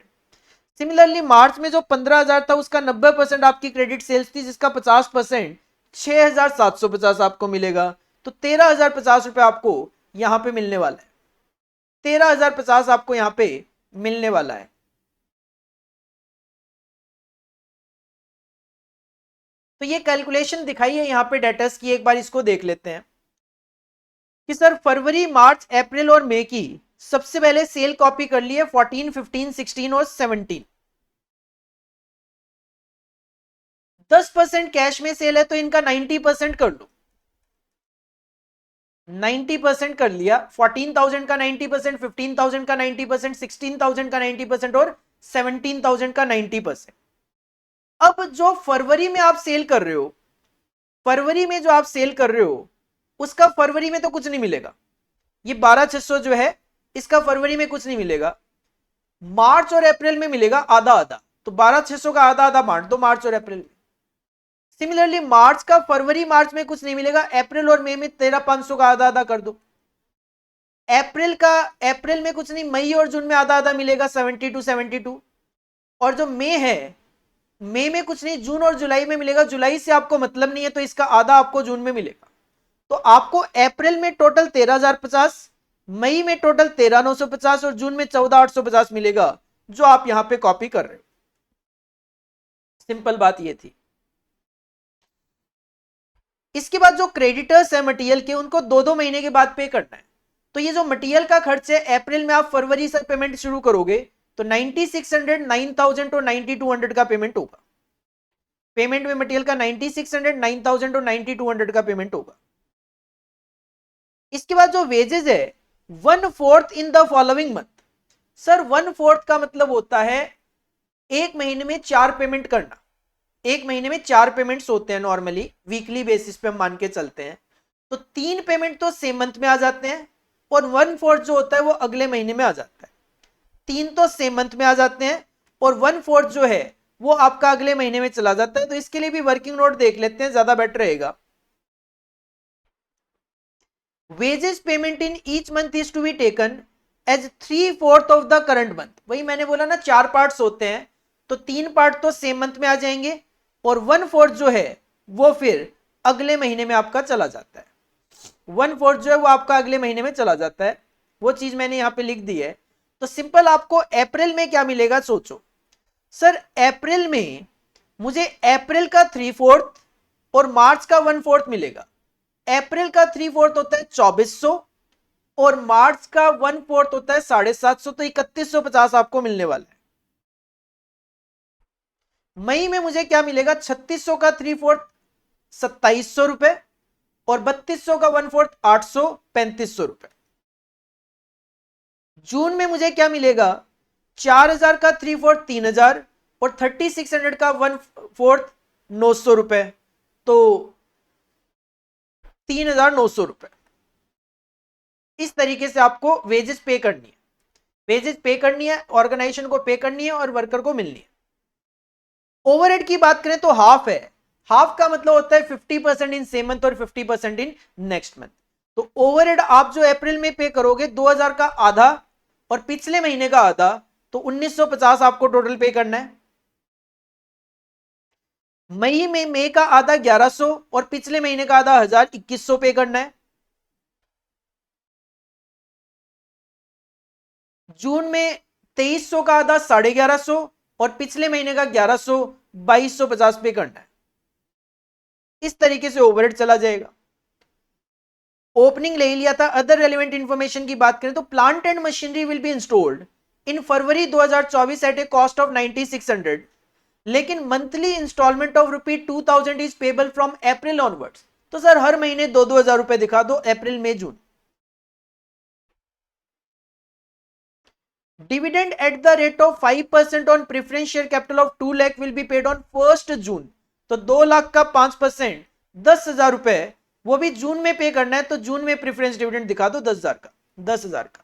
सिमिलरली मार्च में जो 15000 था उसका 90% आपकी क्रेडिट सेल्स थी, जिसका 50% 6750 आपको मिलेगा। तो 13050 रुपए आपको यहां पे मिलने वाला है, 13050 आपको यहां पे मिलने वाला है। तो ये कैलकुलेशन दिखाई है यहां पे डेटर्स की, एक बार इसको देख लेते हैं कि सर फरवरी, मार्च, अप्रैल और मई की सबसे पहले सेल कॉपी कर लिए 14, 15, 16 और 17। 10% कैश में सेल है तो इनका 90% कर लो। 90% कर लिया, 14,000 का 90%, 15,000 का 90%, 16,000 का 90% और 17,000 का 90%। अब जो फरवरी में आप सेल कर रहे हो, फरवरी में जो आप सेल कर रहे हो उसका फरवरी में तो कुछ नहीं मिलेगा। ये 12600 जो है इसका फरवरी में कुछ नहीं मिलेगा। मार्च और अप्रैल में मिलेगा आधा आधा, तो 12600 का आधा आधा बांट दो मार्च और अप्रैल में। सिमिलरली मार्च का फरवरी मार्च में कुछ नहीं मिलेगा, अप्रैल और मई में 13500 का आधा आधा कर दो। अप्रैल में कुछ नहीं, मई और जून में आधा आधा मिलेगा 72 72। और जो मई है, मई में कुछ नहीं, जून और जुलाई में मिलेगा। जुलाई से आपको मतलब नहीं है तो इसका आधा आपको जून में मिलेगा। तो आपको अप्रैल में टोटल 13050, मई में टोटल 13950 और जून में 14850 मिलेगा, जो आप यहां पे कॉपी कर रहे हो। सिंपल बात ये थी। इसके बाद जो क्रेडिटर्स है मटेरियल के, उनको 2-2 महीने के बाद पे करना है। तो ये जो मटेरियल का खर्च है, अप्रैल में आप फरवरी से पेमेंट शुरू करोगे तो 9600, 9000 और 9200 का पेमेंट होगा। पेमेंट में मटेरियल का 9600, 9000 और 9200 का पेमेंट होगा। इसके बाद जो वेजेस है 1/4 इन द फॉलोइंग मंथ। सर 1/4 का मतलब होता है एक महीने में 4 पेमेंट करना। एक महीने में 4 पेमेंट्स होते हैं नॉर्मली, वीकली बेसिस पे हम मान के चलते हैं। तो 3 पेमेंट तो सेम मंथ में आ जाते हैं और 1/4 जो होता है वो अगले महीने में आ जाता है। 3 तो सेम मंथ में आ जाते हैं और 1/4 जो है वो आपका अगले महीने में चला जाता है। तो इसके लिए भी वर्किंग नोट देख लेते हैं, ज्यादा बेटर रहेगा। Wages payment in each month is to be taken as 3/4 of the current month. वही मैंने बोला ना, 4 पार्ट्स होते हैं, तो 3 पार्ट तो सेम मंथ में आ जाएंगे और 1/4 जो है वो फिर अगले महीने में आपका चला जाता है। 1/4 जो है वो आपका अगले महीने में चला जाता है, वो चीज मैंने यहां पे लिख दी है। तो सिंपल आपको अप्रैल में क्या मिलेगा सोचो। सर अप्रैल में मुझे अप्रैल का 3/4 और मार्च का 1/4 मिलेगा। अप्रैल का 3/4 होता है 2400 और मार्च का 1/4 होता है 750, तो 3150 आपको मिलने वाला है। मई में मुझे क्या मिलेगा, 3600 का 3/4 2700 रुपए और 3200 का 1/4 800 3500 रुपए। जून में मुझे क्या मिलेगा, 4000 का 3/4 3000 और 3600 का 1/4 900 रुपए, तो 3900 रुपए। इस तरीके से आपको वेजेस पे करनी है, वेजेस पे करनी है, ऑर्गेनाइजेशन को पे करनी है और वर्कर को मिलनी है। ओवरहेड की बात करें तो हाफ है। हाफ का मतलब होता है 50% इन सेम मंथ और 50% इन नेक्स्ट मंथ। तो ओवरहेड आप जो अप्रैल में पे करोगे 2000 का आधा और पिछले महीने का आधा, तो 1950 आपको टोटल पे करना है। मई में मई का आधा 1100 और पिछले महीने का आधा 2100 पे करना है। जून में 2300 का आधा 1150 और पिछले महीने का 1100 2250 पे करना है। इस तरीके से ओवरहेड चला जाएगा। ओपनिंग ले लिया था। अदर रेलिवेंट इंफॉर्मेशन की बात करें तो plant and machinery will be installed in February 2024 at a cost of 9600, लेकिन monthly instalment of ₹2000 is payable from April onwards. तो सर हर महीने 2-2 हजार रुपए दिखा दो, अप्रैल मई जून। Dividend at the rate of 5% on preference share capital of 2 lakh will be paid on 1 June. तो 2 लाख का 5% 10,000 रुपए, वो भी जून में पे करना है। तो जून में प्रेफरेंस डिविडेंड दिखा दो 10,000 का।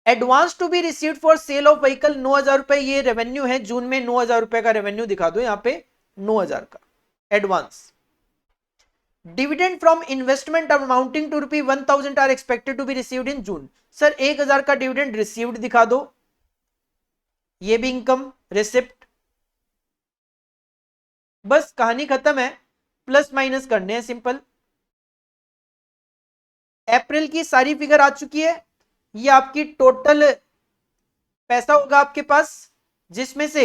Advance to be received for sale of vehicle 9,000 रुपए, ये रेवेन्यू है। जून में 9,000 रुपए का रेवेन्यू दिखा दो यहां पे, 9,000 का advance. Dividend from investment amounting to ₹1,000 are expected to be received in June. Sir 1,000 का डिविडेंड रिसीव्ड दिखा दो, ये भी इनकम रिसिप्ट। बस कहानी खत्म है, प्लस माइनस करने हैं सिंपल। अप्रैल की सारी फिगर आ चुकी है। ये आपकी टोटल पैसा होगा आपके पास, जिसमें से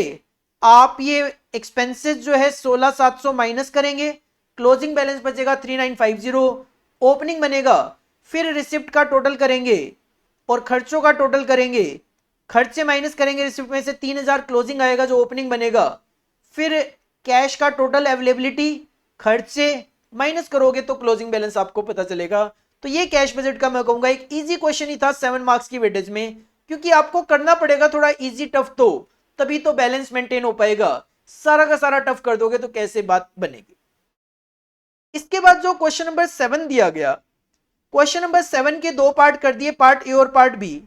आप ये एक्सपेंसेस जो है 16,700 माइनस करेंगे, क्लोजिंग बैलेंस बचेगा 3950, ओपनिंग बनेगा, फिर रिसिप्ट का टोटल करेंगे और खर्चों का टोटल करेंगे। खर्चे माइनस करेंगे रिसिप्ट में से 3,000, क्लोजिंग आएगा जो ओपनिंग बनेगा। फिर कैश का टोटल अवेलेबिलिटी, खर्चे माइनस करोगे तो क्लोजिंग बैलेंस आपको पता चलेगा। तो ये कैश बजट का मैं कहूंगा एक इजी क्वेश्चन ही था 7 मार्क्स की वेटेज में, क्योंकि आपको करना पड़ेगा थोड़ा इजी टफ, तो तभी तो बैलेंस मेंटेन हो पाएगा। सारा का सारा टफ कर दोगे तो कैसे बात बनेगी। इसके बाद जो क्वेश्चन नंबर 7 दिया गया, क्वेश्चन नंबर 7 के दो पार्ट कर दिए, पार्ट ए और पार्ट बी,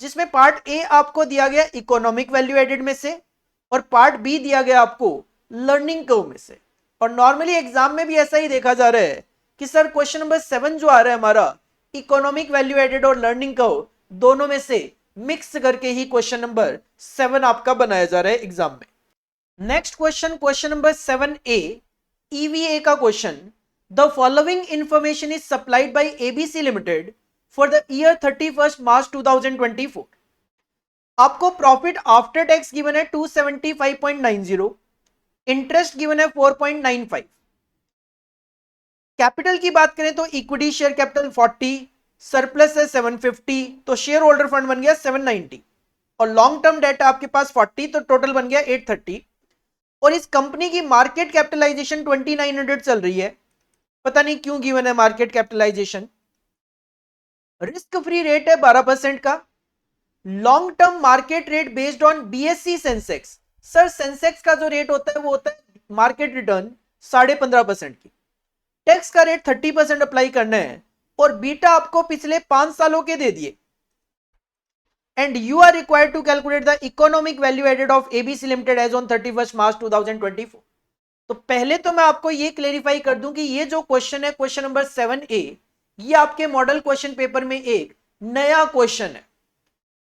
जिसमें पार्ट ए आपको दिया गया इकोनॉमिक वैल्यू एडेड में से और पार्ट बी दिया गया आपको लर्निंग कर्व में से। और नॉर्मली एग्जाम में भी ऐसा ही देखा जा रहा है कि सर क्वेश्चन नंबर 7 जो आ रहा है हमारा, इकोनॉमिक वैल्यू एडेड और लर्निंग कर्व दोनों में से मिक्स करके ही क्वेश्चन नंबर 7 आपका बनाया जा रहा है एग्जाम में। Next question, question number 7A, EVA का question. The following information is supplied by ABC limited for the year 31 March 2024। आपको प्रॉफिट आफ्टर टैक्स गिवन है 275.90, इंटरेस्ट गिवन है 4.95। कैपिटल की बात करें तो इक्विटी शेयर कैपिटल 40, सरप्लस है 750, तो शेयर होल्डर फंड बन गया 790 और लॉन्ग टर्म डेट आपके पास 40, तो टोटल बन गया 830। और इस कंपनी की मार्केट कैपिटलाइजेशन 2900 चल रही है, पता नहीं क्यों गिवन है market capitalisation. Risk free rate है 12% का। Long term market rate based on BSE Sensex. Sir Sensex का जो रेट होता है वो होता है मार्केट रिटर्न 15.5% की। टैक्स का रेट 30% अप्लाई करना है और बीटा आपको पिछले 5 सालों के दे दिए। And you are required to calculate the economic value added of ABC limited as on 31 March 2024। तो पहले तो मैं आपको ये क्लेरिफाई कर दूं कि ये जो क्वेश्चन है क्वेश्चन नंबर 7A, ये आपके मॉडल क्वेश्चन पेपर में एक नया क्वेश्चन है।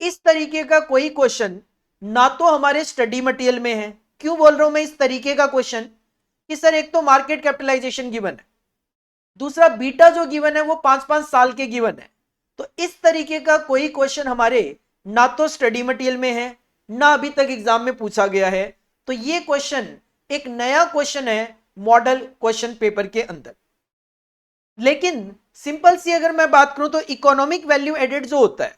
इस तरीके का कोई क्वेश्चन ना तो हमारे स्टडी मटेरियल में है। क्यों बोल रहा हूं मैं इस तरीके का क्वेश्चन, कि सर एक तो मार्केट कैपिटलाइजेशन गिवन है, दूसरा बीटा जो गिवन है वो 5-5 साल के गिवन है। तो इस तरीके का कोई क्वेश्चन हमारे ना तो स्टडी मटेरियल में है, ना अभी तक एग्जाम में पूछा गया है। तो ये क्वेश्चन एक नया क्वेश्चन है मॉडल क्वेश्चन पेपर के अंदर। लेकिन सिंपल सी अगर मैं बात करूं तो इकोनॉमिक वैल्यू एडेड जो होता है,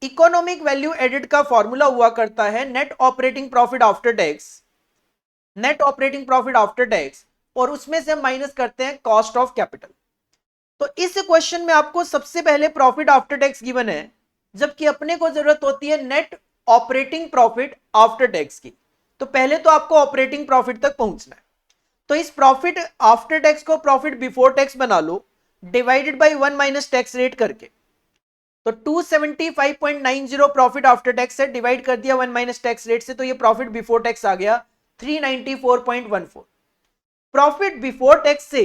इकोनॉमिक वैल्यू एडेड का फॉर्मूला हुआ करता है net operating profit after tax, net operating profit after tax, और उसमें से हम माइनस करते हैं कॉस्ट ऑफ कैपिटल। तो इस क्वेश्चन में आपको सबसे पहले प्रॉफिट आफ्टर टैक्स गिवन है, जबकि अपने को जरूरत होती है net operating profit after tax की। तो पहले तो आपको ऑपरेटिंग प्रॉफिट तक पहुंचना है। तो इस प्रॉफिट आफ्टर टैक्स को प्रॉफिट बिफोर टैक्स बना लो, divided by 1 minus tax rate करके। तो 275.90 प्रॉफिट आफ्टर टैक्स से डिवाइड कर दिया 1 माइनस टैक्स रेट से, तो ये प्रॉफिट बिफोर टैक्स आ गया 394.14। प्रॉफिट बिफोर टैक्स से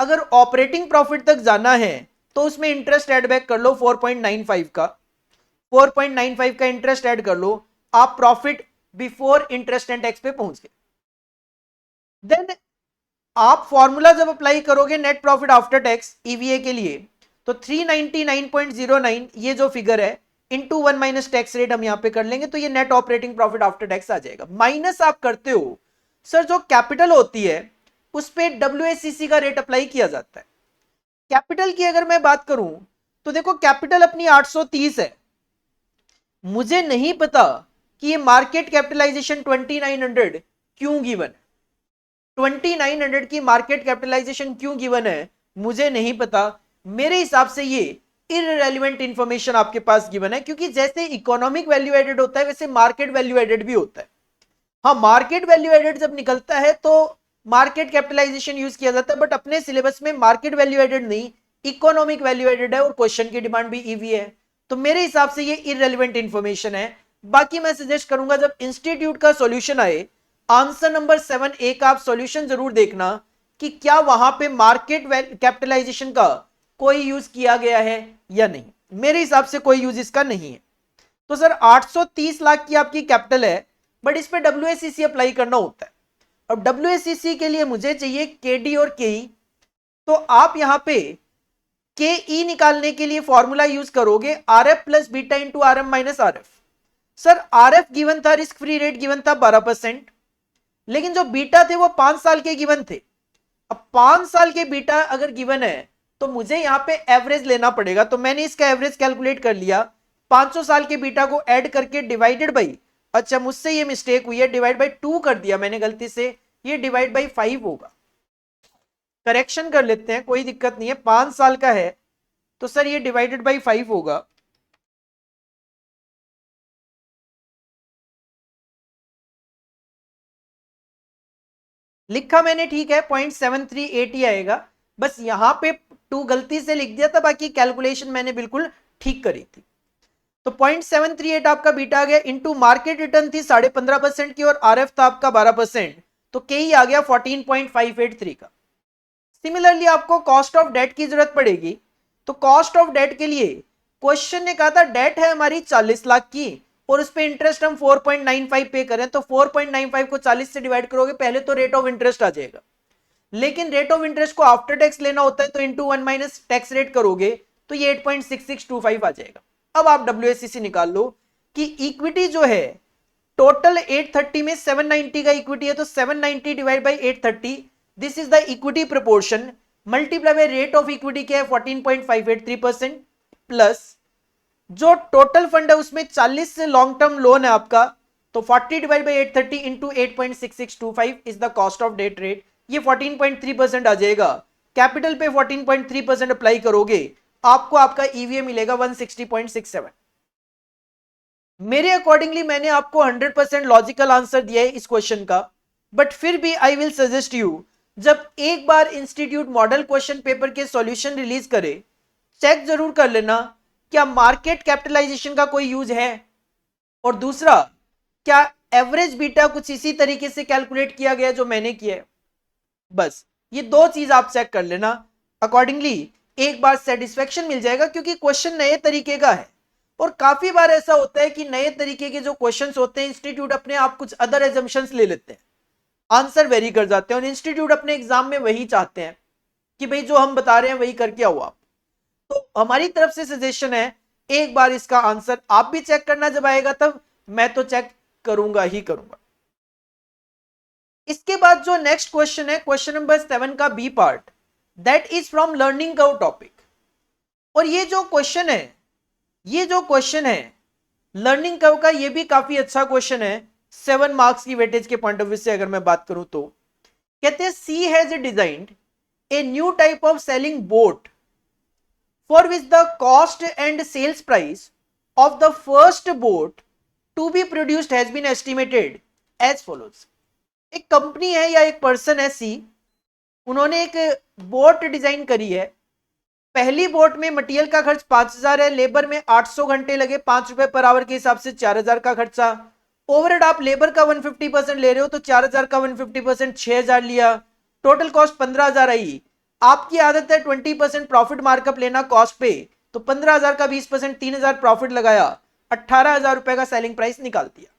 अगर ऑपरेटिंग प्रॉफिट तक जाना है तो उसमें इंटरेस्ट एड बैक कर लो 4.95 का, 4.95 का इंटरेस्ट ऐड कर लो, आप profit before interest and tax पे पहुंच गए। देन आप फॉर्मूला जब अप्लाई करोगे net profit after tax EVA के लिए, तो 399.09 ये जो फिगर है इनटू 1 माइनस टैक्स रेट हम यहां पे कर लेंगे, तो ये net operating profit after tax आ जाएगा। माइनस आप करते हो सर जो कैपिटल होती है उस पे डब्ल्यूएसीसी का रेट अप्लाई किया जाता है। कैपिटल की अगर मैं बात करूं तो देखो कैपिटल अपनी 830 है, मुझे नहीं पता कि ये मार्केट कैपिटलाइजेशन 2900 क्यों गिवन है, 2900 की मार्केट कैपिटलाइजेशन क्यों गिवन है मुझे नहीं पता। मेरे हिसाब से ये इररिलेवेंट इंफॉर्मेशन आपके पास गिवन है, क्योंकि जैसे इकोनॉमिक वैल्यू एडेड होता है वैसे मार्केट वैल्यू एडेड भी होता है। हाँ, मार्केट वैल्यू एडेड जब निकलता है तो मार्केट कैपिटलाइजेशन यूज किया जाता है, बट अपने सिलेबस में मार्केट वैल्यू एडेड नहीं, इकोनॉमिक वैल्यू एडेड है, और क्वेश्चन की डिमांड भी ईवी है। तो मेरे हिसाब से ये इररिलेवेंट इंफॉर्मेशन है। बाकी मैं सजेस्ट करूंगा जब इंस्टीट्यूट का सॉल्यूशन आए, आंसर नंबर 7A का आप सॉल्यूशन जरूर देखना कि क्या वहां पे मार्केट कैपिटलाइजेशन का कोई यूज किया गया है या नहीं। मेरे हिसाब से कोई यूज इसका नहीं है। तो सर 830 लाख की आपकी कैपिटल है, बट इस पे डब्ल्यूएसीसी अप्लाई करना होता है। अब डब्ल्यूएसीसी के लिए मुझे चाहिए केडी और केई, तो आप यहां पे के ई निकालने के लिए फॉर्मूला यूज करोगे R F plus beta into R M minus R F. Sir R F given था, रिस्क फ्री रेट गिवन था 12%, लेकिन जो बीटा थे वो 5 साल के गिवन थे। अब 5 साल के बीटा अगर गिवन है तो मुझे यहां पे एवरेज लेना पड़ेगा, तो मैंने इसका एवरेज कैलकुलेट कर लिया, 500 साल के बीटा को ऐड करके डिवाइडेड बाई, अच्छा मुझसे ये मिस्टेक हुई है, डिवाइड बाई 2 कर दिया मैंने गलती से, ये डिवाइड बाई 5 होगा। करेक्शन कर लेते हैं, कोई दिक्कत नहीं है, 5 साल का है तो सर ये डिवाइडेड बाई 5 होगा। लिखा मैंने ठीक है, 0.738 ही आएगा, बस यहां पे 2 गलती से लिख दिया था, बाकी कैलकुलेशन मैंने बिल्कुल ठीक करी थी। तो 0.738 आपका बीटा आ गया, इंटू मार्केट रिटर्न थी 15.5% की और आरएफ था आपका 12%, तो के ही आ गया 14.583 का। सिमिलरली आपको कॉस्ट ऑफ डेट की जरूरत पड़ेगी, तो कॉस्ट ऑफ डेट के लिए क्वेश्चन ने कहा था डेट है हमारी 40 लाख की और उस पर इंटरेस्ट हम 4.95 पे करें, तो 4.95 को 40 से डिवाइड करोगे पहले तो रेट ऑफ इंटरेस्ट आ जाएगा, लेकिन रेट ऑफ इंटरेस्ट को आफ्टर टैक्स लेना होता है तो इंटू 1 माइनस टैक्स रेट करोगे तो ये 8.6625 आ जाएगा। अब आप डब्ल्यूएसीसी निकाल लो कि इक्विटी जो है टोटल 830 में 790 का इक्विटी है, तो 790 divide by 830, this is the equity proportion, multiply by rate of equity क्या है 14.583%, प्लस जो टोटल फंड है उसमें 40 से लॉन्ग टर्म लोन है आपका, तो 40 divide by 830 into 8.6625 is the cost of debt rate, ये 14.3% आ जाएगा। कैपिटल पे 14.3% अप्लाई करोगे आपको आपका ईवीए मिलेगा 160.67। मेरे अकॉर्डिंगली मैंने आपको 100% लॉजिकल आंसर दिया है इस क्वेश्चन का, बट फिर भी आई विल सजेस्ट यू जब एक बार इंस्टीट्यूट मॉडल क्वेश्चन पेपर के सॉल्यूशन रिलीज करे, चेक जरूर कर लेना क्या मार्केट कैपिटलाइजेशन का कोई यूज है, और दूसरा क्या एवरेज बीटा कुछ इसी तरीके से कैलकुलेट किया गया जो मैंने किया है। बस ये 2 चीज आप चेक कर लेना, अकॉर्डिंगली एक बार सेटिस्फेक्शन मिल जाएगा, क्योंकि क्वेश्चन नए तरीके का है और काफी बार ऐसा होता है कि नए तरीके के जो क्वेश्चंस होते हैं इंस्टीट्यूट अपने आप कुछ अदर एजम्पशंस ले लेते हैं, आंसर वेरी कर जाते हैं, और इंस्टीट्यूट अपने एग्जाम में वही चाहते हैं कि भाई जो हम बता रहे हैं वही करके आओ आप। तो हमारी तरफ से सजेशन है एक बार इसका आंसर आप भी चेक करना, जब आएगा तब मैं तो चेक करूंगा ही करूंगा। इसके बाद जो नेक्स्ट क्वेश्चन है क्वेश्चन नंबर 7 का B part, that is from learning curve topic, और ये जो क्वेश्चन है लर्निंग कर्व का, ये भी काफी अच्छा क्वेश्चन है 7 मार्क्स की वेटेज के पॉइंट ऑफ व्यू से अगर मैं बात करूं तो। कहते हैं C has designed a new type of sailing boat for which the cost and sales price of the first boat to be produced has been estimated as follows. एक company है या एक पर्सन है सी, उन्होंने एक बोट डिजाइन करी है, पहली बोट में मटेरियल का खर्च 5000 है, लेबर में 800 घंटे लगे, 5 रुपए पर आवर के हिसाब से 4000 का खर्चा, ओवरहेड आप लेबर का 150% ले रहे हो तो 4000 का 150% 6000 लिया, टोटल कॉस्ट 15000 आई। आपकी आदत है 20% प्रॉफिट मार्कअप लेना कॉस्ट पे, तो 15000 का 20% 3000 प्रॉफिट लगाया, 18000 रुपए का सेलिंग प्राइस निकाल दिया।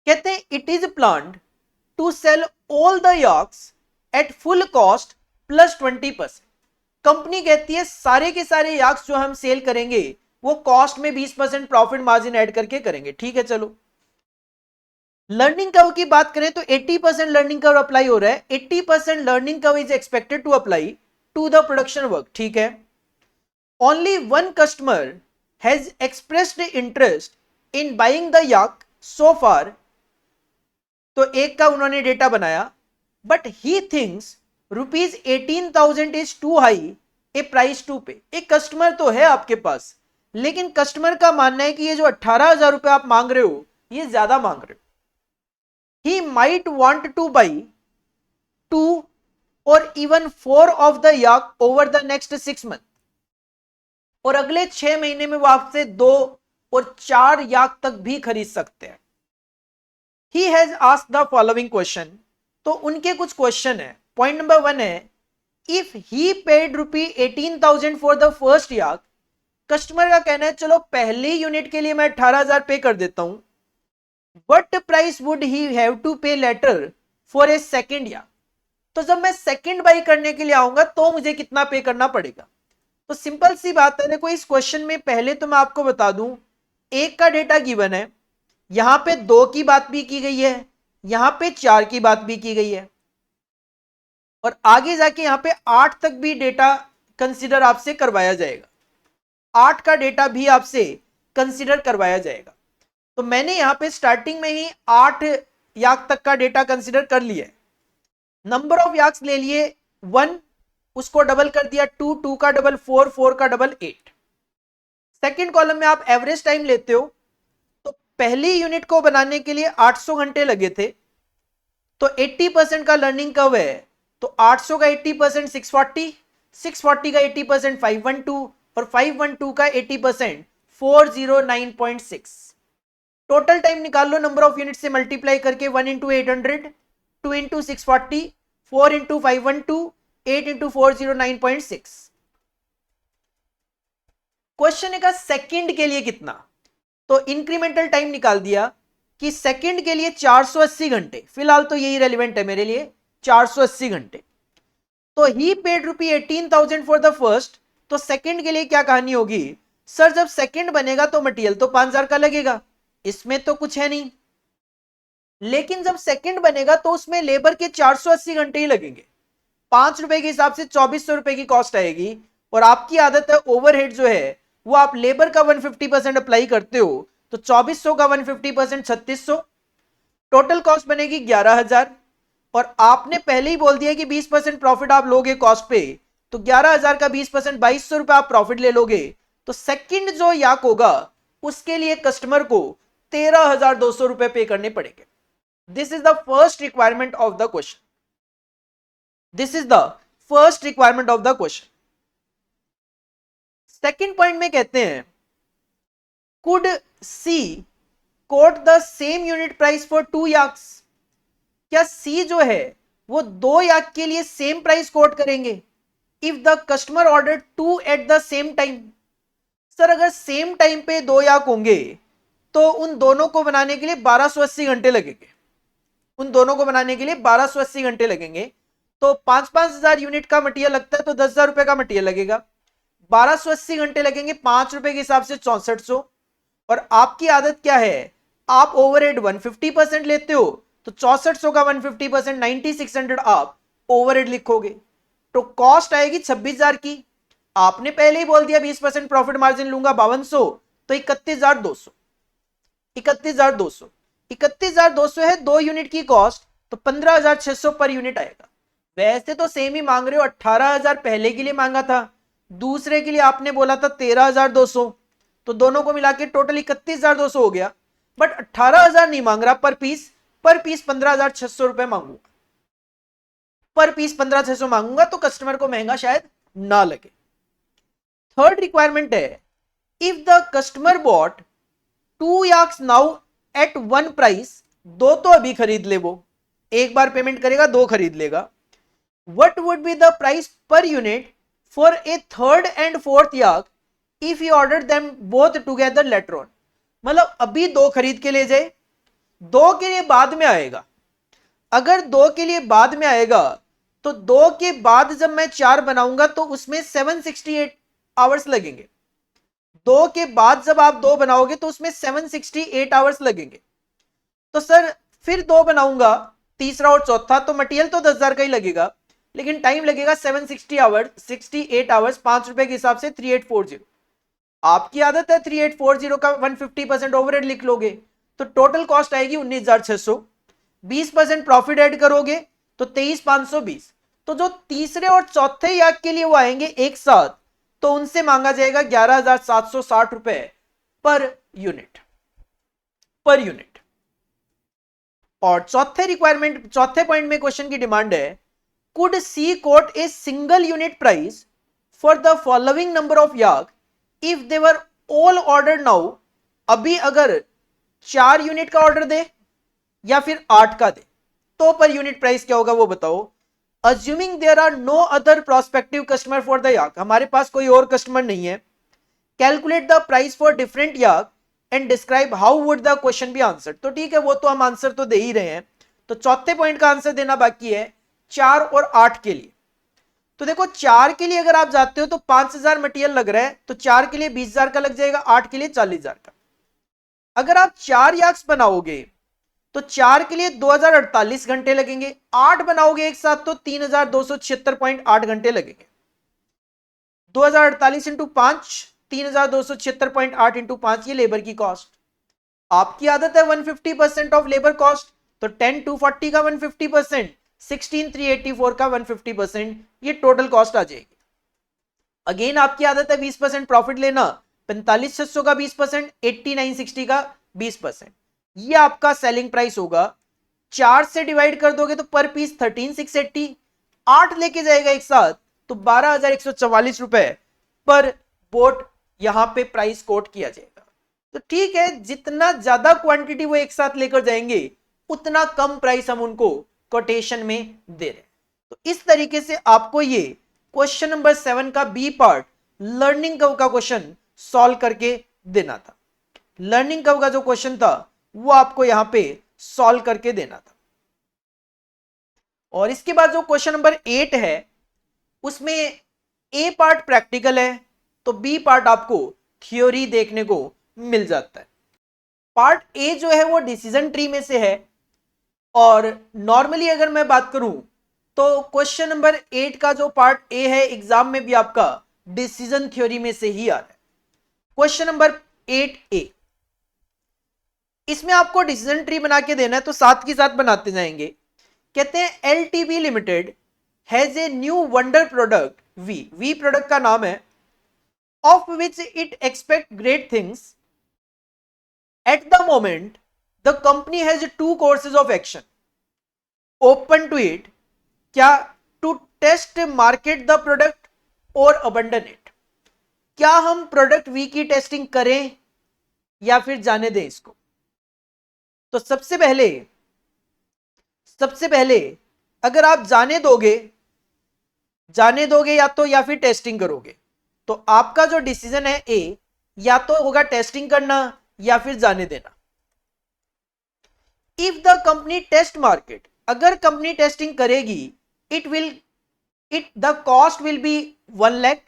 कहते हैं it is planned to sell all the याक्स at full cost plus 20%। Company कहती है सारे के सारे याक्स जो हम सेल करेंगे वो कॉस्ट में 20% प्रॉफिट मार्जिन ऐड करके करेंगे। ठीक है, चलो लर्निंग कर्व की बात करें तो 80% लर्निंग कर्व अप्लाई हो रहा है। 80% learning curve is expected to apply to the production work. ठीक है, only one customer has expressed interest in buying the याक सो फार। तो एक का उन्होंने डेटा बनाया, but he thinks ₹18,000 is too high a price to pay. एक customer तो है आपके पास, लेकिन कस्टमर का मानना है कि ये जो 18,000 रुपए आप मांग रहे हो ये ज्यादा मांग रहे हो। He might want to buy 2 or even 4 of the yak over the next 6 months। और अगले 6 महीने में वो आपसे 2 और 4 याक तक भी खरीद सकते हैं। He has asked the following question। तो उनके कुछ क्वेश्चन है। पॉइंट नंबर 1 है, if he paid ₹18,000 for the first yak। Customer का कहना है चलो पहली यूनिट के लिए मैं 18,000 पे कर देता हूं, what price would he have to pay later for a second yak। तो जब मैं सेकंड बाई करने के लिए आऊंगा तो मुझे कितना पे करना पड़ेगा। तो सिंपल सी बात है, देखो इस क्वेश्चन में पहले तो मैं आपको बता दूं, एक का डेटा गिवन है, यहां पे 2 की बात भी की गई है, यहां पे 4 की बात भी की गई है, और आगे जाके यहां पे 8 तक भी डेटा कंसीडर आपसे करवाया जाएगा। 8 का डेटा भी आपसे कंसीडर करवाया जाएगा। तो मैंने यहां पे स्टार्टिंग में ही 8 याक तक का डेटा कंसीडर कर लिया है। नंबर ऑफ याक्स ले लिए 1, उसको डबल कर दिया 2, 2 का डबल 4, 4 का डबल 8। सेकंड कॉलम में आप एवरेज टाइम लेते हो, तो पहली यूनिट को बनाने के लिए 800 घंटे लगे थे, तो 80% का लर्निंग कर्व है, तो 800 का 80% 640, 640 का 80% 512, और 512 का 80% 409.6। टोटल टाइम निकाल लो नंबर ऑफ यूनिट से मल्टीप्लाई करके, 1 into 800, 2 into 640, 4 into 512, 8 into 409.6। Question का सेकंड के लिए कितना, तो इंक्रीमेंटल टाइम निकाल दिया कि सेकंड के लिए 480 घंटे, फिलहाल तो यही रेलिवेंट है मेरे लिए, 480 घंटे। तो ही पेड ₹18,000 फॉर द फर्स्ट, तो सेकंड के लिए क्या कहानी होगी, सर जब सेकंड बनेगा तो मटेरियल तो 5,000 का लगेगा, इसमें तो कुछ है नहीं, लेकिन जब सेकंड बनेगा तो उसमें लेबर के 480 घंटे ही लगेंगे। 5 रुपए के हिसाब से 2400 रुपए की कॉस्ट आएगी, और आपकी आदत है ओवरहेड जो है वो आप लेबर का 150% अप्लाई करते हो, तो 2400 का 150% 3600, टोटल कॉस्ट बनेगी 11,000। और आपने पहले ही बोल दिया कि 20% प्रॉफिट आप लोगे कॉस्ट पे, तो 11,000 का 20% 2200 रुपए आप प्रॉफिट ले लोगे। तो सेकंड जो याक होगा उसके लिए कस्टमर को 13,200 रुपए पे करने पड़ेंगे। This is the first requirement of the question. This is the first requirement of the question. Second point में कहते हैं, could C quote the same unit price for 2 yaks. क्या सी जो है वो 2 याक के लिए सेम प्राइस कोट करेंगे if the customer order 2 at the same time. Sir अगर सेम टाइम पे 2 याक होंगे तो उन दोनों को बनाने के लिए 1280 घंटे लगेंगे, उन दोनों को बनाने के लिए 1280 घंटे लगेंगे। तो 5-5 हजार यूनिट का मटेरियल लगता है, तो 10,000 रुपए का मटेरियल लगेगा, 1280 घंटे लगेंगे, 5 रुपए के हिसाब से 6400। और आपकी आदत क्या है, आप ओवरहेड 150% लेते हो, तो 6400 का 150% 9600 आप ओवरहेड लिखोगे, तो कॉस्ट आएगी 26,000 की। आपने पहले ही बोल दिया 20% प्रॉफिट मार्जिन लूंगा 5200, तो 31,200, 31,200, 31,200 है 2 यूनिट की कॉस्ट, तो 15,600 पर यूनिट आएगा। वैसे तो सेम ही मांग रहे हो, 18,000 पहले के लिए मांगा था, दूसरे के लिए आपने बोला था 13,200, तो दोनों को मिला के टोटल 31,200 हो गया, बट 18,000 नहीं मांग रहा पर पीस 15,600 रुपए मांगूंगा, पर पीस 15,600 मांगूंगा, तो कस्टमर को महंगा शायद ना लगे। थर्ड रिक्वायरमेंट है, इफ द कस्टमर बॉट 2 याक्स नाउ एट 1 प्राइस, 2 तो अभी खरीद ले, वो एक बार पेमेंट करेगा 2 खरीद लेगा, what would be the price per unit for a third and fourth yak if you ordered them both together later on। मतलब अभी 2 खरीद के ले जाए, 2 के लिए बाद में आएगा, अगर 2 के लिए बाद में आएगा तो 2 के बाद जब मैं 4 बनाऊंगा तो उसमें 768 आवर्स लगेंगे। 2 के बाद जब आप 2 बनाओगे तो उसमें 768 आवर्स लगेंगे। तो सर फिर 2 बनाऊंगा, तीसरा और चौथा, तो मटेरियल तो 10,000 का ही लगेगा, लेकिन टाइम लगेगा 760 आवर्स, 68 आवर्स, 5 रुपए के हिसाब से 3840। आपकी आदत है 3840 का 150% ओवरहेड लिख लोगे, तो टोटल कॉस्ट आएगी 19,600। 20% प्रॉफिट ऐड करोगे तो 23,520। तो जो तीसरे और चौथे याक के लिए वो आएंगे एक साथ, तो उनसे मांगा जाएगा 11,760 रुपए पर यूनिट, पर यूनिट। और चौथे पॉइंट में क्वेश्चन की डिमांड है, could C cot a single unit price for the following number of yak if they were all order now. अभी अगर 4 यूनिट का ऑर्डर दे या फिर 8 का दे तो पर यूनिट प्राइस क्या होगा वो बताओ। Assuming there are no other prospective customer for the yak, हमारे पास कोई और कस्टमर नहीं है। Calculate the price for different yak and describe how would the question be answer. तो ठीक है, वो तो हम आंसर तो दे ही रहे हैं। तो चौथे पॉइंट का आंसर देना बाकी है 4 और 8 के लिए। तो देखो 4 के लिए अगर आप जाते हो तो 5,000 मटेरियल लग रहा है, तो 4 के लिए 20,000 का लग जाएगा, 8 के लिए 40,000 का। अगर आप 4 याक्स बनाओगे तो 4 के लिए 2048 घंटे लगेंगे, 8 बनाओगे एक साथ तो 3,276.8 घंटे लगेंगे। 2048 इंटू 5, 3,276.8 इंटू 5, ये लेबर की कॉस्ट। आपकी आदत है 150% ऑफ लेबर कॉस्ट, तो 10,240 का 150%, 16,384 का 150%, ये टोटल कॉस्ट आ जाएगी। अगेन आपकी आदत है 20% प्रॉफिट लेना, 45,600 का 20%, 89,60 का 20%, ये आपका सेलिंग प्राइस होगा। 4 से डिवाइड कर दोगे तो पर पीस 13,680, 8 लेके जाएगा एक साथ तो 12,144 रुपए पर बोट यहां पे प्राइस कोट किया जाएगा। तो ठीक है, जितना ज्यादा क्वांटिटी वो एक साथ लेकर जाएंगे उतना कम प्राइस हम उनको कोटेशन में दे रहे हैं। तो इस तरीके से आपको ये क्वेश्चन नंबर 7 का बी पार्ट लर्निंग कर्व का क्वेश्चन सॉल्व करके देना था। लर्निंग कर्व का जो क्वेश्चन था वो आपको यहां पे सॉल्व करके देना था। और इसके बाद जो क्वेश्चन नंबर 8 है उसमें ए पार्ट प्रैक्टिकल है, तो बी पार्ट आपको थ्योरी देखने को मिल जाता है। पार्ट ए जो है वो डिसीजन ट्री में से है, और नॉर्मली अगर मैं बात करूं तो क्वेश्चन नंबर 8 का जो पार्ट ए है एग्जाम में भी आपका डिसीजन थ्योरी में से ही आ रहा है। क्वेश्चन नंबर 8A, इसमें आपको डिसीजन ट्री बना के देना है, तो साथ के साथ बनाते जाएंगे। कहते हैं LTB limited has a new wonder product V product का नाम है, of which it expect great things. At the moment the company has 2 courses of action open to it, क्या to test market the product और abandon it. क्या हम product we की testing करें या फिर जाने दें इसको। तो सबसे पहले अगर आप जाने दोगे या फिर टेस्टिंग करोगे, तो आपका जो डिसीजन है ए, या तो होगा टेस्टिंग करना या फिर जाने देना। If the company test market, अगर कंपनी टेस्टिंग करेगी, the cost will be 1 lakh,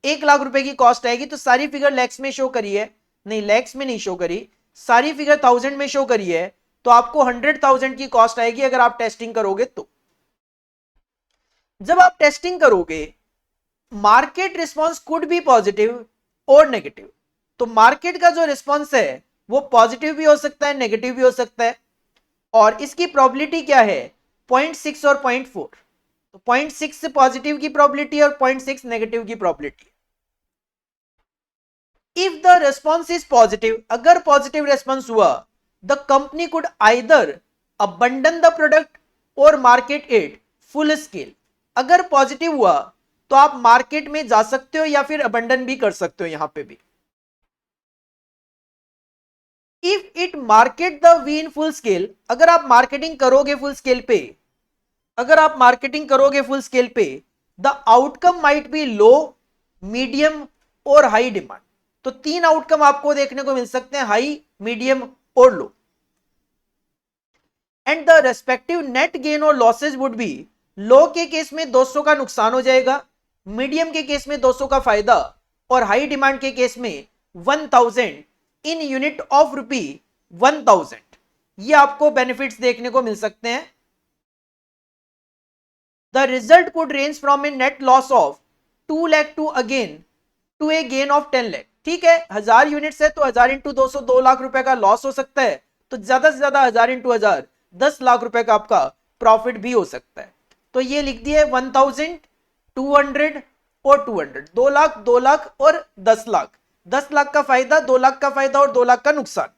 1 lakh रुपए की कॉस्ट आएगी। तो सारी फिगर लैक्स में शो करी है, नहीं लैक्स में नहीं शो करी, सारी फिगर 1000 में शो करी है, तो आपको 100,000 की कॉस्ट आएगी अगर आप टेस्टिंग करोगे। तो जब आप टेस्टिंग करोगे, market response could be positive और नेगेटिव। तो मार्केट का जो रिस्पॉन्स है वो पॉजिटिव भी हो सकता है, नेगेटिव भी हो सकता है, और इसकी प्रोबेबिलिटी क्या है 0.6 और 0.4। तो 0.6 पॉजिटिव की प्रोबेबिलिटी और 0.6 नेगेटिव की probability. If the response is positive, अगर पॉजिटिव रेस्पॉन्स हुआ, the company could either abandon the product और मार्केट इट फुल स्केल। अगर पॉजिटिव हुआ तो आप मार्केट में जा सकते हो या फिर अबंडन भी कर सकते हो। यहां पे भी if it market the V in full scale, अगर आप मार्केटिंग करोगे फुल स्केल पे, the outcome might be low, medium और हाई डिमांड। तो 3 आउटकम आपको देखने को मिल सकते हैं, हाई, मीडियम और low. And the respective net gain और लॉसेज वुड बी, लो के केस में 200 का नुकसान हो जाएगा, मीडियम के केस में 200 का फायदा, और हाई डिमांड के केस में 1000 इन यूनिट ऑफ रुपी 1000। ये आपको बेनिफिट्स देखने को मिल सकते हैं। The result could range from a net loss of 2 lakh to a gain of 10 lakh. ठीक है, 1000 यूनिट्स है तो 1000 इंटू 200 2 लाख रुपए का लॉस हो सकता है, तो ज्यादा से ज्यादा 1000 इंटू 1000 10 लाख रुपए का आपका प्रॉफिट भी हो सकता है। तो ये लिख दिए 1000, 200 और 200, 2 लाख 2 लाख और 10 लाख, 10 लाख का फायदा, 2 लाख का फायदा और 2 लाख का नुकसान।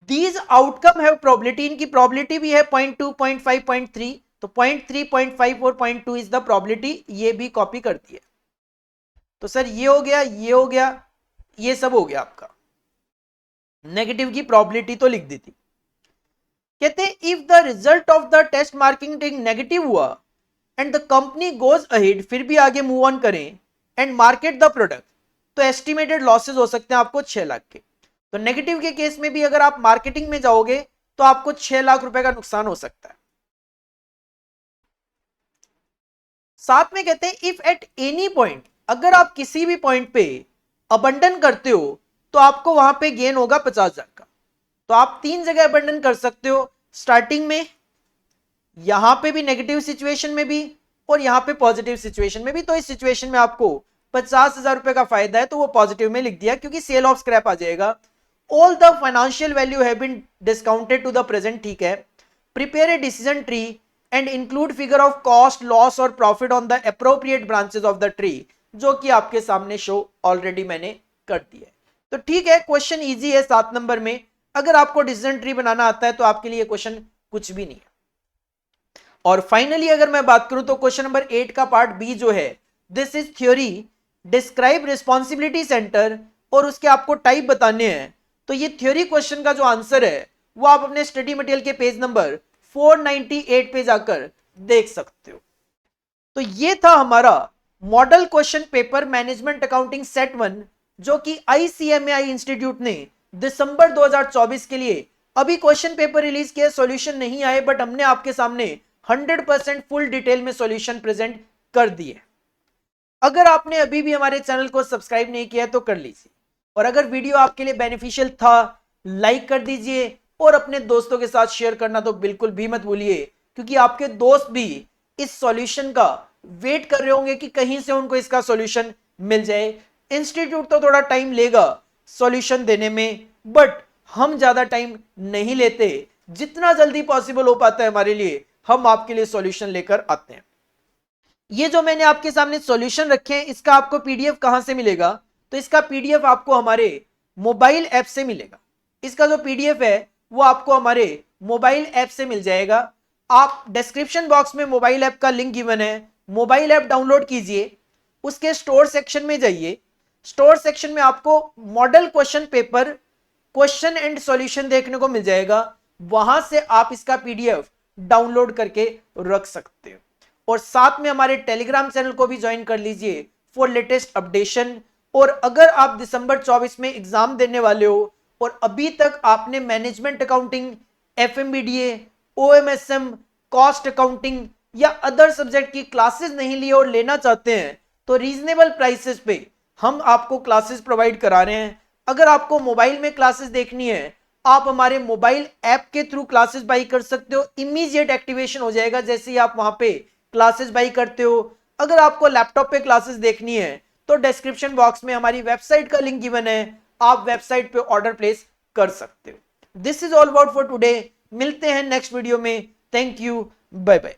These outcome have probability, इनकी probability भी है 0.2, 0.5, 0.3, तो 0.3, 0.5 और 0.2 इज द probability, ये भी कॉपी करती है। तो सर ये हो गया, ये हो गया, ये सब हो गया आपका। नेगेटिव की probability तो लिख दी थी। कहते हैं if the result of the test marketing negative हुआ and the company goes ahead, फिर भी आगे मूव ऑन करें एंड मार्केट द प्रोडक्ट, तो एस्टिमेटेड लॉसेज हो सकते हैं आपको 6 लाख के। तो नेगेटिव के केस में भी अगर आप मार्केटिंग में जाओगे तो आपको 6 लाख रुपए का नुकसान हो सकता है। साथ में कहते हैं इफ एट एनी पॉइंट, अगर आप किसी भी पॉइंट पे अबंडन करते हो तो आपको वहां पे गेन होगा 50,000 का। तो आप 3 जगह अबंडन कर सकते हो, स्टार्टिंग में, यहां पे भी नेगेटिव सिचुएशन में भी, और यहां पे पॉजिटिव सिचुएशन में भी। तो इस सिचुएशन में आपको 50,000 रुपए का फायदा है तो वो पॉजिटिव में लिख दिया क्योंकि सेल ऑफ स्क्रैप आ जाएगा। All the financial value have been discounted to the present. ठीक है, prepare a decision tree and include figure of cost, loss और profit on the appropriate branches of the tree, जो कि आपके सामने show already मैंने कर दिया है। तो ठीक है, क्वेश्चन इजी है 7 नंबर में। अगर आपको डिसीजन ट्री बनाना आता है तो आपके लिए क्वेश्चन कुछ भी नहीं है। और फाइनली अगर मैं बात करूं तो क्वेश्चन नंबर 8 का पार्ट बी जो है, this is theory, describe responsibility centre, और उसके आपको टाइप बताने हैं। तो ये थ्योरी क्वेश्चन का जो आंसर है वो आप अपने स्टडी मटेरियल के पेज नंबर 498 पे जाकर देख सकते हो। तो ये था हमारा model question paper management accounting set 1, जो कि ICMAI इंस्टीट्यूट ने दिसंबर 2024 के लिए अभी क्वेश्चन पेपर रिलीज किया। सॉल्यूशन नहीं आए, बट हमने आपके सामने 100% फुल डिटेल में सॉल्यूशन प्रेजेंट कर दिए। अगर आपने अभी भी हमारे चैनल को सब्सक्राइब नहीं किया है तो कर लीजिए, और अगर वीडियो आपके लिए बेनिफिशियल था लाइक कर दीजिए, और अपने दोस्तों के साथ शेयर करना तो बिल्कुल भी मत भूलिए, क्योंकि आपके दोस्त भी इस सॉल्यूशन का वेट कर रहे होंगे कि कहीं से उनको इसका सॉल्यूशन मिल जाए। इंस्टीट्यूट तो थोड़ा टाइम लेगा सॉल्यूशन देने में, बट हम ज्यादा टाइम नहीं लेते, जितना जल्दी पॉसिबल हो पाता है हमारे लिए हम आपके लिए सॉल्यूशन लेकर आते हैं। ये जो मैंने आपके सामने सॉल्यूशन रखे हैं, इसका आपको पीडीएफ कहां से मिलेगा? तो इसका पीडीएफ आपको हमारे मोबाइल ऐप से मिलेगा। इसका जो पीडीएफ है वो आपको हमारे मोबाइल ऐप से मिल जाएगा। आप डिस्क्रिप्शन बॉक्स में मोबाइल ऐप का लिंक गिवन है, मोबाइल ऐप डाउनलोड कीजिए, उसके स्टोर सेक्शन में जाइए। स्टोर सेक्शन में आपको model question paper question and solution देखने को मिल जाएगा, वहां से आप इसका पीडीएफ डाउनलोड करके रख सकते हो। और साथ में हमारे टेलीग्राम चैनल को भी ज्वाइन कर लीजिए फॉर लेटेस्ट अपडेशन। और अगर आप दिसंबर 24 में एग्जाम देने वाले हो और अभी तक आपने management accounting, FMBDA, OMSM, cost accounting या अदर सब्जेक्ट की क्लासेस नहीं ली और लेना चाहते हैं, तो रीजनेबल प्राइसेस पे हम आपको क्लासेस प्रोवाइड करा रहे हैं। अगर आपको मोबाइल में क्लासेस देखनी है, आप हमारे मोबाइल ऐप के थ्रू क्लासेस बाई कर सकते हो। इमीडिएट एक्टिवेशन हो जाएगा जैसे ही आप वहां पे क्लासेस बाई करते हो। अगर आपको लैपटॉप पे क्लासेस देखनी है तो डिस्क्रिप्शन बॉक्स में हमारी वेबसाइट का लिंक गिवन है, आप वेबसाइट पे ऑर्डर प्लेस कर सकते हो। This is all about for today. मिलते हैं नेक्स्ट वीडियो में। Thank you, bye bye.